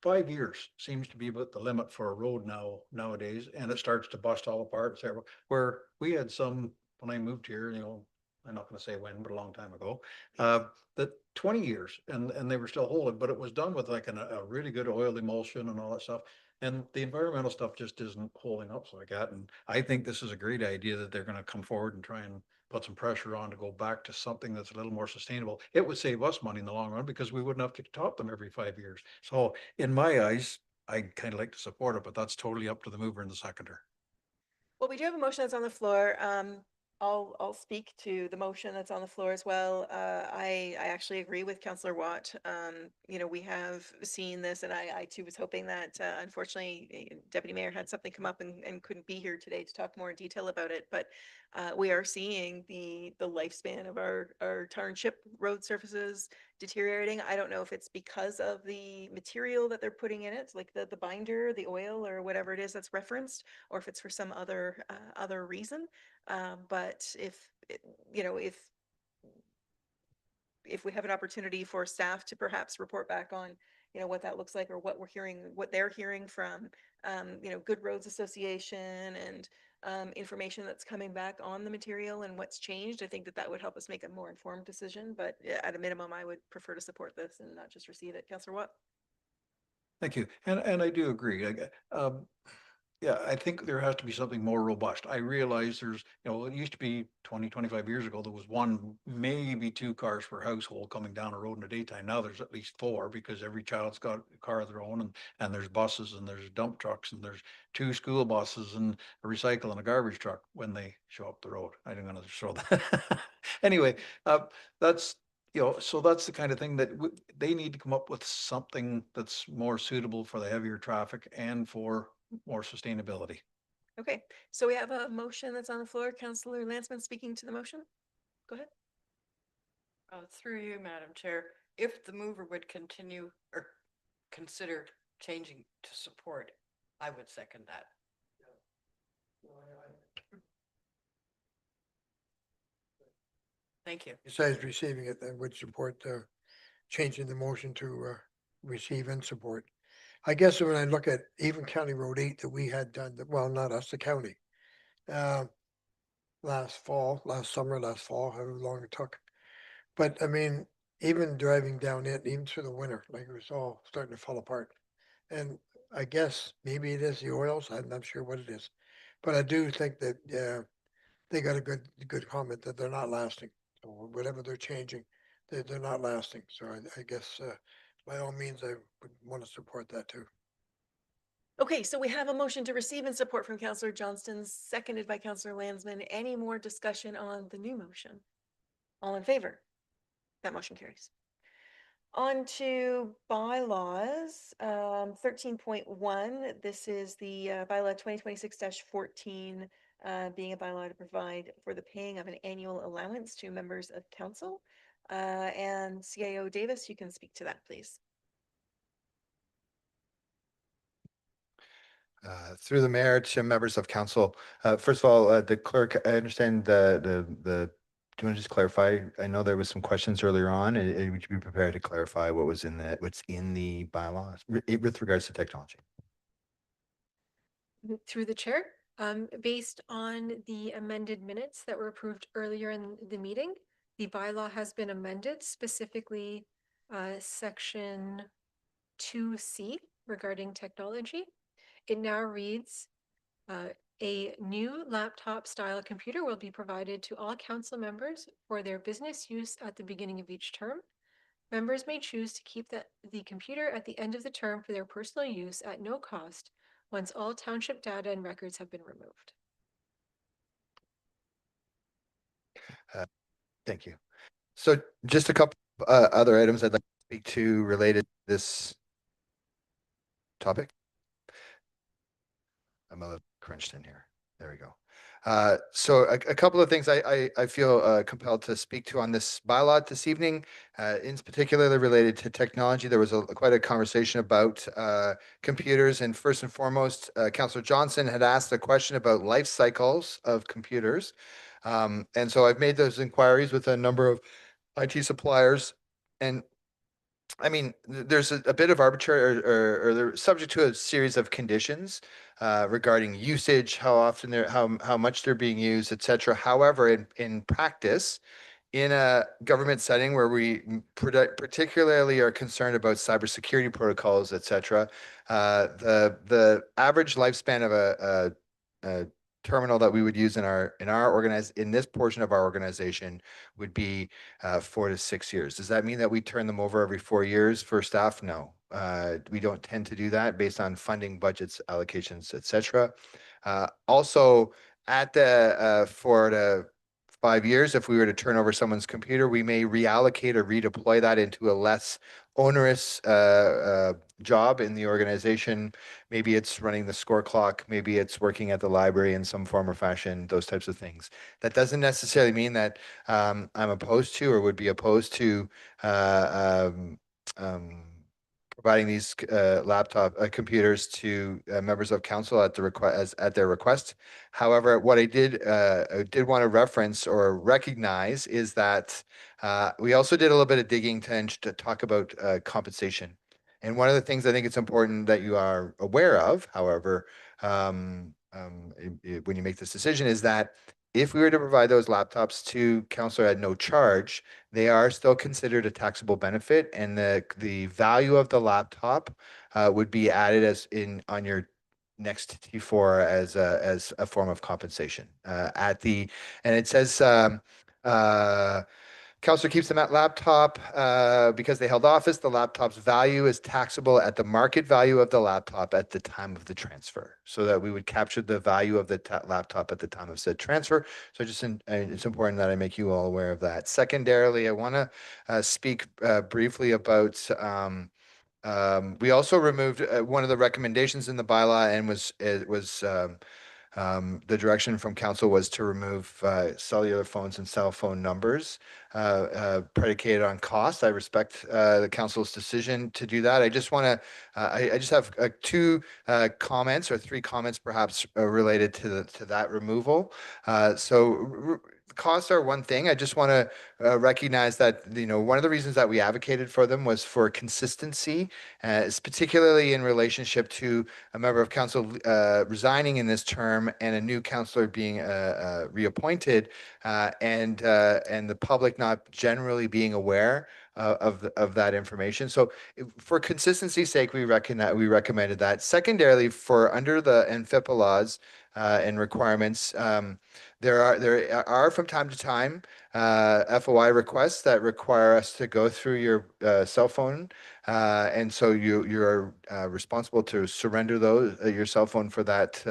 5 years seems to be about the limit for a road nowadays, and it starts to bust all apart. Where we had some, when I moved here, you know, I'm not gonna say when, but a long time ago, that 20 years and they were still holding, but it was done with like a really good oil emulsion and all that stuff. And the environmental stuff just isn't holding up like that. And I think this is a great idea that they're gonna come forward and try and put some pressure on to go back to something that's a little more sustainable. It would save us money in the long run because we wouldn't have to top them every 5 years. So in my eyes, I kind of like to support it, but that's totally up to the mover and the seconder. Well, we do have a motion that's on the floor. I'll speak to the motion that's on the floor as well. I actually agree with Councillor Watt. You know, we have seen this and I too was hoping that, unfortunately, Deputy Mayor had something come up and couldn't be here today to talk more in detail about it. But we are seeing the lifespan of our township road surfaces deteriorating. I don't know if it's because of the material that they're putting in it, like the binder, the oil, or whatever it is that's referenced, or if it's for some other reason. But you know, if we have an opportunity for staff to perhaps report back on, you know, what that looks like or what we're hearing, what they're hearing from, you know, Good Roads Association and information that's coming back on the material and what's changed, I think that that would help us make a more informed decision. But yeah, at a minimum, I would prefer to support this and not just receive it. Councillor Watt? Thank you. And I do agree. Yeah, I think there has to be something more robust. I realize there's, you know, it used to be 20, 25 years ago, there was one, maybe two cars per household coming down a road in the daytime. Now there's at least four because every child's got a car of their own and there's buses and there's dump trucks and there's two school buses and a recycle and a garbage truck when they show up the road. I didn't want to show that. Anyway, that's, you know, so that's the kind of thing that they need to come up with something that's more suitable for the heavier traffic and for more sustainability. Okay, so we have a motion that's on the floor. Councillor Lanceman speaking to the motion. Go ahead. Through you, Madam Chair, if the mover would continue or consider changing to support, I would second that. Thank you. Besides receiving it, then would support changing the motion to receive and support. I guess when I look at even County Road 8 that we had done, well, not us, the county, last summer, last fall, however long it took. But I mean, even driving down it, even through the winter, like it was all starting to fall apart. And I guess maybe it is the oils. I'm not sure what it is, but I do think that they got a good comment that they're not lasting. So whatever they're changing, they're not lasting. So I guess by all means, I would want to support that too. Okay, so we have a motion to receive and support from Councillor Johnston, seconded by Councillor Landsman. Any more discussion on the new motion? All in favor? That motion carries. On to bylaws, 13.1. This is the bylaw 2026-14, being a bylaw to provide for the paying of an annual allowance to members of council. And CIO Davis, you can speak to that, please. Through the mayor to members of council. First of all, the clerk, I understand do you want to just clarify? I know there was some questions earlier on. Would you be prepared to clarify what's in the bylaws with regards to technology? Through the chair, based on the amended minutes that were approved earlier in the meeting, the bylaw has been amended, specifically section 2C regarding technology. It now reads, a new laptop style computer will be provided to all council members for their business use at the beginning of each term. Members may choose to keep the computer at the end of the term for their personal use at no cost once all township data and records have been removed. Thank you. So just a couple other items I'd like to speak to related to this topic. I'm a little crunched in here. There we go. So a couple of things I feel compelled to speak to on this bylaw this evening, in particular related to technology. There was quite a conversation about computers, and first and foremost, Councillor Johnson had asked a question about life cycles of computers. And so I've made those inquiries with a number of IT suppliers, and I mean, there's a bit of arbitrary or they're subject to a series of conditions regarding usage, how often how much they're being used, etc. However, in practice, in a government setting where we particularly are concerned about cybersecurity protocols, etc., the average lifespan of a terminal that we would use in this portion of our organization would be 4 to 6 years. Does that mean that we turn them over every 4 years for staff? No, we don't tend to do that based on funding, budgets, allocations, etc. Also, at the for the 5 years, if we were to turn over someone's computer, we may reallocate or redeploy that into a less onerous job in the organization. Maybe it's running the score clock, maybe it's working at the library in some form or fashion, those types of things. That doesn't necessarily mean that I'm opposed to or would be opposed to providing these laptop computers to members of council at the at their request. However, what I did want to reference or recognize is that we also did a little bit of digging to talk about compensation. And one of the things I think it's important that you are aware of, however, when you make this decision, is that if we were to provide those laptops to council at no charge, they are still considered a taxable benefit, and the value of the laptop would be added as in on your next T4 as a form of compensation. And it says Counselor keeps them at laptop because they held office. The laptop's value is taxable at the market value of the laptop at the time of the transfer, so that we would capture the value of the laptop at the time of said transfer. So it's important that I make you all aware of that. Secondarily, I want to speak briefly about we also removed one of the recommendations in the bylaw, and the direction from council was to remove cellular phones and cell phone numbers predicated on cost. I respect the council's decision to do that. I just want to, I just have two comments or three comments perhaps related to that removal. Costs are one thing. I just want to recognize that, one of the reasons that we advocated for them was for consistency, particularly in relationship to a member of council resigning in this term and a new councillor being reappointed, and the public not generally being aware of that information. So for consistency's sake, we recommended that. Secondarily, for under the NFIPA laws and requirements, there are from time to time FOI requests that require us to go through your cell phone, and so you're responsible to surrender those your cell phone for that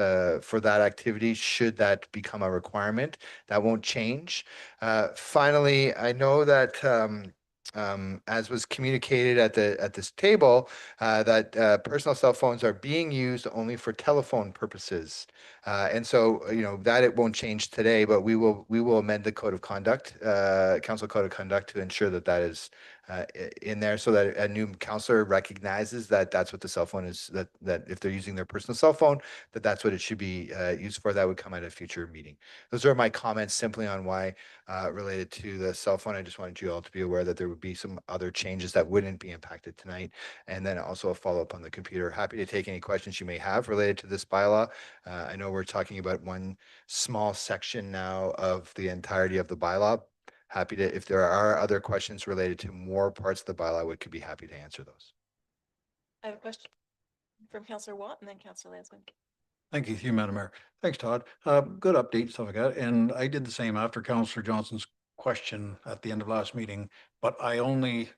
activity should that become a requirement. That won't change. Finally, I know that as was communicated at this table, that personal cell phones are being used only for telephone purposes. And so, that it won't change today, but we will amend the code of conduct, council code of conduct, to ensure that that is in there, so that a new councillor recognizes that that's what the cell phone is, that if they're using their personal cell phone, that's what it should be used for. That would come at a future meeting. Those are my comments simply on why related to the cell phone. I just wanted you all to be aware that there would be some other changes that wouldn't be impacted tonight. And then also a follow-up on the computer. Happy to take any questions you may have related to this bylaw. I know we're talking about one small section now of the entirety of the bylaw. Happy to, if there are other questions related to more parts of the bylaw, we could be happy to answer those. I have a question from Councillor Watt and then Councillor Lansman. Thank you, Madam Mayor. Thanks, Todd. Good update, stuff like that. And I did the same after Councillor Johnson's question at the end of last meeting, but I only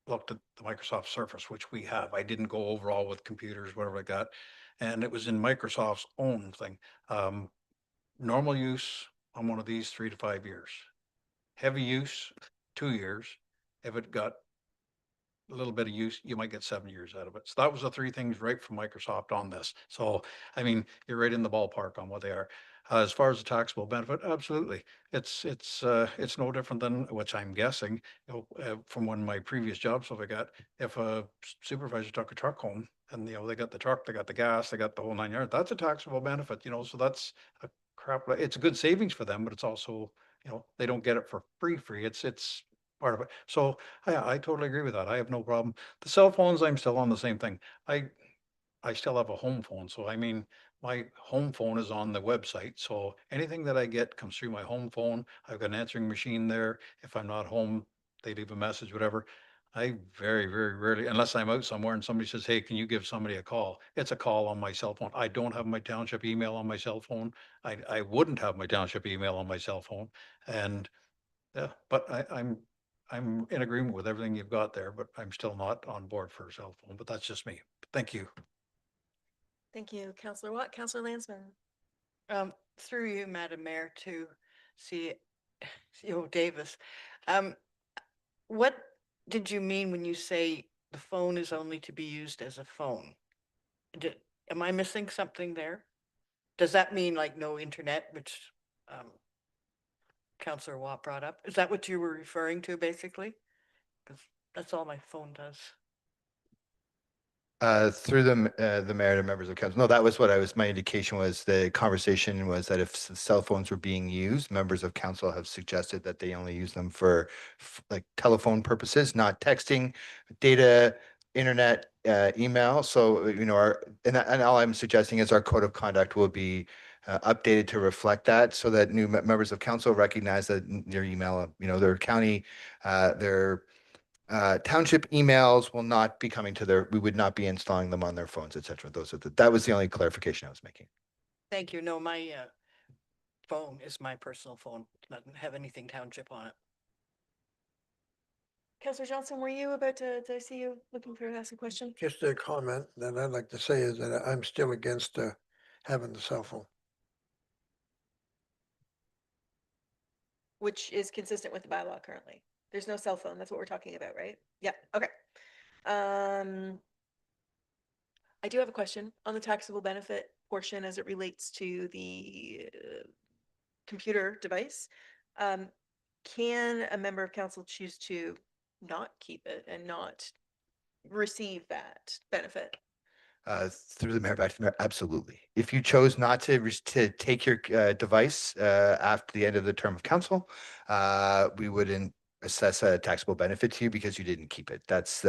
looked at the Microsoft Surface, which we have. I didn't go overall with computers, whatever like that. And it was in Microsoft's own thing. Normal use on one of these 3 to 5 years. Heavy use, 2 years. If it got a little bit of use, you might get 7 years out of it. So that was the three things right from Microsoft on this. So, I mean, you're right in the ballpark on what they are. As far as the taxable benefit, absolutely. It's no different than, which I'm guessing, from one of my previous jobs, so I got, if a supervisor took a truck home and, they got the truck, they got the gas, they got the whole 9 yards, that's a taxable benefit, so that's a crap. It's a good savings for them, but it's also, they don't get it for free. It's part of it. So I totally agree with that. I have no problem. The cell phones, I'm still on the same thing. I still have a home phone. So I mean, my home phone is on the website. So anything that I get comes through my home phone. I've got an answering machine there. If I'm not home, they leave a message, whatever. I very, very rarely, unless I'm out somewhere and somebody says, hey, can you give somebody a call? It's a call on my cell phone. I don't have my township email on my cell phone. I wouldn't have my township email on my cell phone. And yeah, but I'm in agreement with everything you've got there, but I'm still not on board for a cell phone, but that's just me. Thank you. Thank you, Councillor Watt. Councillor Lansman. Through you, Madam Mayor, to see CEO Davis. Um, what did you mean when you say the phone is only to be used as a phone? Am I missing something there? Does that mean like no internet, which Councillor Watt brought up? Is that what you were referring to basically? Because that's all my phone does. Through the mayor and members of council. No, that was what my indication was. The conversation was that if cell phones were being used, members of council have suggested that they only use them for like telephone purposes, not texting, data, internet, email. So, and all I'm suggesting is our code of conduct will be updated to reflect that so that new members of council recognize that their email, their county, their township emails will not be coming to we would not be installing them on their phones, et cetera. That was the only clarification I was making. Thank you. No, my phone is my personal phone. Doesn't have anything township on it. Councillor Johnson, were you about to, did I see you looking for ask a question? Just a comment that I'd like to say is that I'm still against having the cell phone. Which is consistent with the bylaw currently. There's no cell phone. That's what we're talking about, right? Yeah, okay. I do have a question on the taxable benefit portion as it relates to the computer device. Can a member of council choose to not keep it and not receive that benefit? Through the mayor, back to the mayor, absolutely. If you chose not to take your device after the end of the term of council, we wouldn't assess a taxable benefit to you because you didn't keep it. That's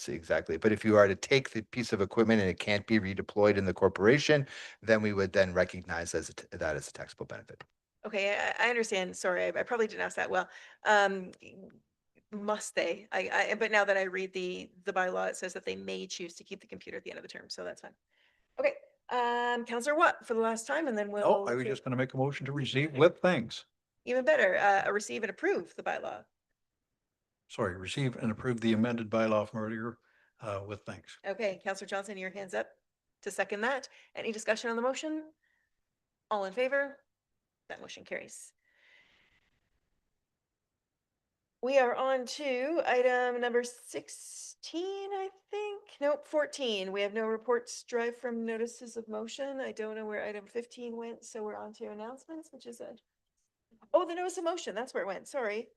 exactly. But if you are to take the piece of equipment and it can't be redeployed in the corporation, then we would then recognize that as a taxable benefit. Okay, I understand. Sorry, I probably didn't ask that well. Must they? But now that I read the bylaw, it says that they may choose to keep the computer at the end of the term, so that's fine. Okay, Councillor Watt for the last time, and then we'll. Oh, I was just gonna make a motion to receive with thanks. Even better, receive and approve the bylaw. Sorry, receive and approve the amended bylaw from earlier with thanks. Okay, Councillor Johnson, your hands up to second that. Any discussion on the motion? All in favor? That motion carries. We are on to item number 16, I think. Nope, 14. We have no reports derived from notices of motion. I don't know where item 15 went, so we're on to announcements, which is oh, the notice of motion. That's where it went. Sorry.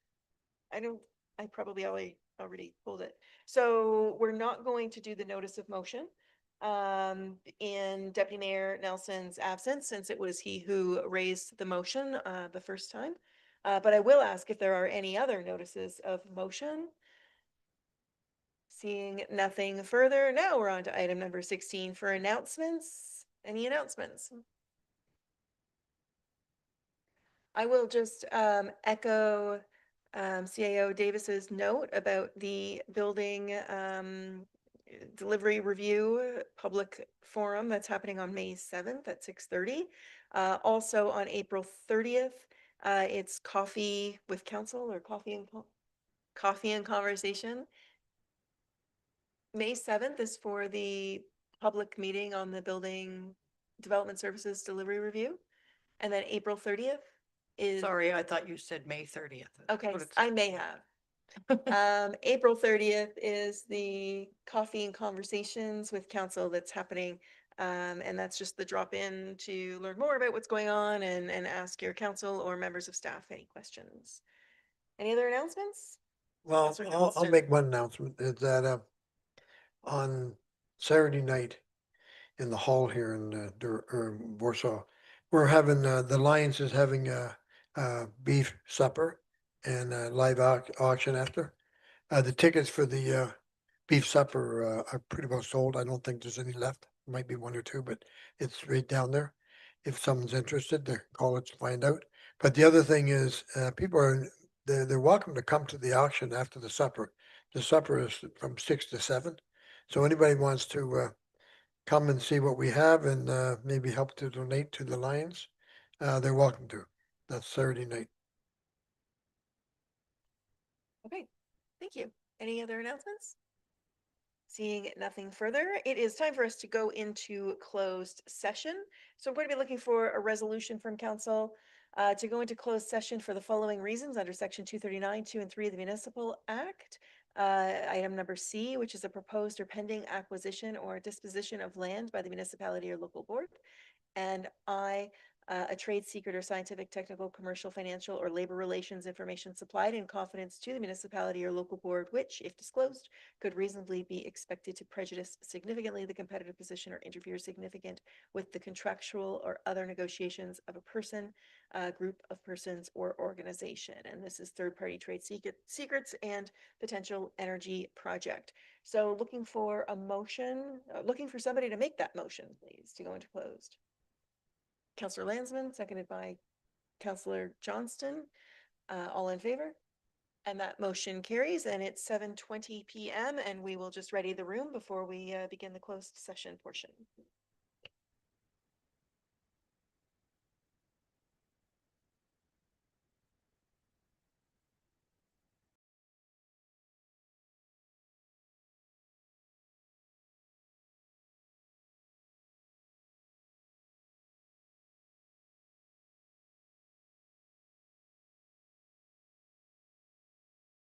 I probably already pulled it. So we're not going to do the notice of motion in Deputy Mayor Nelson's absence, since it was he who raised the motion the first time. But I will ask if there are any other notices of motion. Seeing nothing further, now we're on to item number 16 for announcements. Any announcements? I will just echo CAO Davis's note about the building delivery review public forum that's happening on May 7th at 6:30. Also on April 30th, it's coffee with council or coffee and conversation. May 7th is for the public meeting on the building development services delivery review. And then April 30th is. Sorry, I thought you said May 30th. Okay, I may have. April 30th is the coffee and conversations with council that's happening. And that's just the drop in to learn more about what's going on and ask your council or members of staff any questions. Any other announcements? Well, Councillor I'll Johnston. make one announcement is that on Saturday night in the hall here in Warsaw, we're having the Lions is having a beef supper and a live auction after. The tickets for the beef supper are pretty well sold. I don't think there's any left. Might be one or two, but it's right down there. If someone's interested, they call it to find out. But the other thing is, people they're welcome to come to the auction after the supper. The supper is from 6 to 7. So anybody wants to come and see what we have and maybe help to donate to the Lions, they're welcome to. That's Saturday night. Okay, thank you. Any other announcements? Seeing nothing further, it is time for us to go into closed session. So I'm going to be looking for a resolution from council to go into closed session for the following reasons under section 239, 2 and 3 of the Municipal Act. Item number C, which is a proposed or pending acquisition or disposition of land by the municipality or local board. And I, a trade secret or scientific, technical, commercial, financial, or labor relations information supplied in confidence to the municipality or local board, which, if disclosed, could reasonably be expected to prejudice significantly the competitive position or interfere significant with the contractual or other negotiations of a person, group of persons, or organization. And this is third-party trade secrets and potential energy project. So looking for a motion, looking for somebody to make that motion, please, to go into closed. Councillor Landsman, seconded by Councillor Johnston. All in favor? And that motion carries, and it's 7:20 PM, and we will just ready the room before we begin the closed session portion.